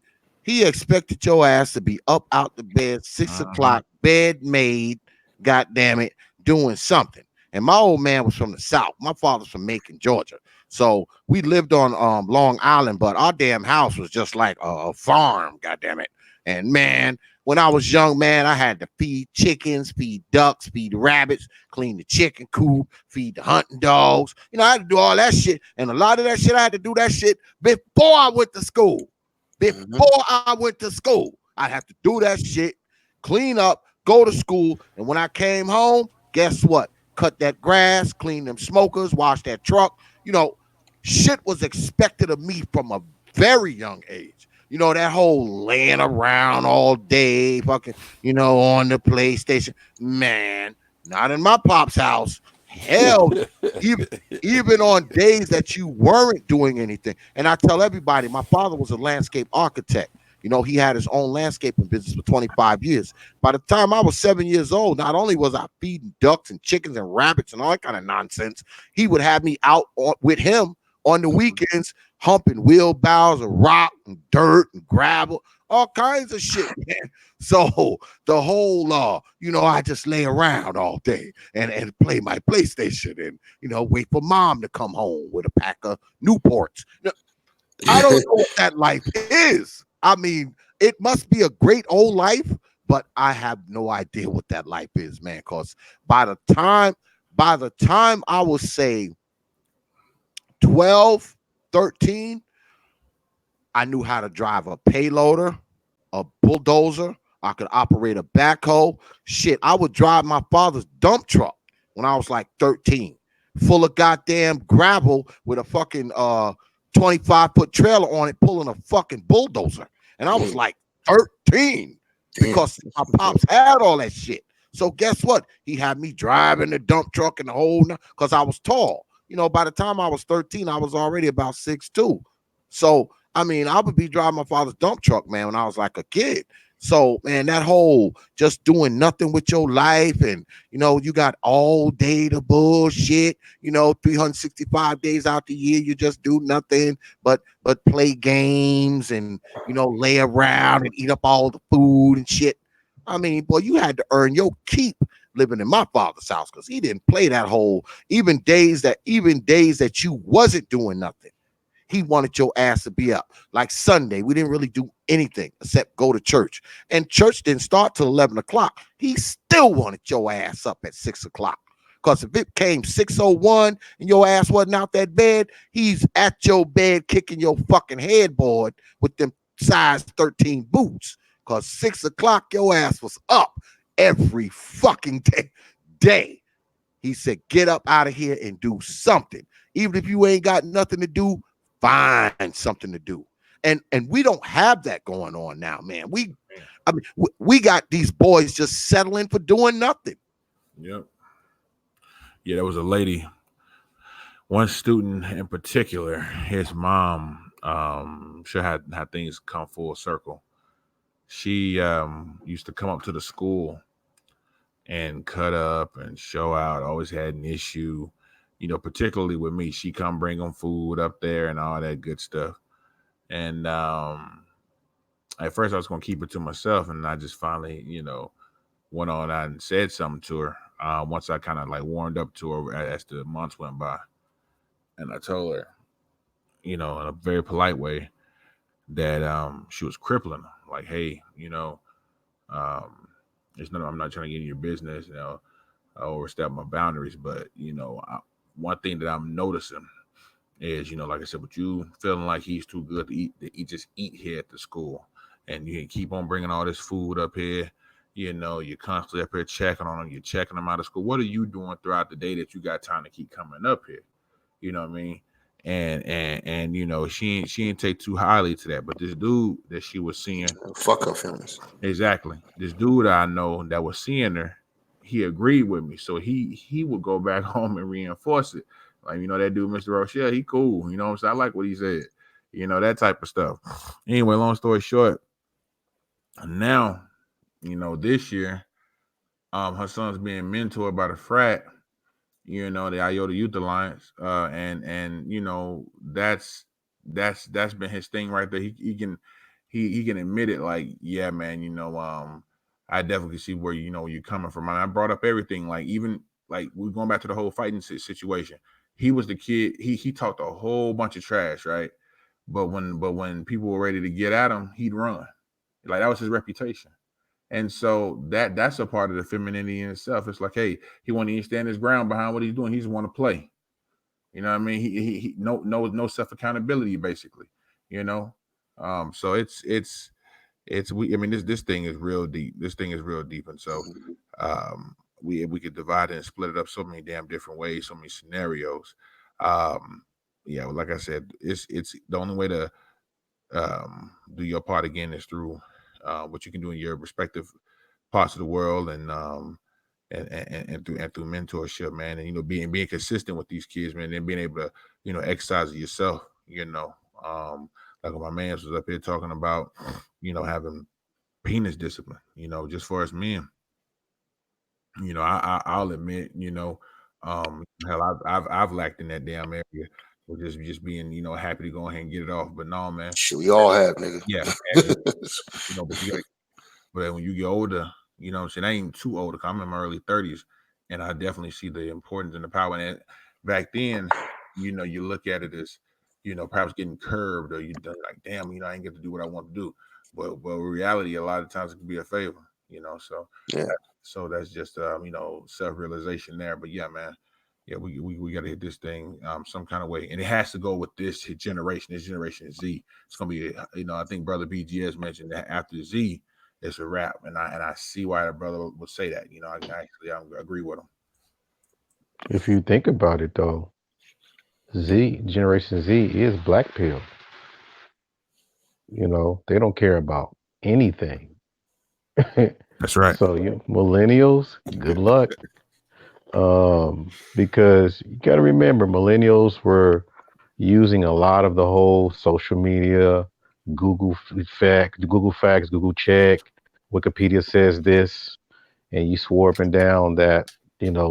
he expected your ass to be up out the bed, 6 o'clock, bed made, god damn it, doing something. And my old man was from the South. My father's from Macon, Georgia. So we lived on Long Island, but our damn house was just like a farm, god damn it. And man, when I was young, man, I had to feed chickens, feed ducks, feed rabbits, clean the chicken coop, feed the hunting dogs. You know, I had to do all that shit. And a lot of that shit, I had to do that shit before I went to school. Before I went to school, I have to do that shit, clean up, go to school. And when I came home, guess what? Cut that grass, clean them smokers, wash that truck. You know, shit was expected of me from a very young age. You know, that whole laying around all day, fucking, you know, on the PlayStation. Man, not in my pop's house. Hell, even even on days that you weren't doing anything. And I tell everybody, my father was a landscape architect. He had his own landscaping business for 25 years. By the time I was 7 years old, not only was I feeding ducks and chickens and rabbits and all that kind of nonsense, he would have me out with him on the weekends, humping wheelbarrows of rock and dirt and gravel, all kinds of shit, man. So the whole I just lay around all day and play my PlayStation and wait for mom to come home with a pack of Newports. Now, I don't know what that life is. I mean, it must be a great old life, but I have no idea what that life is, man. Because by the time I was say 12, 13, I knew how to drive a payloader, a bulldozer. I could operate a backhoe. Shit, I would drive my father's dump truck when I was like 13, full of goddamn gravel with a fucking 25-foot trailer on it, pulling a fucking bulldozer. And I was like 13 because my pops had all that shit. So guess what? He had me driving the dump truck and the whole because I was tall. By the time I was 13, I was already about 6'2". So I mean, I would be driving my father's dump truck, man, when I was like a kid. So, man, that whole just doing nothing with your life and, you got all day the bullshit, 365 days out the year, you just do nothing but play games and, lay around and eat up all the food and shit. I mean, boy, you had to earn your keep living in my father's house because he didn't play that whole, even days that you wasn't doing nothing. He wanted your ass to be up. Like Sunday, we didn't really do anything except go to church. And church didn't start till 11 o'clock. He still wanted your ass up at 6 o'clock. Because if it came 6:01 and your ass wasn't out that bed, he's at your bed kicking your fucking headboard with them size 13 boots. Because 6 o'clock, your ass was up every fucking day. He said, get up out of here and do something. Even if you ain't got nothing to do, find something to do. And we don't have that going on now, man. We got these boys just settling for doing nothing. Yep. Yeah, there was a lady, one student in particular, his mom, she had things come full circle. She used to come up to the school and cut up and show out, always had an issue, particularly with me. She come bring them food up there and all that good stuff. And at first I was going to keep it to myself, and I just finally, went on out and said something to her once I kind of like warmed up to her as the months went by. And I told her, in a very polite way that she was crippling her. Like, hey, um, it's not, I'm not trying to get in your business, I overstep my boundaries, but one thing that I'm noticing is, like I said, with you feeling like he's too good to eat just eat here at the school, and you can keep on bringing all this food up here. You're constantly up here checking on them. You're checking them out of school. What are you doing throughout the day that you got time to keep coming up here? You know what I mean? And she didn't take too highly to that. But this dude that she was seeing, fuck her feelings. exactly. This dude I know that was seeing her, he agreed with me. So he would go back home and reinforce it. Like, that dude, Mr. Rochelle, he cool. You know what I'm saying? I like what he said. That type of stuff. Anyway, long story short, now, this year, her son's being mentored by the frat, the IOTA Youth Alliance. And that's been his thing right there. He can admit it, like, yeah, man, I definitely see where you're coming from. And I brought up everything, like, even like we're going back to the whole fighting situation. He was the kid, he talked a whole bunch of trash, right? But when people were ready to get at him, he'd run. Like, that was his reputation. And so that's a part of the femininity in itself. It's like, hey, he won't even stand his ground behind what he's doing. He just want to play. You know what I mean? He no self accountability, basically. So I mean, this thing is real deep. This thing is real deep, and so we could divide it and split it up so many damn different ways, so many scenarios. Yeah, like I said, it's the only way to do your part again is through what you can do in your respective parts of the world, and and through mentorship, man, and being consistent with these kids, man, and being able to exercise it yourself, like my man was up here talking about, having penis discipline, just for us men. I'll admit, hell, I've lacked in that damn area. Or just being, happy to go ahead and get it off. But no, man. Shit, we all have, nigga. Yeah. But you gotta, but when you get older, I ain't too old. I'm in my early 30s, and I definitely see the importance and the power. And back then, you look at it as, perhaps getting curved, or you like, damn, I ain't get to do what I want to do. But in reality, a lot of times it can be a favor, So yeah. So that's just self-realization there. But yeah, man. Yeah, we got to hit this thing some kind of way, and it has to go with this generation. This generation Z. It's gonna be, I think Brother BGS mentioned that after Z, it's a wrap, and I see why the brother would say that. I agree with him. If you think about it, though, Generation Z is black pill. They don't care about anything. That's right. So millennials, good luck. Because you got to remember, millennials were using a lot of the whole social media, Google Facts, Google Check, Wikipedia says this, and you swore up and down that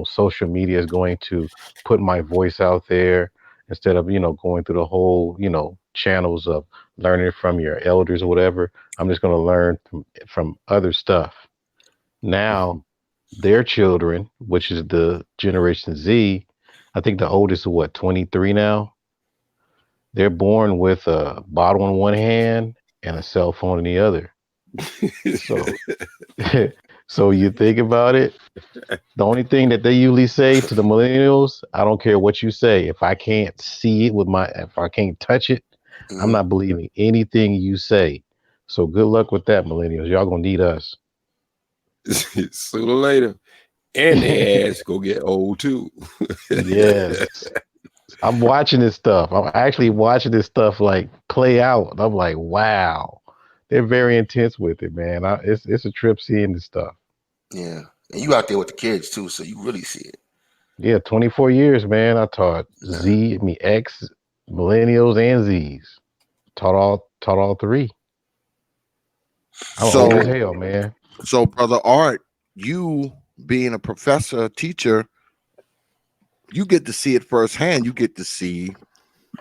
social media is going to put my voice out there instead of going through the whole channels of learning from your elders or whatever. I'm just going to learn from other stuff. Now their children, which is the Generation Z, I think the oldest is 23 now. They're born with a bottle in one hand and a cell phone in the other. So you think about it, the only thing that they usually say to the millennials, I don't care what you say. If I can't see it if I can't touch it, I'm not believing anything you say. So good luck with that, millennials. Y'all gonna need us. Sooner or later. And their ass go get old too. Yes. I'm watching this stuff. I'm actually watching this stuff like play out. I'm like, wow. They're very intense with it, man. It's a trip seeing this stuff. Yeah. And you out there with the kids too, so you really see it. Yeah, 24 years, man. I taught X, millennials, and Zs. Taught all three. I'm old as hell, man. So, Brother Art, you being a professor, teacher, you get to see it firsthand. You get to see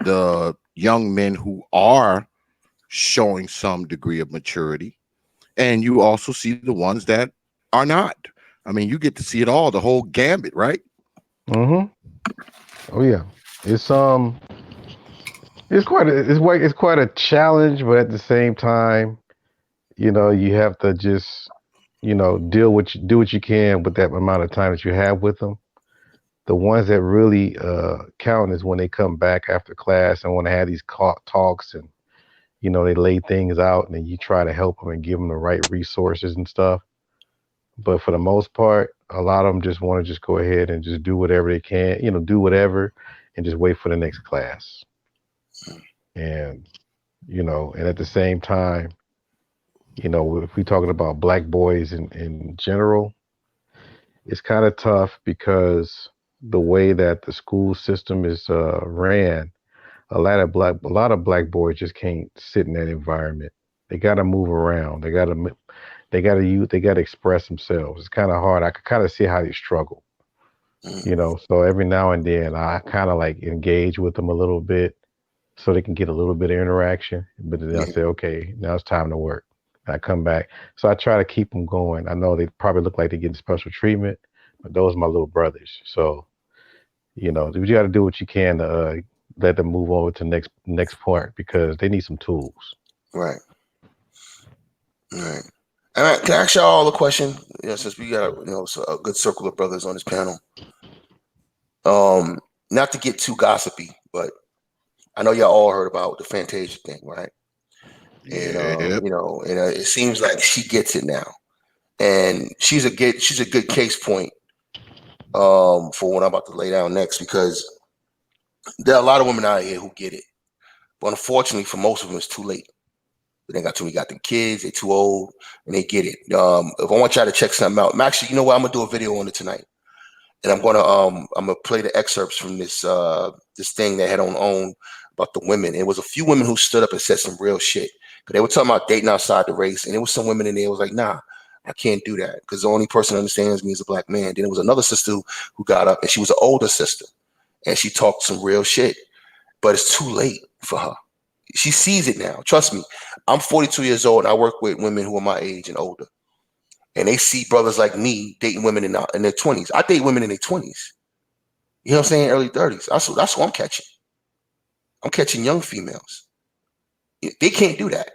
the young men who are showing some degree of maturity, and you also see the ones that are not. I mean, you get to see it all, the whole gambit, right? Oh yeah, it's quite a challenge, but at the same time, you have to just do what you can with that amount of time that you have with them. The ones that really count is when they come back after class and want to have these talks, and they lay things out, and then you try to help them and give them the right resources and stuff. But for the most part, a lot of them just want to just go ahead and just do whatever they can, do whatever, and just wait for the next class. And and at the same time, if we're talking about black boys in general, it's kind of tough because the way that the school system is ran, a lot of black boys just can't sit in that environment. They got to move around. They got to express themselves. It's kind of hard. I could kind of see how they struggle. So every now and then I kind of like engage with them a little bit so they can get a little bit of interaction. But then I say, okay, now it's time to work. And I come back. So I try to keep them going. I know they probably look like they're getting special treatment, but those are my little brothers. So, you got to do what you can to let them move over to next part because they need some tools. Right. All right. Can I ask y'all a question? Since we got a good circle of brothers on this panel. Not to get too gossipy, but I know y'all all heard about the Fantasia thing, right? And it seems like she gets it now, and she's a good case point for what I'm about to lay down next, because there are a lot of women out here who get it, but unfortunately for most of them, it's too late. They got them kids. They too old, and they get it. If I want y'all to check something out, actually, you know what? I'm gonna do a video on it tonight, and I'm gonna play the excerpts from this thing they had on OWN about the women. It was a few women who stood up and said some real shit. Cause they were talking about dating outside the race, and there was some women in there who was like, nah, I can't do that because the only person that understands me is a black man. Then there was another sister who got up, and she was an older sister, and she talked some real shit, but it's too late for her. She sees it now. Trust me. I'm 42 years old, and I work with women who are my age and older. And they see brothers like me dating women in their 20s. I date women in their 20s. You know what I'm saying? Early 30s. That's what I'm catching. I'm catching young females. They can't do that.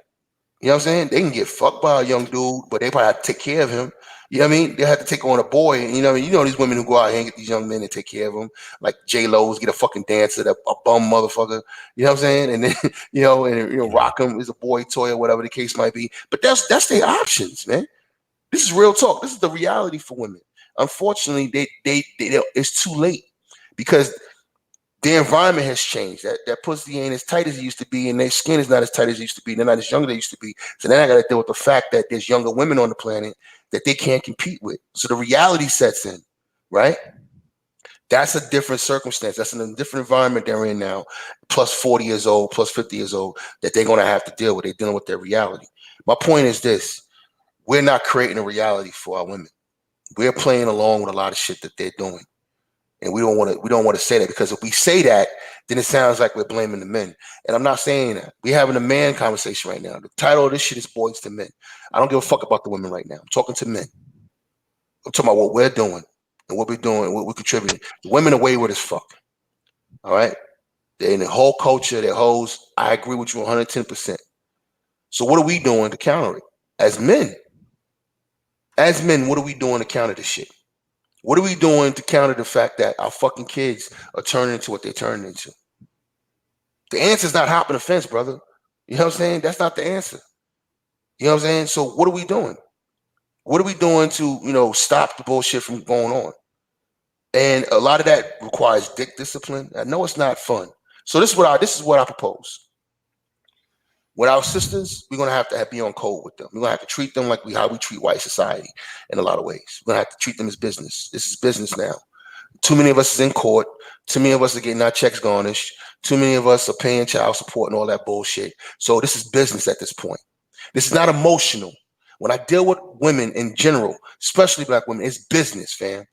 You know what I'm saying? They can get fucked by a young dude, but they probably have to take care of him. You know what I mean? They have to take on a boy. And, you know these women who go out here and get these young men and take care of them. Like J-Lo's, get a fucking dancer, a bum motherfucker. You know what I'm saying? And then, rock him as a boy toy or whatever the case might be. But that's their options, man. This is real talk. This is the reality for women. Unfortunately, they it's too late because the environment has changed. That pussy ain't as tight as it used to be, and their skin is not as tight as it used to be. They're not as young as they used to be. So then I got to deal with the fact that there's younger women on the planet that they can't compete with. So the reality sets in, right? That's a different circumstance. That's in a different environment they're in now, plus 40 years old, plus 50 years old, that they're going to have to deal with. They're dealing with their reality. My point is this. We're not creating a reality for our women. We're playing along with a lot of shit that they're doing. And we don't want to say that, because if we say that, then it sounds like we're blaming the men. And I'm not saying that. We're having a man conversation right now. The title of this shit is Boys to Men. I don't give a fuck about the women right now. I'm talking to men. I'm talking about what we're doing and what we're doing and what we're contributing. The women are wayward as fuck. All right? They're in the whole culture, they're hoes. I agree with you 110%. So what are we doing to counter it? As men, what are we doing to counter this shit? What are we doing to counter the fact that our fucking kids are turning into what they're turning into? The answer is not hopping the fence, brother. You know what I'm saying? That's not the answer. You know what I'm saying? So what are we doing? What are we doing to, stop the bullshit from going on? And a lot of that requires dick discipline. I know it's not fun. So this is what I propose. With our sisters, we're gonna have to be on code with them. We're gonna have to treat them like how we treat white society in a lot of ways. We're gonna have to treat them as business. This is business now. Too many of us is in court. Too many of us are getting our checks garnished. Too many of us are paying child support and all that bullshit. So this is business at this point. This is not emotional. When I deal with women in general, especially black women, it's business, fam.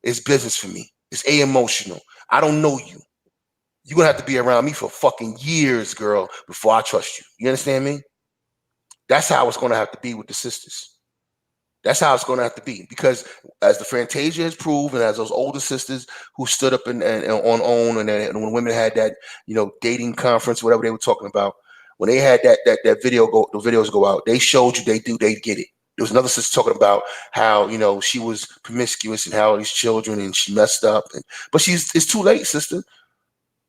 It's business for me. It's emotional. I don't know you. You're going to have to be around me for fucking years, girl, before I trust you. You understand me? That's how it's going to have to be with the sisters. That's how it's going to have to be. Because as the Fantasia has proved, and as those older sisters who stood up and on OWN, and when women had that, dating conference, whatever they were talking about, when they had that video the videos go out, they showed you they get it. There was another sister talking about how, she was promiscuous and how these children and she messed up. But it's too late, sister.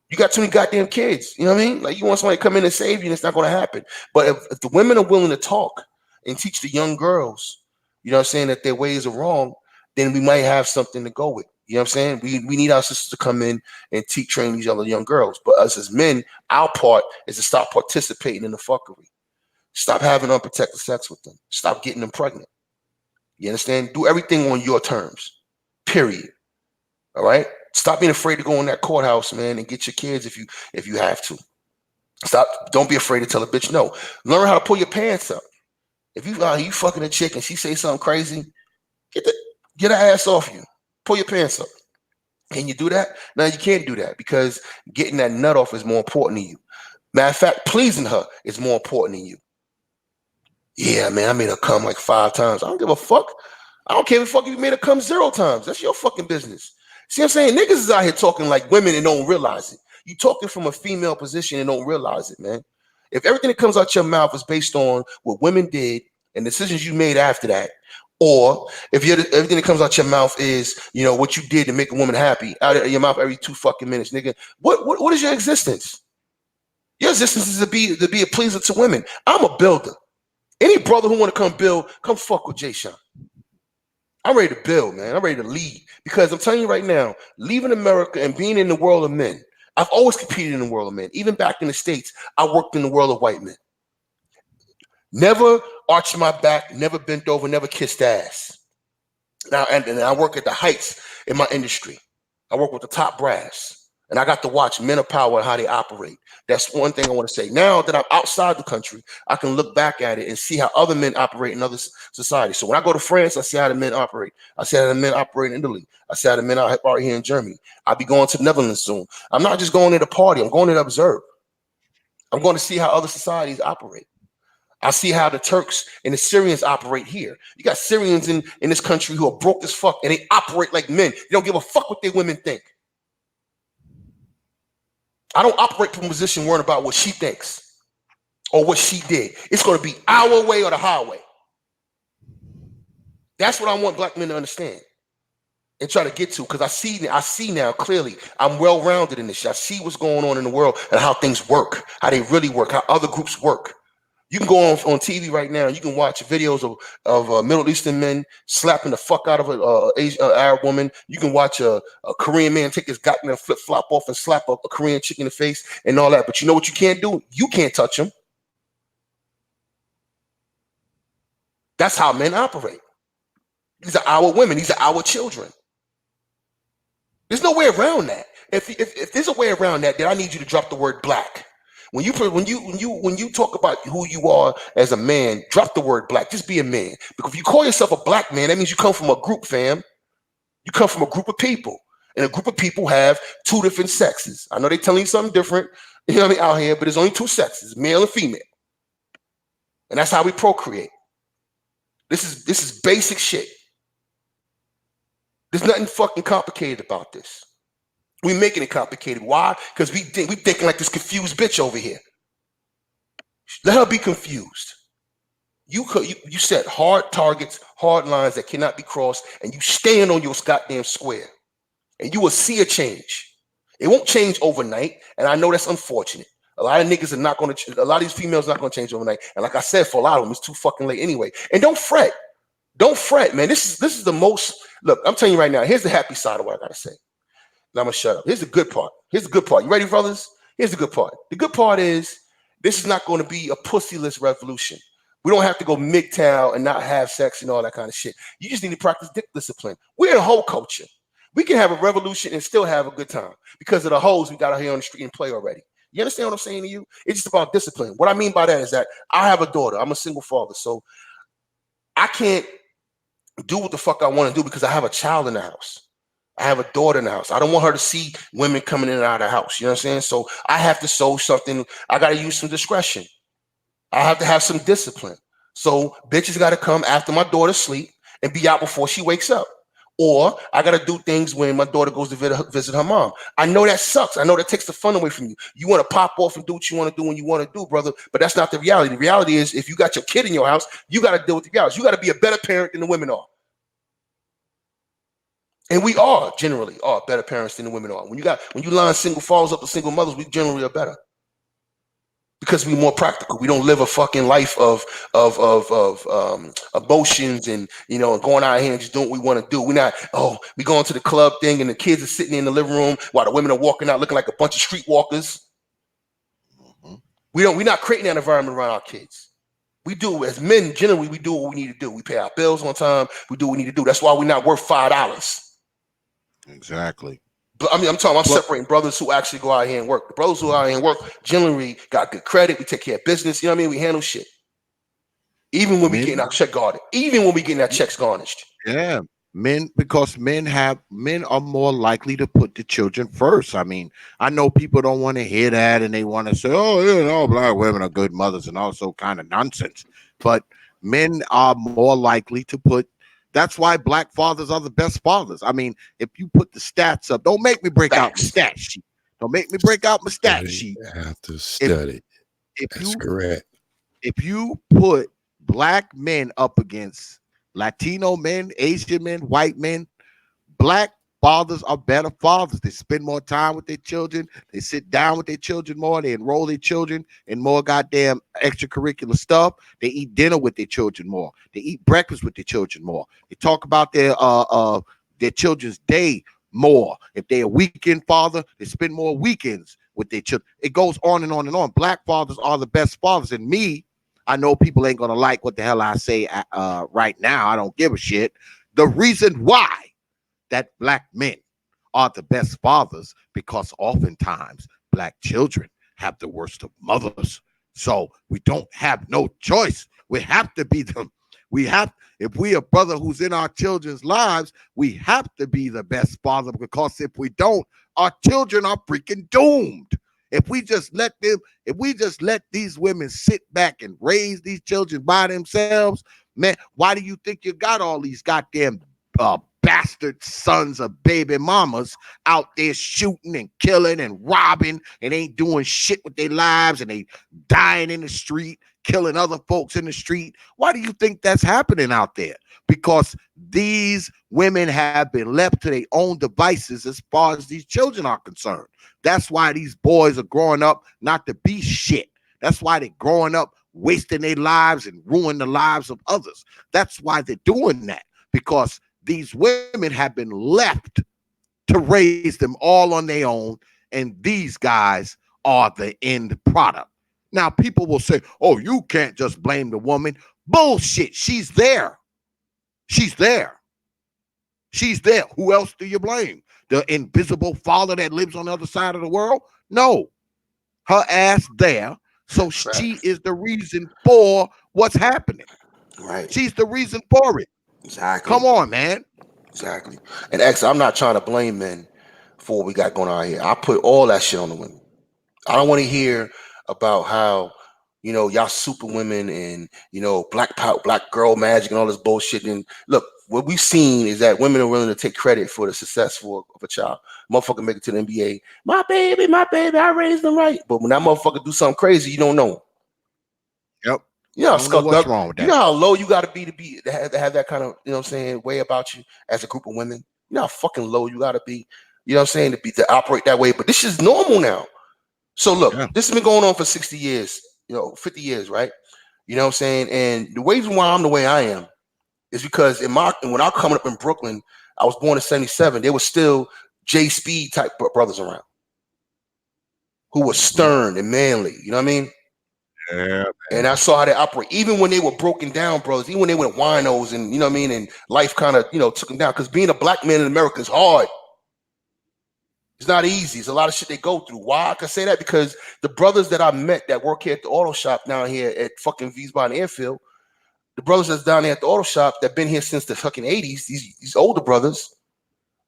You got too many goddamn kids. You know what I mean? Like, you want somebody to come in and save you, and it's not going to happen. But if the women are willing to talk and teach the young girls, that their ways are wrong, then we might have something to go with. You know what I'm saying? We need our sisters to come in and train these other young girls. But us as men, our part is to stop participating in the fuckery. Stop having unprotected sex with them. Stop getting them pregnant. You understand? Do everything on your terms. Period. All right? Stop being afraid to go in that courthouse, man, and get your kids if you have to. Don't be afraid to tell a bitch no. Learn how to pull your pants up. If you fucking a chick and she say something crazy, get her ass off you. Pull your pants up. Can you do that? No, you can't do that, because getting that nut off is more important to you. Matter of fact, pleasing her is more important than you. Yeah, man, I made her come like 5 times. I don't give a fuck. I don't care if you made her come 0 times. That's your fucking business. See what I'm saying? Niggas is out here talking like women and don't realize it. You talking from a female position and don't realize it, man. If everything that comes out your mouth is based on what women did and decisions you made after that, or if everything that comes out your mouth is, what you did to make a woman happy out of your mouth every 2 fucking minutes, nigga, what is your existence? Your existence is to be a pleaser to women. I'm a builder. Any brother who want to come build, come fuck with Jay Sean. I'm ready to build, man. I'm ready to lead. Because I'm telling you right now, leaving America and being in the world of men, I've always competed in the world of men. Even back in the States, I worked in the world of white men. Never arched my back, never bent over, never kissed ass. Now, and I work at the heights in my industry. I work with the top brass, and I got to watch men of power and how they operate. That's one thing I want to say. Now that I'm outside the country, I can look back at it and see how other men operate in other societies. So when I go to France, I see how the men operate. I see how the men operate in Italy. I see how the men operate here in Germany. I'll be going to the Netherlands soon. I'm not just going there to party. I'm going there to observe. I'm going to see how other societies operate. I see how the Turks and the Syrians operate here. You got Syrians in this country who are broke as fuck, and they operate like men. They don't give a fuck what their women think. I don't operate from a position worrying about what she thinks or what she did. It's going to be our way or the highway. That's what I want black men to understand and try to get to, because I see now clearly I'm well-rounded in this shit. I see what's going on in the world and how things work, how they really work, how other groups work. You can go on TV right now and you can watch videos of Middle Eastern men slapping the fuck out of an Arab woman. You can watch a Korean man take his goddamn flip-flop off and slap a Korean chick in the face and all that. But you know what you can't do? You can't touch him. That's how men operate. These are our women. These are our children. There's no way around that. If there's a way around that, then I need you to drop the word black. When you talk about who you are as a man, drop the word black. Just be a man. Because if you call yourself a black man, that means you come from a group, fam. You come from a group of people. And a group of people have two different sexes. I know they're telling you something different, you know what I mean, out here, but there's only two sexes, male and female. And that's how we procreate. This is basic shit. There's nothing fucking complicated about this. We making it complicated. Why? Because we thinking like this confused bitch over here. Let her be confused. You set hard targets, hard lines that cannot be crossed, and you stand on your goddamn square, and you will see a change. It won't change overnight, and I know that's unfortunate. A lot of niggas are not going to. A lot of these females are not going to change overnight, and like I said, for a lot of them, it's too fucking late anyway. And don't fret, man. This is the most. Look, I'm telling you right now. Here's the happy side of what I gotta say. Now I'm gonna shut up. Here's the good part. You ready, brothers? Here's the good part. The good part is this is not going to be a pussyless revolution. We don't have to go MGTOW and not have sex and all that kind of shit. You just need to practice dick discipline. We're in a whole culture. We can have a revolution and still have a good time because of the hoes we got out here on the street and play already. You understand what I'm saying to you? It's just about discipline. What I mean by that is that I have a daughter. I'm a single father, so I can't do what the fuck I want to do because I have a child in the house. I have a daughter in the house. I don't want her to see women coming in and out of the house. You know what I'm saying? So I have to show something. I got to use some discretion. I have to have some discipline. So bitches got to come after my daughter sleep and be out before she wakes up. Or I got to do things when my daughter goes to visit her mom. I know that sucks. I know that takes the fun away from you. You want to pop off and do what you want to do when you want to do, brother. But that's not the reality. The reality is if you got your kid in your house, you got to deal with the reality. You got to be a better parent than the women are. And we are generally better parents than the women are. When you line single fathers up to single mothers, we generally are better because we're more practical. We don't live a fucking life of emotions and going out here and just doing what we want to do. We're not we going to the club thing and the kids are sitting in the living room while the women are walking out looking like a bunch of streetwalkers. Mm-hmm. We're not creating that environment around our kids. We do as men generally. We do what we need to do. We pay our bills on time. We do what we need to do. That's why we're not worth $5. Exactly. But I'm separating brothers who actually go out here and work. The brothers who are out here and work generally got good credit. We take care of business. You know what I mean? We handle shit. Even when we getting our check guarded. Even when we getting our checks garnished. Yeah. Because men are more likely to put the children first. I mean, I know people don't want to hear that and they want to say, black women are good mothers and also kind of nonsense. But men are more likely to put. That's why black fathers are the best fathers. I mean, if you put the stats up, don't make me break out my stat sheet. Don't make me break out my stat sheet. I have to study. That's correct. If you put black men up against Latino men, Asian men, white men, black fathers are better fathers. They spend more time with their children. They sit down with their children more. They enroll their children in more goddamn extracurricular stuff. They eat dinner with their children more. They eat breakfast with their children more. They talk about their children's day more. If they're a weekend father, they spend more weekends with their children. It goes on and on and on. Black fathers are the best fathers. And me, I know people ain't gonna like what the hell I say right now. I don't give a shit. The reason why that black men are the best fathers, because oftentimes black children have the worst of mothers. So we don't have no choice. We have to be them. We have, if we a brother who's in our children's lives, we have to be the best father, because if we don't, our children are freaking doomed. If we just let these women sit back and raise these children by themselves, man, why do you think you got all these goddamn bastard sons of baby mamas out there shooting and killing and robbing and ain't doing shit with their lives, and they dying in the street, killing other folks in the street? Why do you think that's happening out there? Because these women have been left to their own devices as far as these children are concerned. That's why these boys are growing up not to be shit. That's why they're growing up wasting their lives and ruining the lives of others. That's why they're doing that, because these women have been left to raise them all on their own, and these guys are the end product. Now, people will say, oh, you can't just blame the woman. Bullshit. She's there. She's there. She's there. Who else do you blame? The invisible father that lives on the other side of the world? No. Her ass there. So she is the reason for what's happening. Right. She's the reason for it. Exactly. Come on, man. Exactly. And X, I'm not trying to blame men for what we got going on here. I put all that shit on the women. I don't want to hear about how, y'all super women and, black power, black girl magic and all this bullshit. And look, what we've seen is that women are willing to take credit for the success of a child. Motherfucker make it to the NBA. My baby, I raised them right. But when that motherfucker do something crazy, you don't know. Yep. You know, what's wrong with that? You know how low you got to be to have that kind of, way about you as a group of women. You know how fucking low you got to be, to operate that way. But this is normal now. So look, This has been going on for 60 years, 50 years, right? You know what I'm saying? And the reason why I'm the way I am is because when I was coming up in Brooklyn, I was born in 77. There was still J Speed type brothers around who were stern and manly. You know what I mean? Yeah, and I saw how they operate, even when they were broken down, brothers, even when they went winos and, and life kind of, took them down. Because being a black man in America is hard. It's not easy. It's a lot of shit they go through. Why I can say that? Because the brothers that I met that work here at the auto shop down here at fucking Wiesbaden Airfield, the brothers that's down there at the auto shop that been here since the fucking 80s, these older brothers,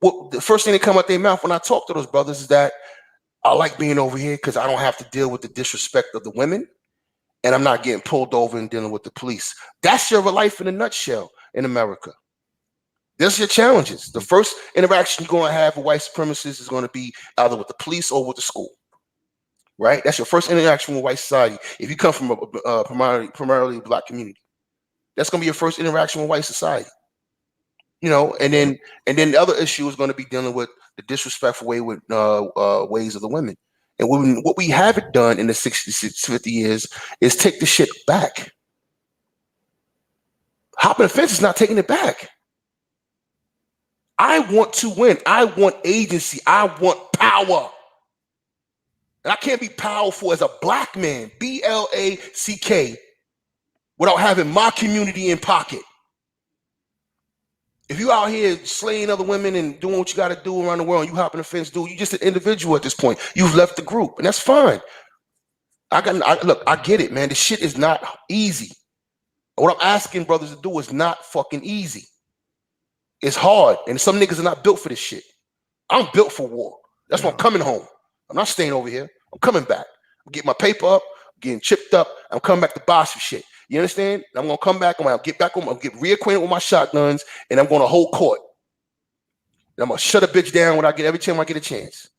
the first thing that come out their mouth when I talk to those brothers is that I like being over here because I don't have to deal with the disrespect of the women. And I'm not getting pulled over and dealing with the police. That's your life in a nutshell in America. There's your challenges. The first interaction you're going to have with white supremacists is going to be either with the police or with the school. Right? That's your first interaction with white society. If you come from a primarily black community, that's going to be your first interaction with white society. And then the other issue is going to be dealing with the disrespectful ways of the women. And what we haven't done in the 60, 50 years is take the shit back. Hopping the fence is not taking it back. I want to win. I want agency. I want power. And I can't be powerful as a black man, BLACK, without having my community in pocket. If you out here slaying other women and doing what you got to do around the world, and you hopping the fence, dude, you're just an individual at this point. You've left the group, and that's fine. Look, I get it, man. This shit is not easy. What I'm asking brothers to do is not fucking easy. It's hard, and some niggas are not built for this shit. I'm built for war. That's why I'm coming home. I'm not staying over here. I'm coming back. I'm getting my paper up, getting chipped up. I'm coming back to buy some shit. You understand? I'm gonna come back. I'm gonna get back on. I'm gonna get reacquainted with my shotguns, and I'm gonna hold court. And I'm gonna shut a bitch down when every time I get a chance.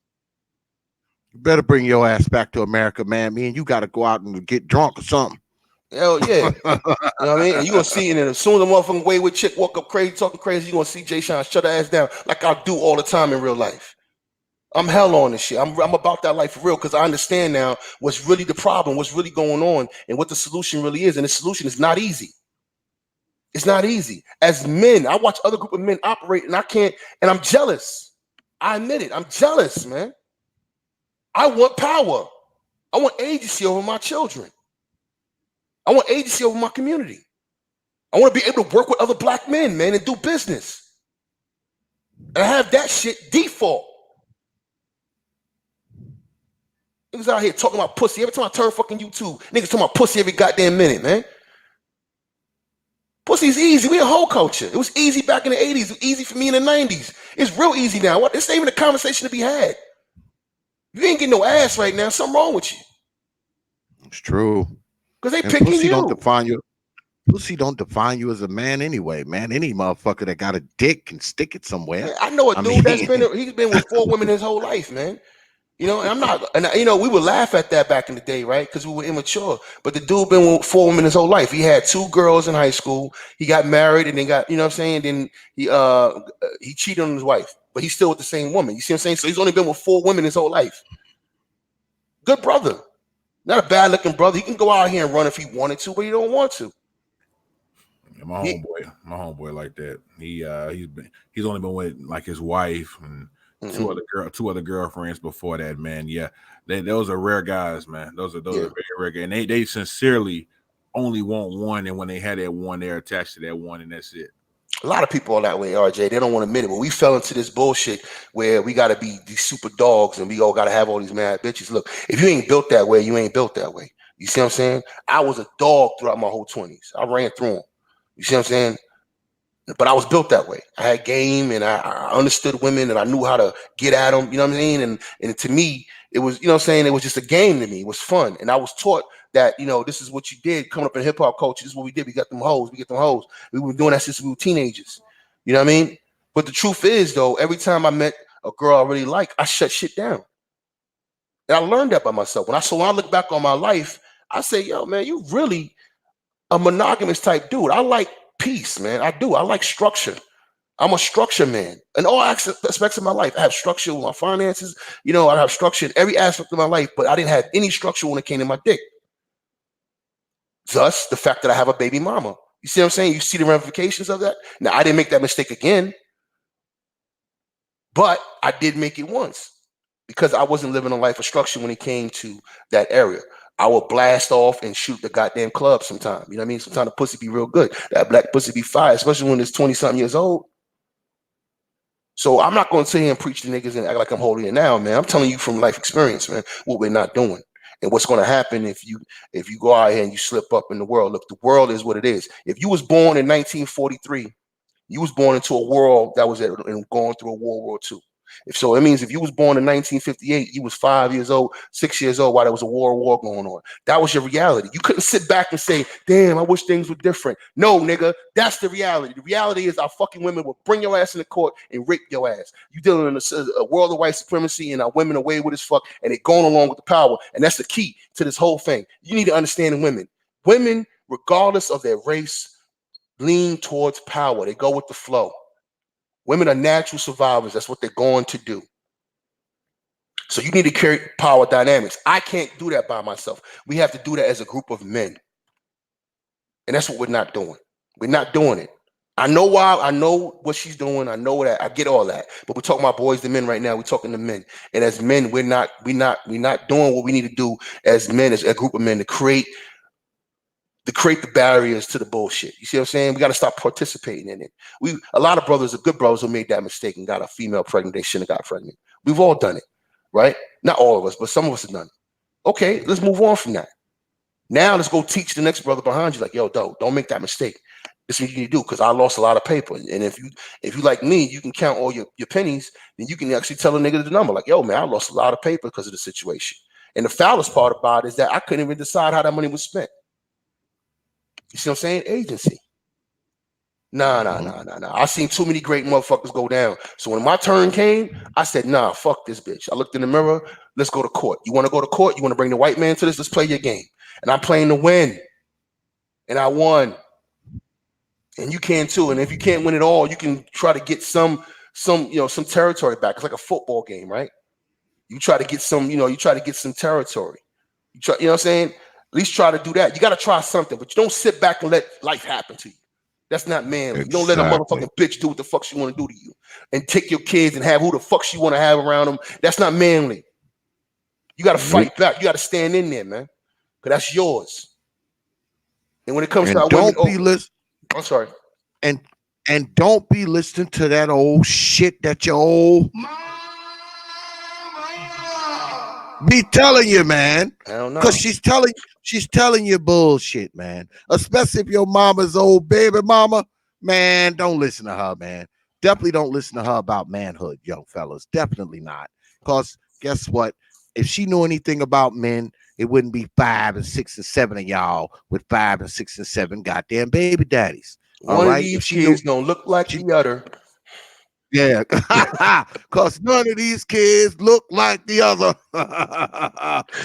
You better bring your ass back to America, man. Me and you got to go out and get drunk or something. Hell yeah. You know what I mean? And you're gonna see, and then as soon as the motherfucking wayward chick walk up crazy, talking crazy, you're gonna see Jay Sean shut her ass down like I do all the time in real life. I'm hell on this shit. I'm about that life for real because I understand now what's really the problem, what's really going on, and what the solution really is. And the solution is not easy. It's not easy. As men, I watch other group of men operate, and I can't, and I'm jealous. I admit it. I'm jealous, man. I want power. I want agency over my children. I want agency over my community. I want to be able to work with other black men, man, and do business. And I have that shit default. Niggas out here talking about pussy. Every time I turn fucking YouTube, niggas talking about pussy every goddamn minute, man. Pussy's easy. We a whole culture. It was easy back in the 80s. It was easy for me in the 90s. It's real easy now. What? It's not even a conversation to be had. You ain't getting no ass right now. Something wrong with you. It's true. Because they And picking pussy you. don't define you. Pussy don't define you as a man anyway, man. Any motherfucker that got a dick can stick it somewhere. Man, I know a dude that's he's been with 4 women his whole life, man. You know, and I'm not, and you know, we would laugh at that back in the day, right? Because we were immature. But the dude been with 4 women his whole life. He had 2 girls in high school. He got married and then got, you know what I'm saying? Then he cheated on his wife, but he's still with the same woman. You see what I'm saying? So he's only been with 4 women his whole life. Good brother. Not a bad looking brother. He can go out here and run if he wanted to, but he don't want to. Yeah, my homeboy like that. He's only been with like his wife and two other girlfriends before that, man. Yeah, those are rare guys, man. Those are very rare guys. And they sincerely only want one, and when they had that one, they're attached to that one, and that's it. A lot of people are that way, RJ. They don't want to admit it, but we fell into this bullshit where we got to be these super dogs and we all got to have all these mad bitches. Look, if you ain't built that way, you ain't built that way. You see what I'm saying? I was a dog throughout my whole 20s. I ran through them. You see what I'm saying? But I was built that way. I had game and I understood women and I knew how to get at them. You know what I mean? And to me, it was, you know what I'm saying? It was just a game to me. It was fun. And I was taught that, you know, this is what you did coming up in hip hop culture. This is what we did. We got them hoes. We get them hoes. We were doing that since we were teenagers. You know what I mean? But the truth is, though, every time I met a girl I really like, I shut shit down. And I learned that by myself. When I look back on my life, I say, yo, man, you really a monogamous type dude. I like peace, man. I do. I like structure. I'm a structure man in all aspects of my life. I have structure with my finances. You know, I have structure in every aspect of my life, but I didn't have any structure when it came to my dick. Thus, the fact that I have a baby mama. You see what I'm saying? You see the ramifications of that? Now, I didn't make that mistake again, but I did make it once because I wasn't living a life of structure when it came to that area. I will blast off and shoot the goddamn club sometime. You know what I mean? Sometimes the pussy be real good. That black pussy be fire, especially when it's 20-something years old. So I'm not going to sit here and preach to niggas and act like I'm holding it now, man. I'm telling you from life experience, man, what we're not doing. And what's going to happen if you go out here and you slip up in the world. Look, the world is what it is. If you was born in 1943, you was born into a world that was going through a World War II. So it means if you was born in 1958, you was 5 years old, 6 years old while there was a war going on. That was your reality. You couldn't sit back and say, damn, I wish things were different. No, nigga, that's the reality. The reality is our fucking women will bring your ass in the court and rape your ass. You dealing in a world of white supremacy and our women are way with as fuck and they're going along with the power. And that's the key to this whole thing. You need to understand women. Women, regardless of their race, lean towards power. They go with the flow. Women are natural survivors. That's what they're going to do. So you need to carry power dynamics. I can't do that by myself. We have to do that as a group of men. And that's what we're not doing. We're not doing it. I know why. I know what she's doing. I know that. I get all that. But we're talking about boys to men right now. We're talking to men. And as men, we're not doing what we need to do as men, as a group of men, to create the barriers to the bullshit. You see what I'm saying? We got to stop participating in it. A lot of brothers are good brothers who made that mistake and got a female pregnant. They shouldn't have got pregnant. We've all done it, right? Not all of us, but some of us have done it. Okay, let's move on from that. Now let's go teach the next brother behind you, like, yo, don't make that mistake. This is what you need to do, because I lost a lot of paper. And if you like me, you can count all your pennies, then you can actually tell a nigga the number. Like, yo, man, I lost a lot of paper because of the situation. And the foulest part about it is that I couldn't even decide how that money was spent. You see what I'm saying? Agency. Nah. I seen too many great motherfuckers go down. So when my turn came, I said, nah, fuck this bitch. I looked in the mirror. Let's go to court. You want to go to court? You want to bring the white man to this? Let's play your game. And I'm playing to win. And I won. And you can too. And if you can't win it all, you can try to get some territory back. It's like a football game, right? You try to get some territory. You know what I'm saying? At least try to do that. You got to try something, but you don't sit back and let life happen to you. That's not manly. Exactly. You don't let a motherfucking bitch do what the fuck she want to do to you and take your kids and have who the fuck she want to have around them. That's not manly. You got to fight back. You got to stand in there, man, because that's yours. And when it comes to And our women, don't be listen I'm sorry. and and don't be listening to that old shit that your old be telling you, man. I don't know. Cause she's telling you bullshit, man. Especially if your mama's old baby mama, man. Don't listen to her, man. Definitely don't listen to her about manhood, young fellas. Definitely not. Cause guess what? If she knew anything about men, it wouldn't be 5 and 6 and 7 of y'all with 5 and 6 and 7 goddamn baby daddies. All One of right. If these she knew, kids don't look like she, the other. yeah, because none of these kids look like the other.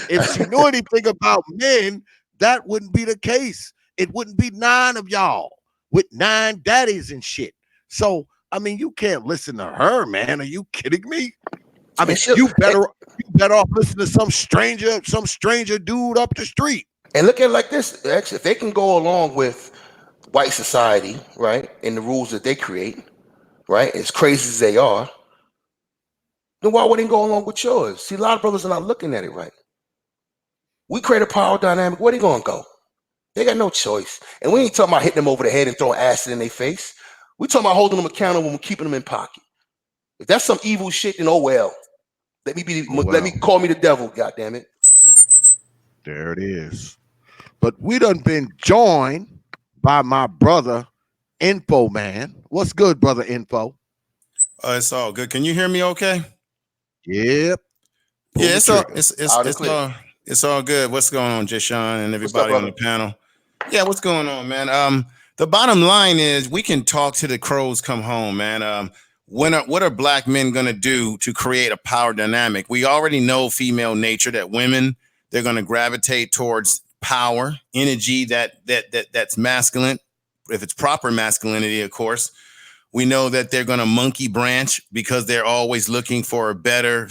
If she knew anything about men, that wouldn't be the case. It wouldn't be 9 of y'all with 9 daddies and shit. So, I mean, you can't listen to her, man. Are you kidding me? I mean, you better off listening to some stranger dude up the street. And look at it like this. Actually, if they can go along with white society, right, and the rules that they create, right, as crazy as they are, then why wouldn't they go along with yours? See, a lot of brothers are not looking at it right. We create a power dynamic. Where they gonna go? They got no choice. And we ain't talking about hitting them over the head and throwing acid in their face. We talking about holding them accountable and keeping them in pocket. If that's some evil shit, then oh well. Let me call me the devil. God damn it. There it is. But we done been joined by my brother Info Man. What's good, brother Info? It's all good. Can you hear me okay? Yep. Yeah, it's all good. What's going on, Jashawn and everybody on the panel? Yeah, what's going on, man? The bottom line is we can talk till the crows come home, man. What are black men gonna do to create a power dynamic? We already know female nature, that women, they're gonna gravitate towards power, energy that's masculine, if it's proper masculinity, of course. We know that they're going to monkey branch because they're always looking for better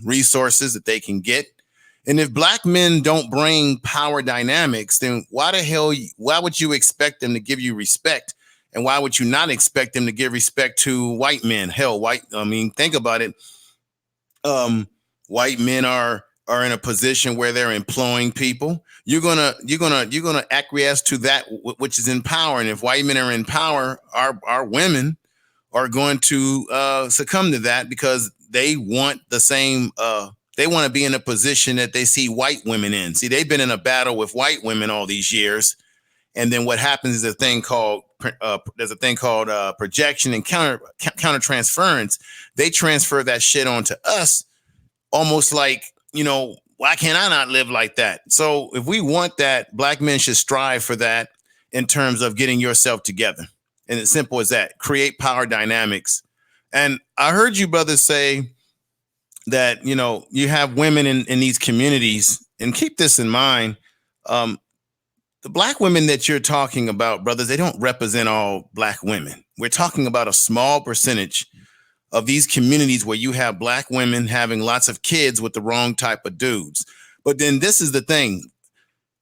resources that they can get. And if black men don't bring power dynamics, then why would you expect them to give you respect? And why would you not expect them to give respect to white men? Hell, think about it. White men are in a position where they're employing people. You're gonna acquiesce to that which is in power. And if white men are in power, our women are going to succumb to that because they want the same. They want to be in a position that they see white women in. See, they've been in a battle with white women all these years, and then what happens is a thing called projection and counter transference. They transfer that shit onto us, almost like, why can't I not live like that? So if we want that, black men should strive for that in terms of getting yourself together. And it's simple as that. Create power dynamics. And I heard you brothers say that, you have women in these communities, and keep this in mind. The black women that you're talking about, brothers, they don't represent all black women. We're talking about a small percentage of these communities where you have black women having lots of kids with the wrong type of dudes. But then this is the thing.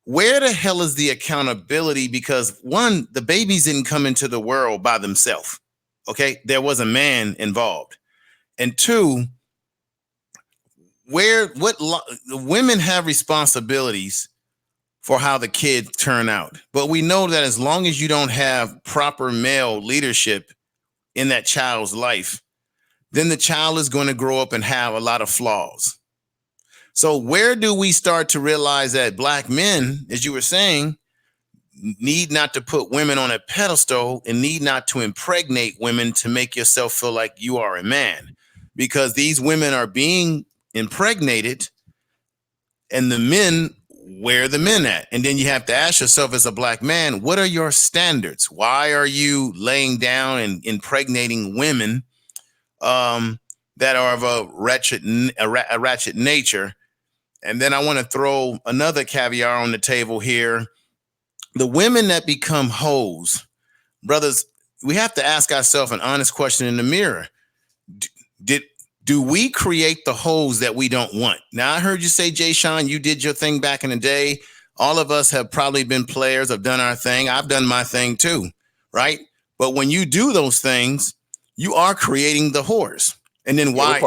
Where the hell is the accountability? Because one, the babies didn't come into the world by themselves. Okay. There was a man involved. And two, women have responsibilities for how the kids turn out. But we know that as long as you don't have proper male leadership in that child's life, then the child is going to grow up and have a lot of flaws. So where do we start to realize that black men, as you were saying, need not to put women on a pedestal and need not to impregnate women to make yourself feel like you are a man? Because these women are being impregnated, and the men, where are the men at? And then you have to ask yourself, as a black man, what are your standards? Why are you laying down and impregnating women that are of a ratchet nature? And then I want to throw another caveat on the table here. The women that become hoes, brothers, we have to ask ourselves an honest question in the mirror. Do we create the hoes that we don't want? Now, I heard you say, Jay Sean, you did your thing back in the day. All of us have probably been players, have done our thing. I've done my thing too, right? But when you do those things, you are creating the whores. And then why?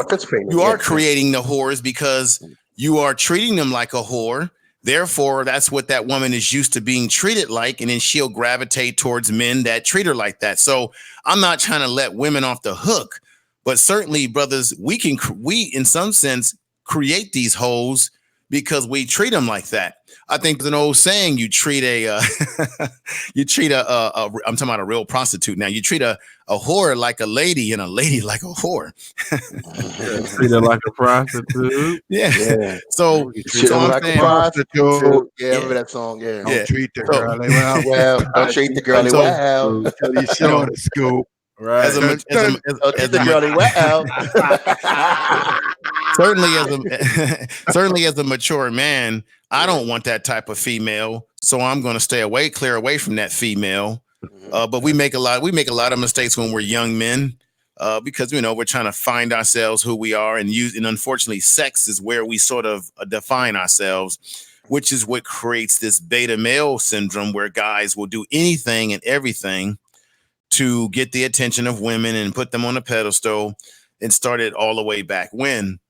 You are creating the whores because you are treating them like a whore. Therefore, that's what that woman is used to being treated like, and then she'll gravitate towards men that treat her like that. So I'm not trying to let women off the hook, but certainly, brothers, we in some sense create these hoes because we treat them like that. I think there's an old saying: you treat a I'm talking about a real prostitute now. You treat a whore like a lady and a lady like a whore. Treat her like a prostitute. Yeah. So Shit I'm like saying, a prostitute. Yeah, Yeah. remember that song? Yeah. Don't treat the So- girl well. Well, don't treat the girlie So- well. Until you show the scoop. Right. as a Don't treat the girlie well. certainly as a mature man, I don't want that type of female, so I'm going to stay clear away from that female. But we make a lot of mistakes when we're young men, because we're trying to find ourselves, who we are, and unfortunately, sex is where we sort of define ourselves, which is what creates this beta male syndrome, where guys will do anything and everything to get the attention of women and put them on a pedestal, and started all the way back when.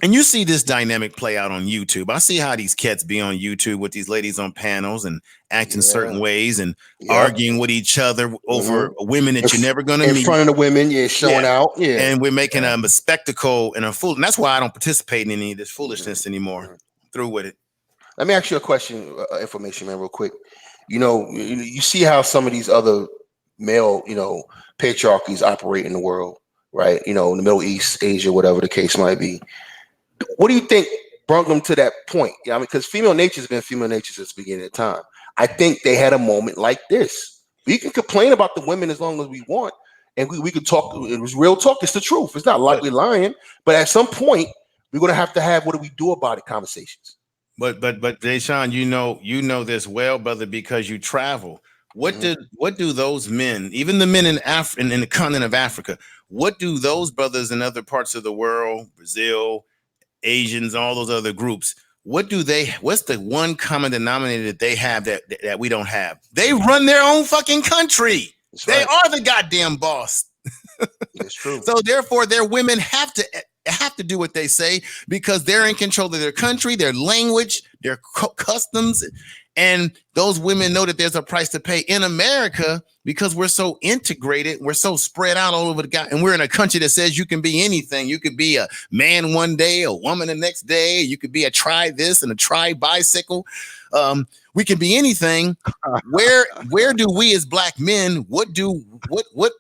And you see this dynamic play out on YouTube. I see how these cats be on YouTube with these ladies on panels and acting certain ways and arguing with each other over women that you're never going to meet. In front of the women, showing out. Yeah. And we're making a spectacle and a fool. And that's why I don't participate in any of this foolishness anymore. Through with it. Let me ask you a question, information, man, real quick. You see how some of these other male, patriarchies operate in the world, right? In the Middle East, Asia, whatever the case might be. What do you think brought them to that point? Because female nature has been female nature since the beginning of time. I think they had a moment like this. We can complain about the women as long as we want, and we could talk. It was real talk. It's the truth. It's not like we're lying. But at some point, we're gonna have to have what do we do about it conversations. But Deshaun, you know this well, brother, because you travel. What do those men, even the men in the continent of Africa, what do those brothers in other parts of the world, Brazil, Asians, all those other groups, what's the one common denominator that they have that we don't have? They run their own fucking country. They are the goddamn boss. That's true. So therefore, their women have to do what they say, because they're in control of their country, their language, their customs. And those women know that there's a price to pay in America, because we're so integrated. We're so spread out all over the guy. And we're in a country that says you can be anything. You could be a man one day, a woman the next day. You could be a tri this and a tri bicycle. We can be anything. Where do we as black men, what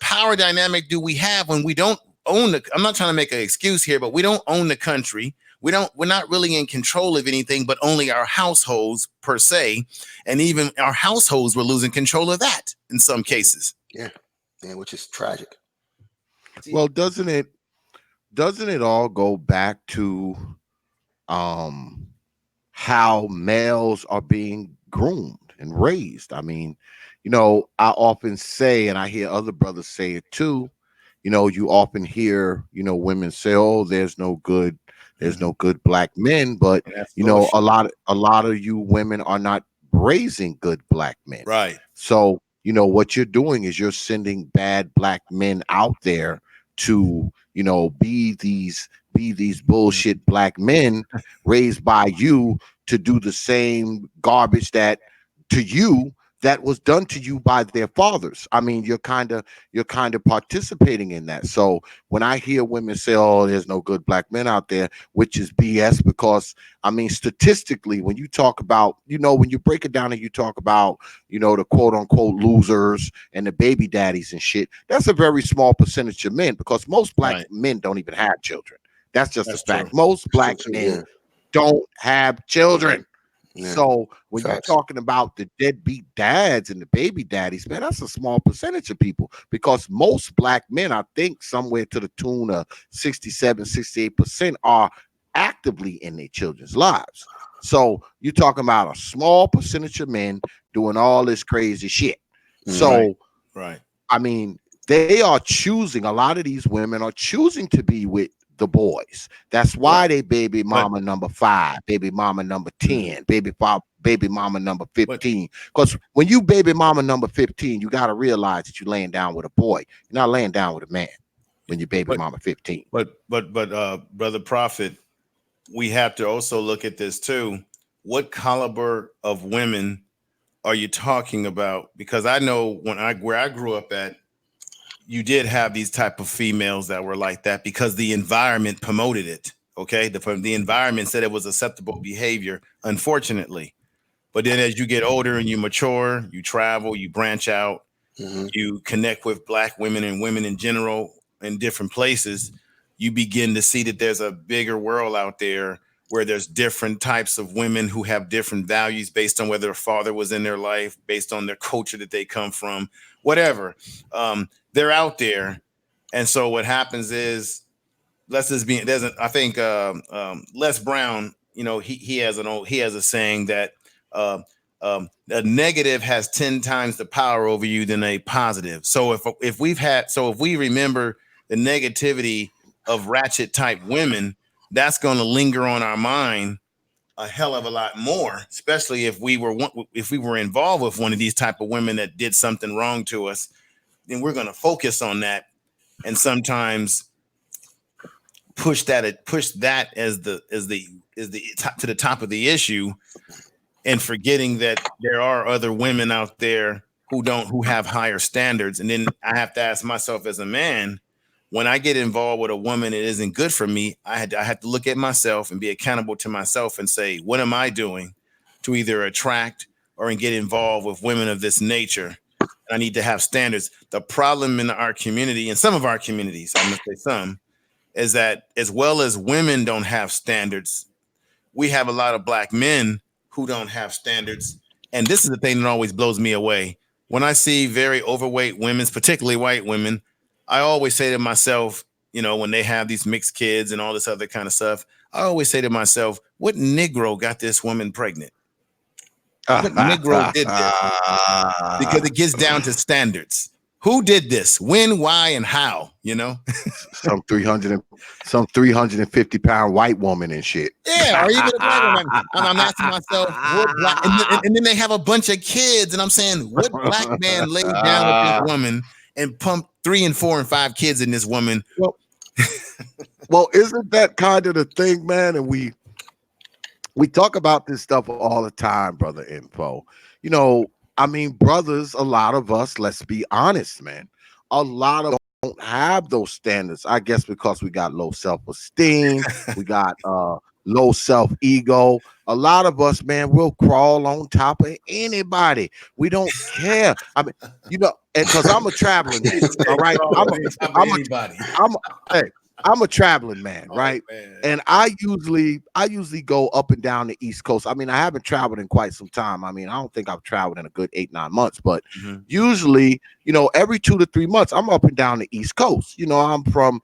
power dynamic do we have when we don't own I'm not trying to make an excuse here, but we don't own the country. We're not really in control of anything, but only our households per se. And even our households, we're losing control of that in some cases. Yeah, which is tragic. Well, doesn't it all go back to how males are being groomed and raised? I mean, I often say, and I hear other brothers say it too, you often hear, women say, oh, there's no good black men, but a lot of you women are not raising good black men. Right. So, what you're doing is you're sending bad black men out there to, be these bullshit black men raised by you to do the same garbage that was done to you by their fathers. I mean, you're kind of participating in that. So when I hear women say, oh, there's no good black men out there, which is BS, because I mean, statistically, when you talk about, when you break it down and you talk about, the quote unquote losers and the baby daddies and shit, that's a very small percentage of men, because most black men don't even have children. That's just a fact. True. Most black men don't have children. Yeah. So when you're talking about the deadbeat dads and the baby daddies, man, that's a small percentage of people, because most black men, I think somewhere to the tune of 67-68% are actively in their children's lives. So you're talking about a small percentage of men doing all this crazy shit. So, right. I mean, they are choosing, a lot of these women are choosing to be with the boys. That's why they baby mama number 5, baby mama number 10, baby mama number 15. Because when you baby mama number 15, you got to realize that you're laying down with a boy. You're not laying down with a man when you baby mama 15. But Brother Prophet, we have to also look at this too. what caliber of women are you talking about? Because I know where I grew up at, you did have these type of females that were like that because the environment promoted it. Okay, the environment said it was acceptable behavior, unfortunately. But then as you get older and you mature, you travel, you branch out, Mhm. you connect with black women and women in general in different places, you begin to see that there's a bigger world out there where there's different types of women who have different values based on whether a father was in their life, based on their culture that they come from, whatever. They're out there. And so what happens is, let's just be, there's a, I think Les Brown, he has a saying that uh, a negative has 10 times the power over you than a positive. So if we remember the negativity of ratchet type women, that's going to linger on our mind a hell of a lot more, especially if we were involved with one of these type of women that did something wrong to us. Then we're going to focus on that, and sometimes push that as the top to the top of the issue, and forgetting that there are other women out there who have higher standards. And then I have to ask myself as a man, when I get involved with a woman that isn't good for me, I have to look at myself and be accountable to myself and say, what am I doing to either attract or get involved with women of this nature? I need to have standards. The problem in our community, and some of our communities, I'm going to say some, is that as well as women don't have standards, we have a lot of black men who don't have standards. And this is the thing that always blows me away. When I see very overweight women, particularly white women, I always say to myself, when they have these mixed kids and all this other kind of stuff, I always say to myself, what Negro got this woman pregnant? What Negro did this? Because it gets down to standards. Who did this? When, why, and how? Some 350-pound white woman and shit. Yeah, or even a black woman. I'm asking myself, what black, and then they have a bunch of kids, and I'm saying, what black man laid down with this woman and pumped 3 and 4 and 5 kids in this woman? Well, isn't that kind of the thing, man? And we talk about this stuff all the time, brother Info. I mean, brothers, a lot of us, let's be honest, man, a lot of don't have those standards. I guess because we got low self-esteem, we got low self-ego. A lot of us, man, will crawl on top of anybody. We don't care. I mean, and because I'm a traveling man, all right. I'm a traveling man, right? Man. And I usually go up and down the East Coast. I mean, I haven't traveled in quite some time. I mean, I don't think I've traveled in a good 8-9 months, but usually, every 2 to 3 months, I'm up and down the East Coast. I'm from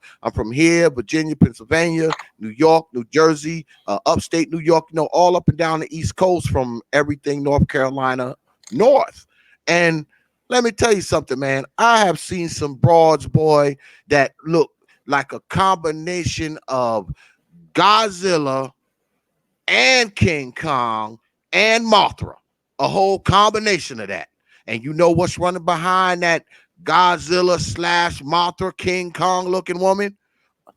here, Virginia, Pennsylvania, New York, New Jersey, upstate New York, all up and down the East Coast, from everything North Carolina north. And let me tell you something, man. I have seen some broads, boy, that look like a combination of Godzilla and King Kong and Mothra, a whole combination of that. And you know what's running behind that Godzilla / Mothra King Kong looking woman?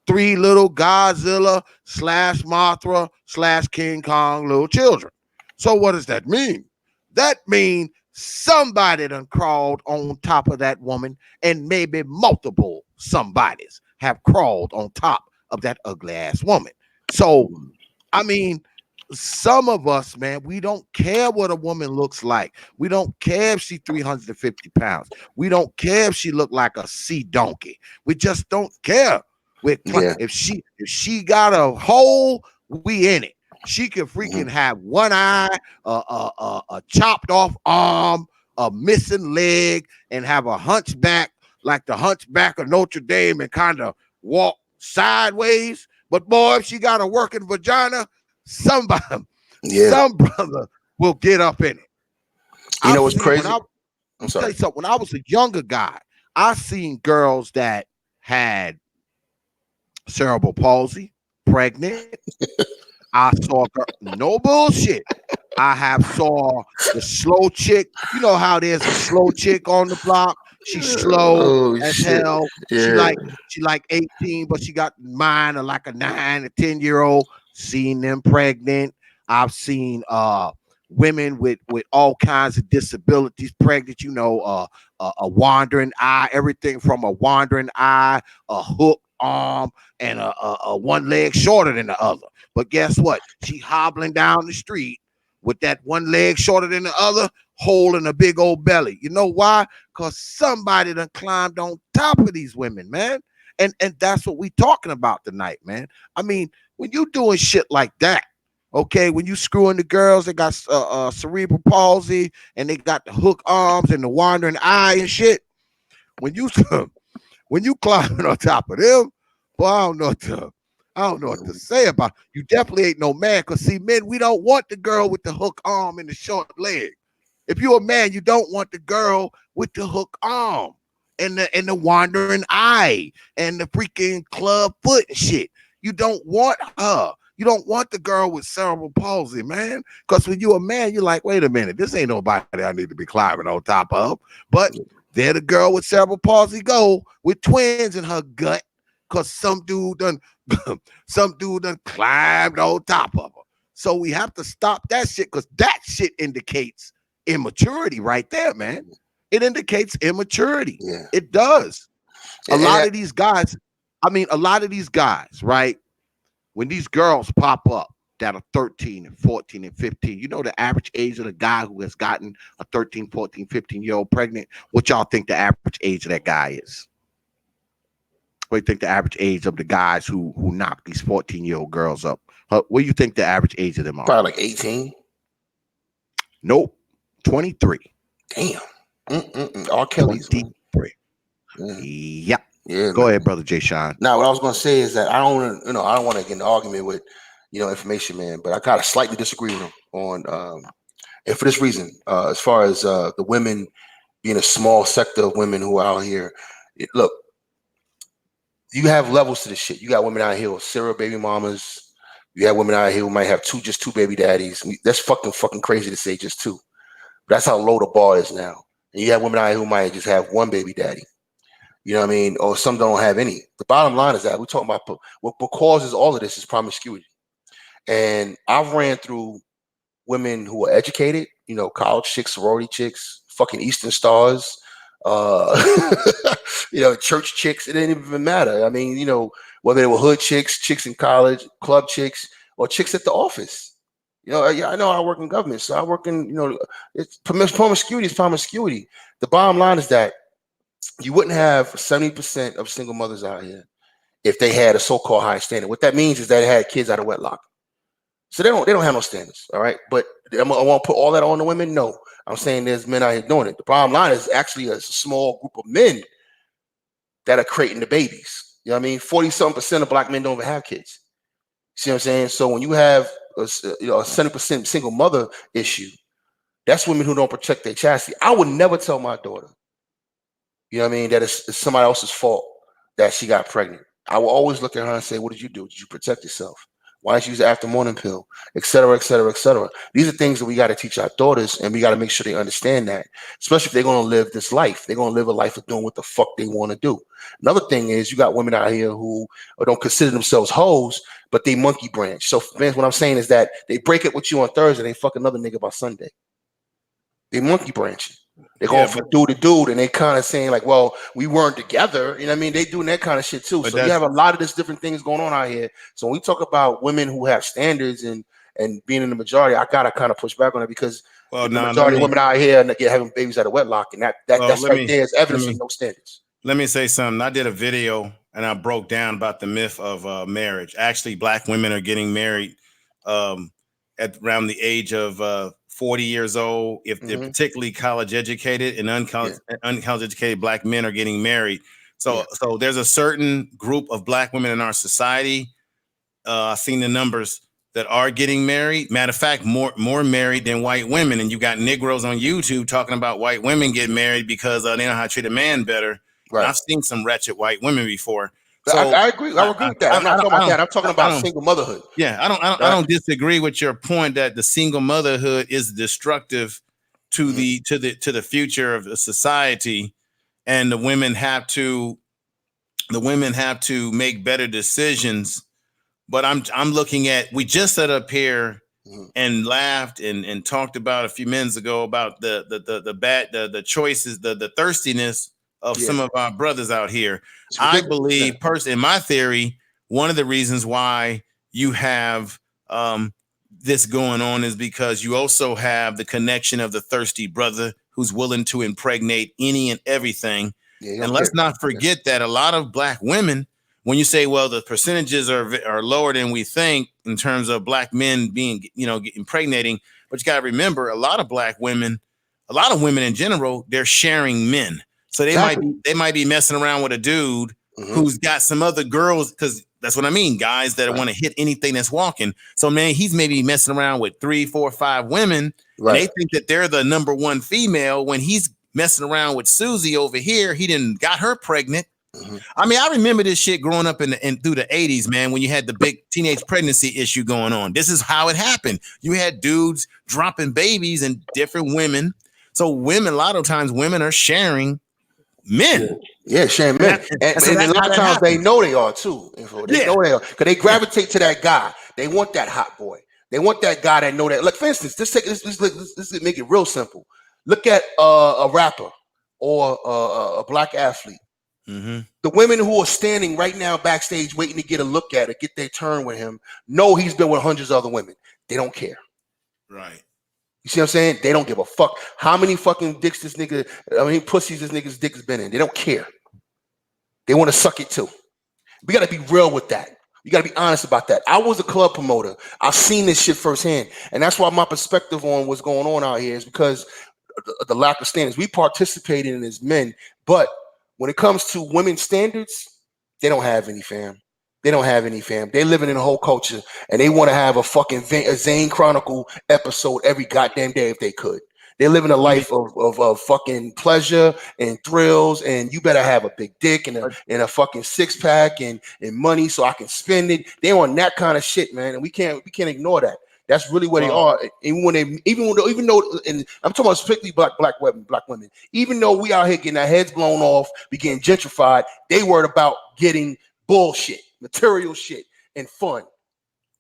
3 little Godzilla / Mothra / King Kong little children. So what does that mean? That means somebody done crawled on top of that woman, and maybe multiple somebodies have crawled on top of that ugly ass woman. So, I mean, some of us, man, we don't care what a woman looks like. We don't care if she's 350 pounds. We don't care if she look like a sea donkey. We just don't care. If she got a hole, we in it. She can freaking have one eye, a chopped off arm, a missing leg, and have a hunchback like the Hunchback of Notre Dame and kind of walk sideways. But boy, if she got a working vagina, some brother will get up in it. You know what's crazy? I'm sorry. Tell you something. When I was a younger guy, I seen girls that had cerebral palsy, pregnant. I saw no bullshit. I saw the slow chick. You know how there's a slow chick on the block. She's slow as hell. Yeah. She like 18, but she got mind of like a 9 or 10-year-old. Seen them pregnant. I've seen women with all kinds of disabilities pregnant, a wandering eye, everything from a wandering eye, a hook arm, and a one leg shorter than the other. But guess what? She hobbling down the street with that one leg shorter than the other, holding a big old belly. You know why? Because somebody done climbed on top of these women, man. And that's what we talking about tonight, man. I mean, when you doing shit like that, okay, when you screwing the girls that got cerebral palsy and they got the hook arms and the wandering eye and shit, when you when you climbing on top of them, boy, I don't know what to say about it. You definitely ain't no man. Cause see, men, we don't want the girl with the hook arm and the short leg. If you're a man, you don't want the girl with the hook arm and the wandering eye and the freaking club foot and shit. You don't want her. You don't want the girl with cerebral palsy, man. Because when you're a man, you're like, wait a minute, this ain't nobody I need to be climbing on top of. But there the girl with cerebral palsy go with twins in her gut, because some dude done climbed on top of her. So we have to stop that shit, because that shit indicates immaturity right there, man. It indicates immaturity. Yeah. It does. A And lot of these guys, right? When these girls pop up that are 13 and 14 and 15, you know the average age of the guy who has gotten a 13, 14, 15-year-old pregnant? What y'all think the average age of that guy is? What do you think the average age of the guys who knock these 14-year-old girls up? What do you think the average age of them are? Probably like 18. Nope. 23. Damn. R. Kelly's 23. Yep. Yeah. Go ahead, brother Jay Sean. Now, what I was going to say is that I don't want to get in an argument with, Information Man, but I kind of slightly disagree with him on, and for this reason, as far as the women being a small sector of women who are out here, look, you have levels to this shit. You got women out here with serial baby mamas. You have women out here who might have just two baby daddies. That's fucking crazy to say just two. But that's how low the bar is now. And you have women out here who might just have one baby daddy. You know what I mean? Or some don't have any. The bottom line is that we're talking about what causes all of this is promiscuity. And I've ran through women who are educated, college chicks, sorority chicks, fucking Eastern Stars, church chicks. It didn't even matter. I mean, whether they were hood chicks in college, club chicks, or chicks at the office. I know I work in government, so I work in, it's promiscuity is promiscuity. The bottom line is that you wouldn't have 70% of single mothers out here if they had a so-called high standard. What that means is that they had kids out of wedlock. So they don't have no standards, all right? But I want to put all that on the women? No. I'm saying there's men out here doing it. The bottom line is actually a small group of men that are creating the babies. You know what I mean? 40-something% of black men don't even have kids. See what I'm saying? So when you have a 70% single mother issue, that's women who don't protect their chastity. I would never tell my daughter, that it's somebody else's fault that she got pregnant. I will always look at her and say, what did you do? Did you protect yourself? Why didn't you use the after morning pill? Et cetera, et cetera, et cetera. These are things that we got to teach our daughters, and we got to make sure they understand that, especially if they're going to live this life. They're going to live a life of doing what the fuck they want to do. Another thing is you got women out here who don't consider themselves hoes, but they monkey branch. So what I'm saying is that they break it with you on Thursday, they fuck another nigga by Sunday. They monkey branching. They're going from dude to dude, and they kind of saying like, well, we weren't together. You know what I mean? They doing that kind of shit too. So you have a lot of these different things going on out here. So when we talk about women who have standards and being in the majority, I gotta kind of push back on it, because the majority of women out here having babies out of wedlock, and that's right there is evidence of no standards. Let me say something. I did a video and I broke down about the myth of marriage. Actually, black women are getting married at around the age of 40 years old, if they're particularly college educated, and uncollege educated black men are getting married. So there's a certain group of black women in our society. I've seen the numbers that are getting married. Matter of fact, more married than white women. And you got Negroes on YouTube talking about white women get married because they know how to treat a man better. Right. I've seen some wretched white women before. So I agree. I agree with that. I'm not talking about that. I'm talking about single motherhood. Yeah, I don't disagree with your point that the single motherhood is destructive to the future of the society, and the women have to make better decisions. But I'm looking at, we just set up here and laughed and talked about a few minutes ago about the choices, the thirstiness of some of our brothers out here. I believe, personally, in my theory, one of the reasons why you have this going on is because you also have the connection of the thirsty brother who's willing to impregnate any and everything. And let's not forget that a lot of black women, when you say, well, the percentages are lower than we think in terms of black men being, impregnating, but you got to remember a lot of women in general, they're sharing men. So they might be messing around with a dude who's got some other girls, because that's what I mean, guys that want to hit anything that's walking. So man, he's maybe messing around with 3, 4, 5 women, and they think that they're the number one female when he's messing around with Susie over here. He didn't got her pregnant. I mean, I remember this shit growing up through the 80s, man, when you had the big teenage pregnancy issue going on. This is how it happened. You had dudes dropping babies and different women. So women, a lot of times women are sharing men. Yeah, sharing men. And a lot of times they know they are too. They know they are, because they gravitate to that guy. They want that hot boy. They want that guy that know that. Like, for instance, let's make it real simple. Look at a rapper or a black athlete. The women who are standing right now backstage waiting to get a look at it, get their turn with him, know he's been with hundreds of other women. They don't care. Right. You see what I'm saying? They don't give a fuck how many fucking dicks this nigga, pussies this nigga's dick has been in. They don't care. They want to suck it too. We got to be real with that. You got to be honest about that. I was a club promoter. I've seen this shit firsthand. And that's why my perspective on what's going on out here is because of the lack of standards. We participated in as men, but when it comes to women's standards, they don't have any, fam. They don't have any, fam. They living in a whole culture, and they want to have a fucking Zane Chronicle episode every goddamn day if they could. They're living a life of fucking pleasure and thrills, and you better have a big dick and a fucking six pack and money so I can spend it. They on that kind of shit, man, and we can't ignore that. That's really where they are. Even though, and I'm talking about strictly black women. Even though we out here getting our heads blown off, we getting gentrified, they worried about getting bullshit, material shit, and fun.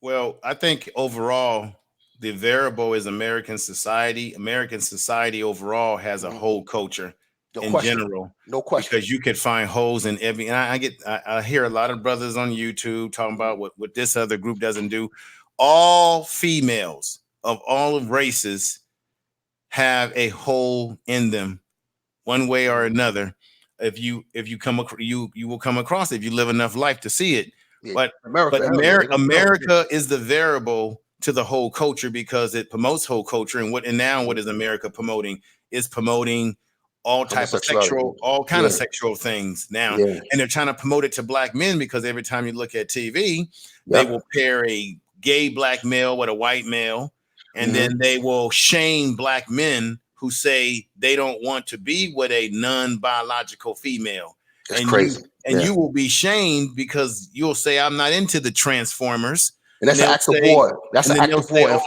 Well, I think overall, the variable is American society. American society overall has a whole culture general. No question. Because you could find holes in every. And I hear a lot of brothers on YouTube talking about what this other group doesn't do. All females of all races have a hole in them, one way or another. If you you will come across it if you live enough life to see it. Yeah, but America is the variable to the whole culture because it promotes whole culture. And what is America promoting? Is promoting all types of sexual, all kind of sexual things now. Yeah. And they're trying to promote it to black men because every time you look at TV, they will pair a gay black male with a white male, and then they will shame black men who say they don't want to be with a non-biological female. That's crazy. You will be shamed because you'll say, I'm not into the Transformers. And that's an act of war. That's an act of war.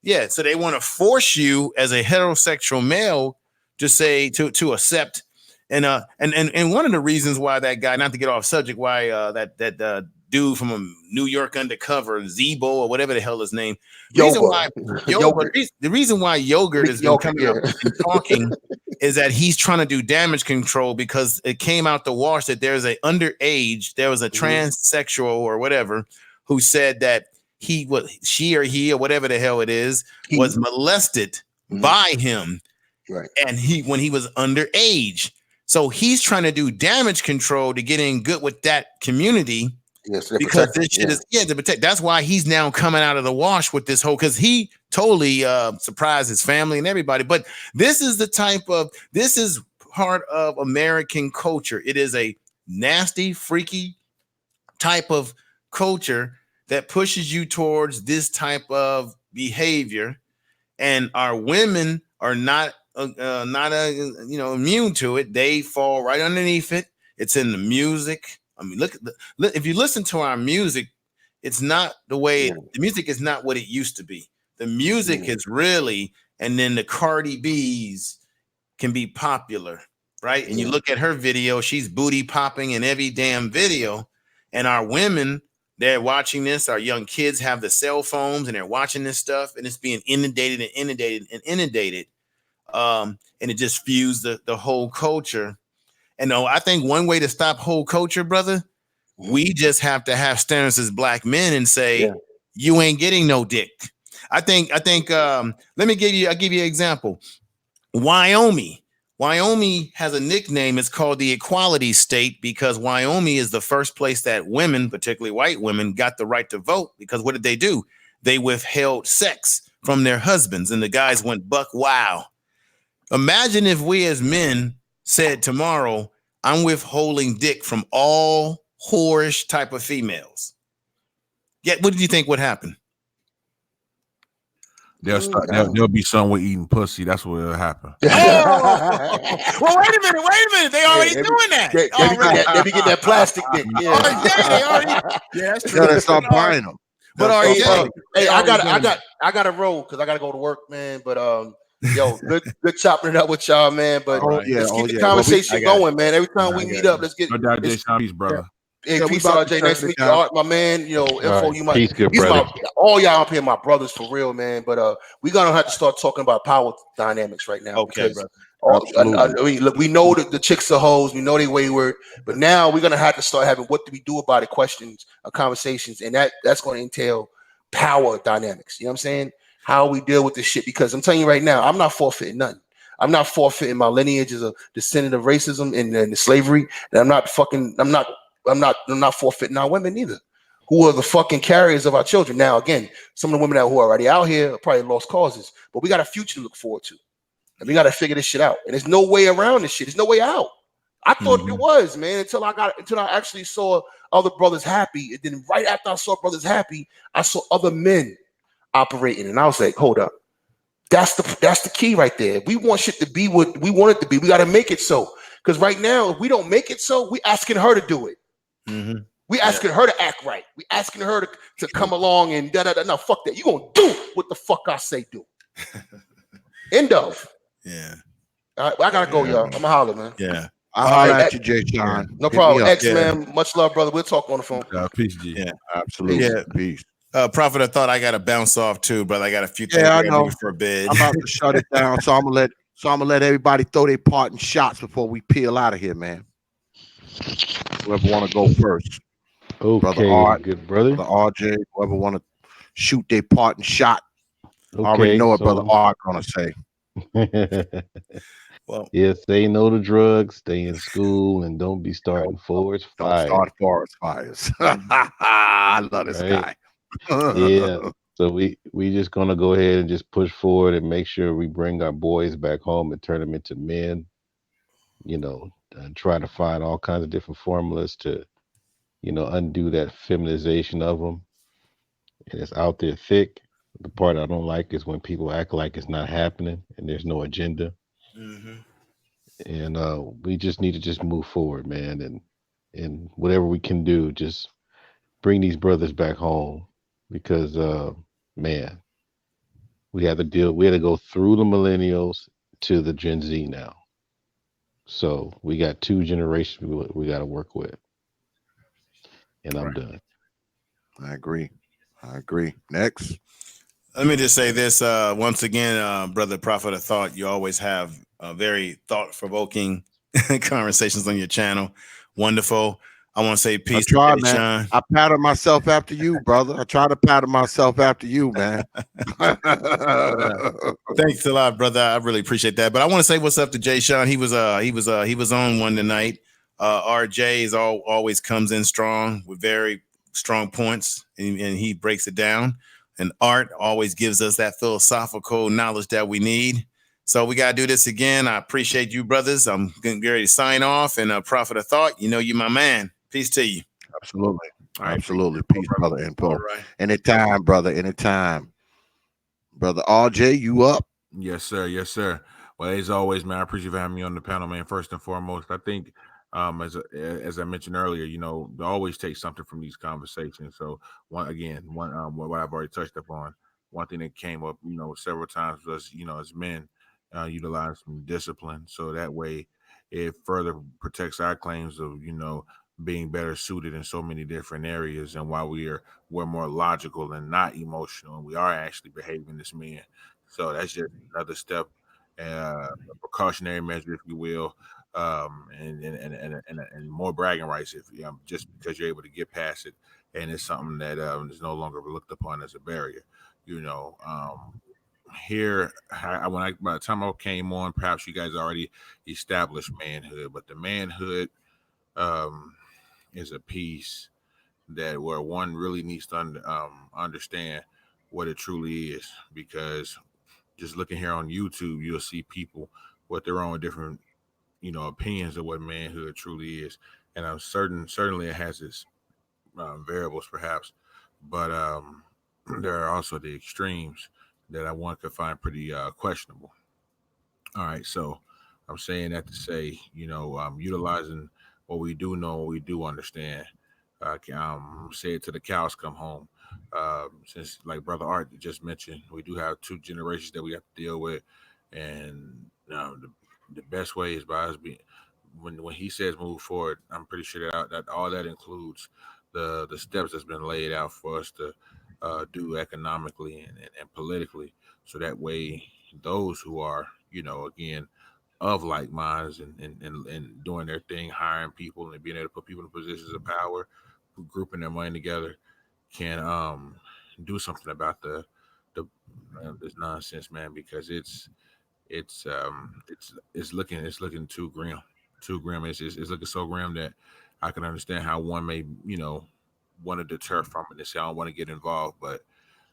Yeah. So they want to force you as a heterosexual male to say to accept. And one of the reasons why that guy, not to get off subject, why that dude from New York Undercover, Zebo or whatever the hell his name, the reason why Yogurt is coming up and talking is that he's trying to do damage control because it came out the wash that there was a transsexual or whatever who said that she or he or whatever the hell it is was molested by him, right? And when he was underage. So he's trying to do damage control to get in good with that community. Yes, because this shit is to protect. That's why he's now coming out of the wash with this whole, because he totally surprised his family and everybody. But this is part of American culture. It is a nasty, freaky type of culture that pushes you towards this type of behavior, and our women are not immune to it. They fall right underneath it. It's in the music. I mean, if you listen to our music, it's not the way the music is not what it used to be. The music is really, and then the Cardi B's can be popular, right? And you look at her video, she's booty popping in every damn video, and our women, They're watching this. Our young kids have the cell phones and they're watching this stuff, and it's being inundated and inundated and inundated. And it just fused the whole culture. And I think one way to stop whole culture, brother, we just have to have standards as black men and say, you ain't getting no dick. I think let me give you an example. Wyoming has a nickname. It's called the equality state because Wyoming is the first place that women, particularly white women, got the right to vote. Because what did they do? They withheld sex from their husbands, and the guys went buck wild. Imagine if we as men said tomorrow, I'm withholding dick from all whorish type of females. Yet, what did you think would happen? There'll be somewhere eating pussy. That's what will happen. Well, wait a minute. They already doing that. They be getting that plastic dick. They already. Yeah, that's true. Gotta start buying them. But hey, I got to roll because I got to go to work, man. But yo, good chopping it up with y'all, man. But let's keep the conversation going, man. Every time we meet up, let's get. No doubt, Jason. Peace, brother. Hey, peace out, Jay. Nice to meet you, Art, my man. Info, you might. Peace, good brother. All y'all up here, my brothers, for real, man. But we're gonna have to start talking about power dynamics right now. Okay, brother. I mean, look, we know that the chicks are hoes. We know they wayward. But now we're gonna have to start having what do we do about it questions, conversations, and that's going to entail power dynamics. You know what I'm saying? How we deal with this shit? Because I'm telling you right now, I'm not forfeiting nothing. I'm not forfeiting my lineage as a descendant of racism and slavery, and I'm not forfeiting our women either, who are the fucking carriers of our children. Now, again, some of the women who are already out here are probably lost causes, but we got a future to look forward to, and we got to figure this shit out. And there's no way around this shit. There's no way out. I thought it was, man, until I actually saw other brothers happy, and then right after I saw brothers happy, I saw other men operating, and I was like, hold up, that's the key right there. We want shit to be what we want it to be. We got to make it so. Because right now, if we don't make it so, we asking her to do it. Mm-hmm. We asking her to act right. We asking her to come along and da-da-da. No, fuck that. You gonna do what the fuck I say do. End of. Yeah. All right, I gotta go, y'all. I'm a holler, man. Yeah. I'll holler at you, Jay Sean. No problem. X, man. Much love, brother. We'll talk on the phone. Peace, G. Yeah. Absolutely. Yeah. Peace. Prophet, I thought I got to bounce off too, but I got a few things I know. for a bit. I'm about to shut it down, so I'm gonna let everybody throw their parting shots before we peel out of here, man. Whoever want to go first. Okay, Brother Art, good brother. Brother RJ, whoever want to shoot their parting shot. Okay, already know what Brother Art gonna say. Well, say no to drugs, stay in school, and don't be starting forest fires. Don't start forest fires. I love this guy. Yeah. So we just gonna go ahead and just push forward and make sure we bring our boys back home and turn them into men. And try to find all kinds of different formulas to, undo that feminization of them. And it's out there thick. The part I don't like is when people act like it's not happening and there's no agenda. mm-hmm. And we just need to just move forward, man. And whatever we can do, just bring these brothers back home. Because man, we had to go through the millennials to the Gen Z now. So we got 2 generations we got to work with. And I'm done. I agree. Next. Let me just say this once again, Brother Prophet of Thought. You always have very thought-provoking conversations on your channel. Wonderful. I want to say peace. I try, man. I pattern myself after you, brother. I try to pattern myself after you, man. Thanks a lot, brother. I really appreciate that. But I want to say what's up to Jay Sean. He was on one tonight. RJ always comes in strong with very strong points, and he breaks it down. And Art always gives us that philosophical knowledge that we need. So we got to do this again. I appreciate you, brothers. I'm getting ready to sign off. And Prophet of Thought, you're my man. Peace to you. Absolutely. Right. Absolutely. Peace, brother. Info. Right. Anytime, brother. Anytime. Brother RJ, you up? Yes, sir. Yes, sir. Well, as always, man, I appreciate you for having me on the panel, man. First and foremost, I think as I mentioned earlier, they always take something from these conversations. So what I've already touched upon, one thing that came up, several times was, as men, utilize some discipline. So that way it further protects our claims of, being better suited in so many different areas, and why we're more logical and not emotional, and we are actually behaving as men. So that's just another step, a precautionary measure, if you will, and more bragging rights if just because you're able to get past it, and it's something that is no longer looked upon as a barrier. You know, here when I by the time I came on, perhaps you guys already established manhood, but the manhood um, is a piece that where one really needs to understand what it truly is, because just looking here on YouTube, you'll see people with their own different opinions of what manhood truly is, and I'm certainly it has its variables perhaps, but there are also the extremes that I one could find pretty questionable. All right, so I'm saying that to say, utilizing what we do know, what we do understand. Say it till the cows come home. Since, like Brother Art just mentioned, we do have two generations that we have to deal with, and the best way is by us being when he says move forward. I'm pretty sure that all that includes the steps that's been laid out for us to do economically and politically, so that way those who are again of like minds and doing their thing, hiring people and being able to put people in positions of power, grouping their money together, can do something about the this nonsense, man, because it's looking too grim. It's looking so grim that I can understand how one may want to deter from it and say I don't want to get involved, but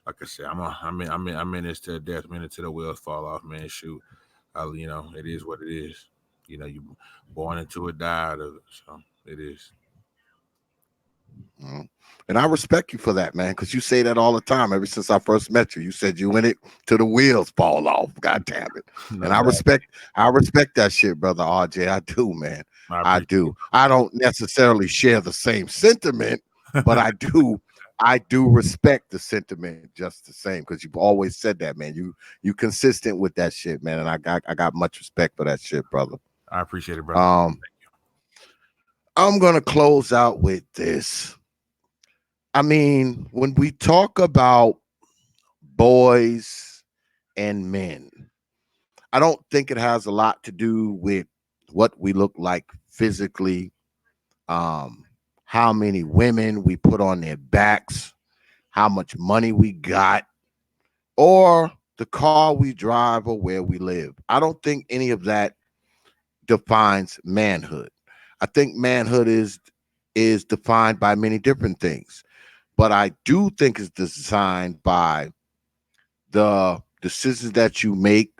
like I said, I'm in this to the death. I'm in it till the wheels fall off, man. Shoot, it is what it is. You born into it, die out of it. So it is. Mhm. And I respect you for that, man, because you say that all the time. Ever since I first met you, you said you in it till the wheels fall off. God damn it! No And I doubt. respect that shit, brother RJ. I do, man. I I appreciate do. I don't necessarily share the same sentiment, but I do. I do respect the sentiment just the same because you've always said that, man. You consistent with that shit, man, and I got much respect for that shit, brother. I appreciate it, brother. Um, I'm gonna close out with this. I mean, when we talk about boys and men, I don't think it has a lot to do with what we look like physically, um, how many women we put on their backs, how much money we got, or the car we drive or where we live. I don't think any of that defines manhood. I think manhood is defined by many different things, but I do think it's designed by the decisions that you make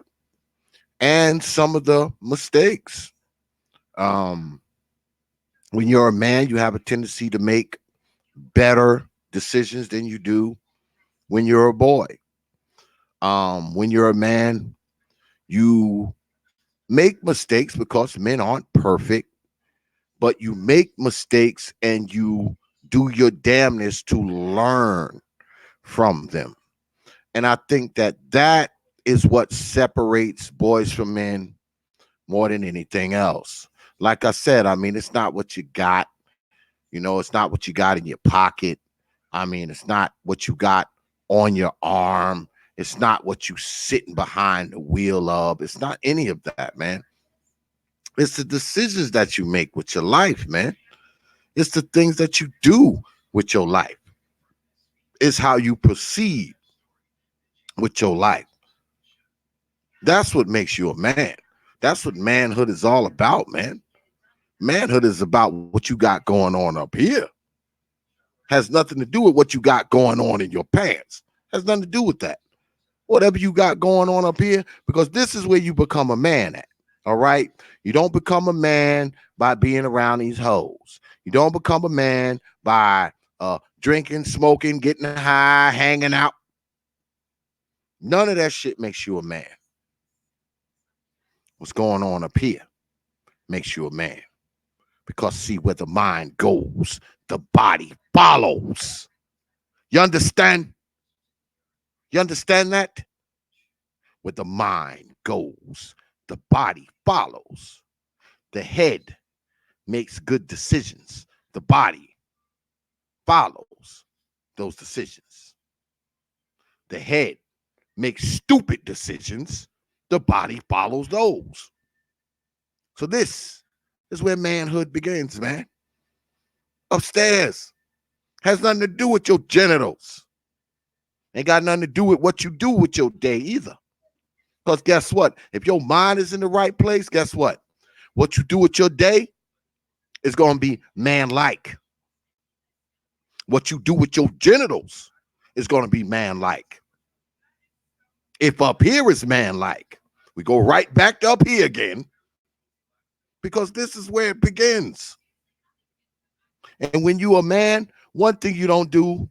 and some of the mistakes. Um, when you're a man, you have a tendency to make better decisions than you do when you're a boy. When you're a man, you make mistakes because men aren't perfect, but you make mistakes and you do your damnness to learn from them. And I think that is what separates boys from men more than anything else. Like I said, I mean, it's not what you got. It's not what you got in your pocket. I mean, it's not what you got on your arm. It's not what you sitting behind the wheel of. It's not any of that, man. It's the decisions that you make with your life, man. It's the things that you do with your life. It's how you proceed with your life. That's what makes you a man. That's what manhood is all about, man. Manhood is about what you got going on up here. Has nothing to do with what you got going on in your pants. Has nothing to do with that. Whatever you got going on up here, because this is where you become a man at. All right. You don't become a man by being around these hoes. You don't become a man by drinking, smoking, getting high, hanging out. None of that shit makes you a man. What's going on up here makes you a man. Because see, where the mind goes, the body follows. You understand? You understand that? Where the mind goes, the body follows. The head makes good decisions. The body follows those decisions. The head makes stupid decisions. The body follows those. So this is where manhood begins, man. Upstairs. Has nothing to do with your genitals. Ain't got nothing to do with what you do with your day either. Because guess what? If your mind is in the right place, guess what? What you do with your day is going to be man-like. What you do with your genitals is going to be man-like. If up here is man-like, we go right back up here again, because this is where it begins. And when you a man, one thing you don't do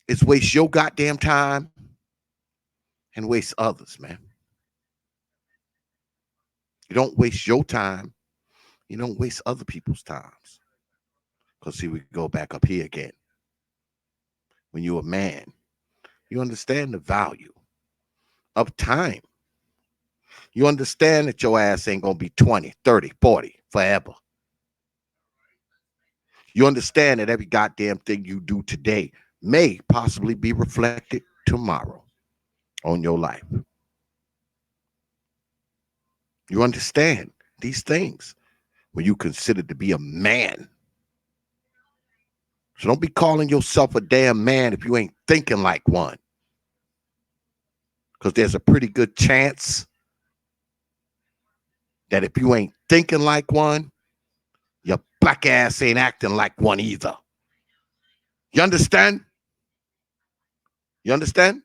is waste your goddamn time and waste others, man. You don't waste your time. You don't waste other people's times. Because see, we go back up here again. When you're a man, you understand the value of time. You understand that your ass ain't going to be 20, 30, 40 forever. You understand that every goddamn thing you do today may possibly be reflected tomorrow on your life. You understand these things when you consider to be a man. So don't be calling yourself a damn man if you ain't thinking like one. Because there's a pretty good chance that if you ain't thinking like one, your black ass ain't acting like one either. You understand? You understand?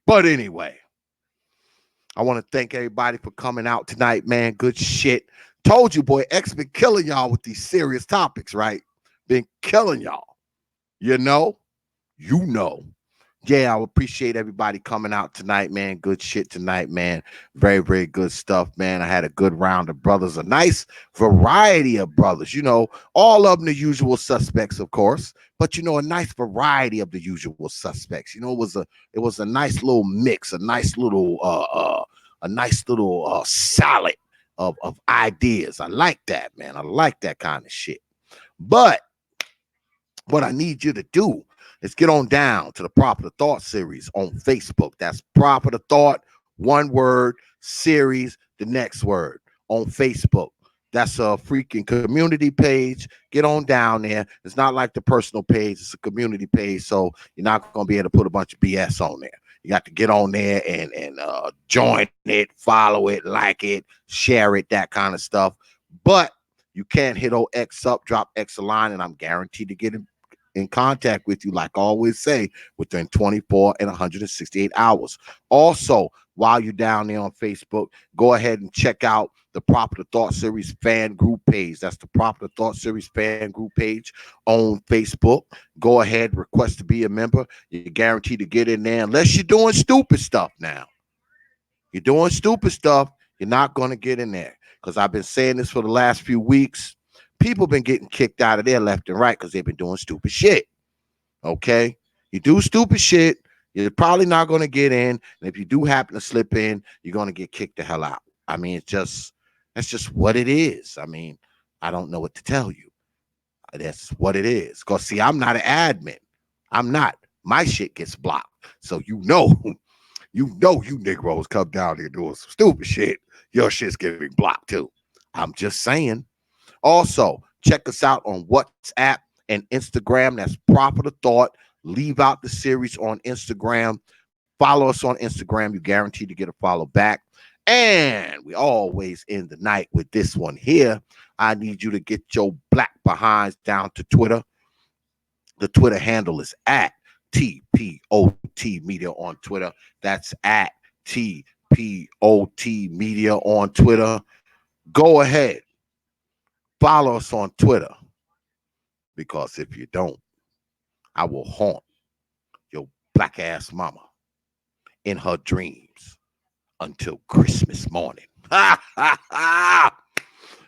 But anyway, I want to thank everybody for coming out tonight, man. Good shit. Told you, boy, X been killing y'all with these serious topics, right? Been killing y'all. You know? You know. Yeah, I appreciate everybody coming out tonight, man. Good shit tonight, man. Very, very good stuff, man. I had a good round of brothers, a nice variety of brothers. You know, all of them the usual suspects, of course, but you know, a nice variety of the usual suspects. You know, it was a nice little mix, a nice little salad of ideas. I like that, man. I like that kind of shit. But what I need you to do is get on down to the Proper Thought series on Facebook. That's Proper Thought, one word, series, the next word on Facebook. That's a freaking community page. Get on down there. It's not like the personal page. It's a community page, so you're not going to be able to put a bunch of BS on there. You got to get on there and join it, follow it, like it, share it, that kind of stuff. But you can't hit X up, drop X a line, and I'm guaranteed to get in contact with you, like I always say, within 24 and 168 hours. Also, while you're down there on Facebook, go ahead and check out the Proper Thought Series fan group page. That's the Proper Thought Series fan group page on Facebook. Go ahead, request to be a member. You're guaranteed to get in there, unless you're doing stupid stuff now. You're doing stupid stuff, you're not going to get in there. Because I've been saying this for the last few weeks. People been getting kicked out of there left and right because they've been doing stupid shit. Okay? You do stupid shit, you're probably not going to get in. And if you do happen to slip in, you're going to get kicked the hell out. I mean, that's just what it is. I mean, I don't know what to tell you. That's what it is. Because, see, I'm not an admin. I'm not. My shit gets blocked. So you Negroes come down here doing some stupid shit. Your shit's getting blocked too. I'm just saying. Also, check us out on WhatsApp and Instagram. That's Proper Thought. Leave out the series on Instagram. Follow us on Instagram. You're guaranteed to get a follow back. And we always end the night with this one here. I need you to get your black behinds down to Twitter. The Twitter handle is at TPOT Media on Twitter. That's at TPOT Media on Twitter. Go ahead. Follow us on Twitter, because if you don't, I will haunt your black ass mama in her dreams until Christmas morning. But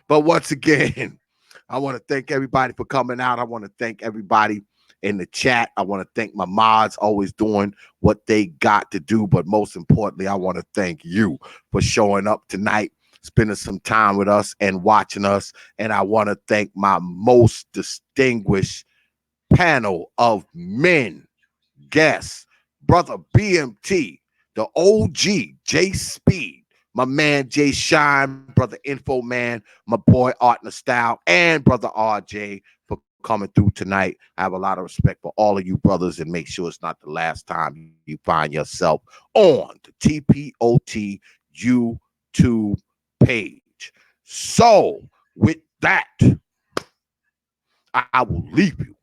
once again, I want to thank everybody for coming out. I want to thank everybody in the chat. I want to thank my mods, always doing what they got to do. But most importantly, I want to thank you for showing up tonight spending some time with us and watching us. And I want to thank my most distinguished panel of men guests, brother BMT, the OG J Speed, my man Jay Shine, brother Info Man, my boy Art Nostyle, and brother RJ for coming through tonight. I have a lot of respect for all of you brothers, and make sure it's not the last time you find yourself on the TPOT YouTube page. So with that, I will leave you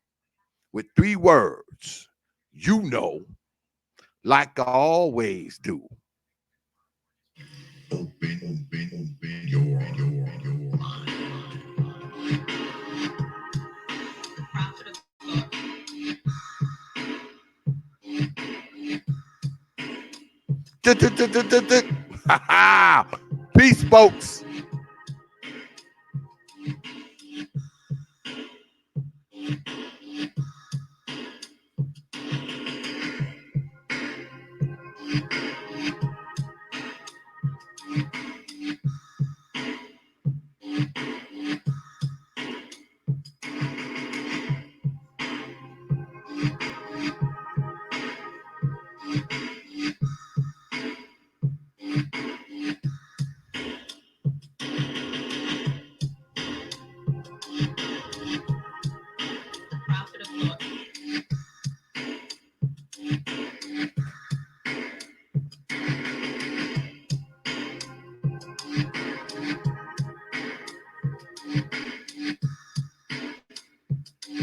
with 3 words. You know, like I always do. Open your mind. Peace, folks.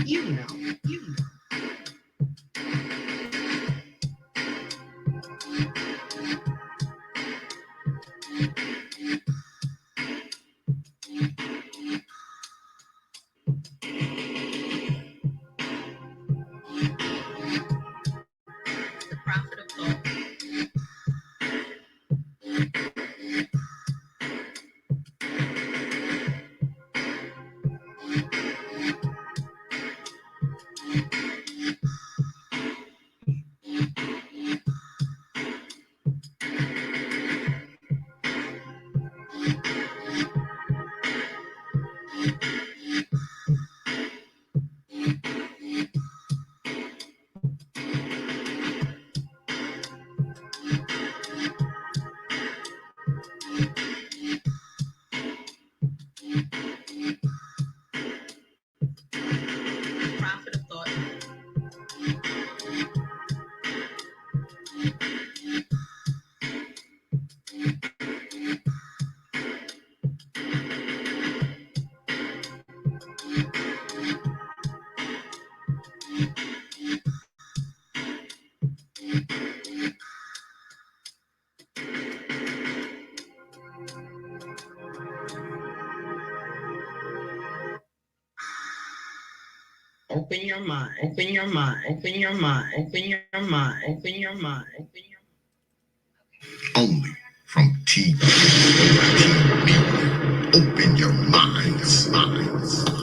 You know. Open your mind, open your mind, open your mind, open your mind, open your mind, open your mind. Only from TV. Open your minds.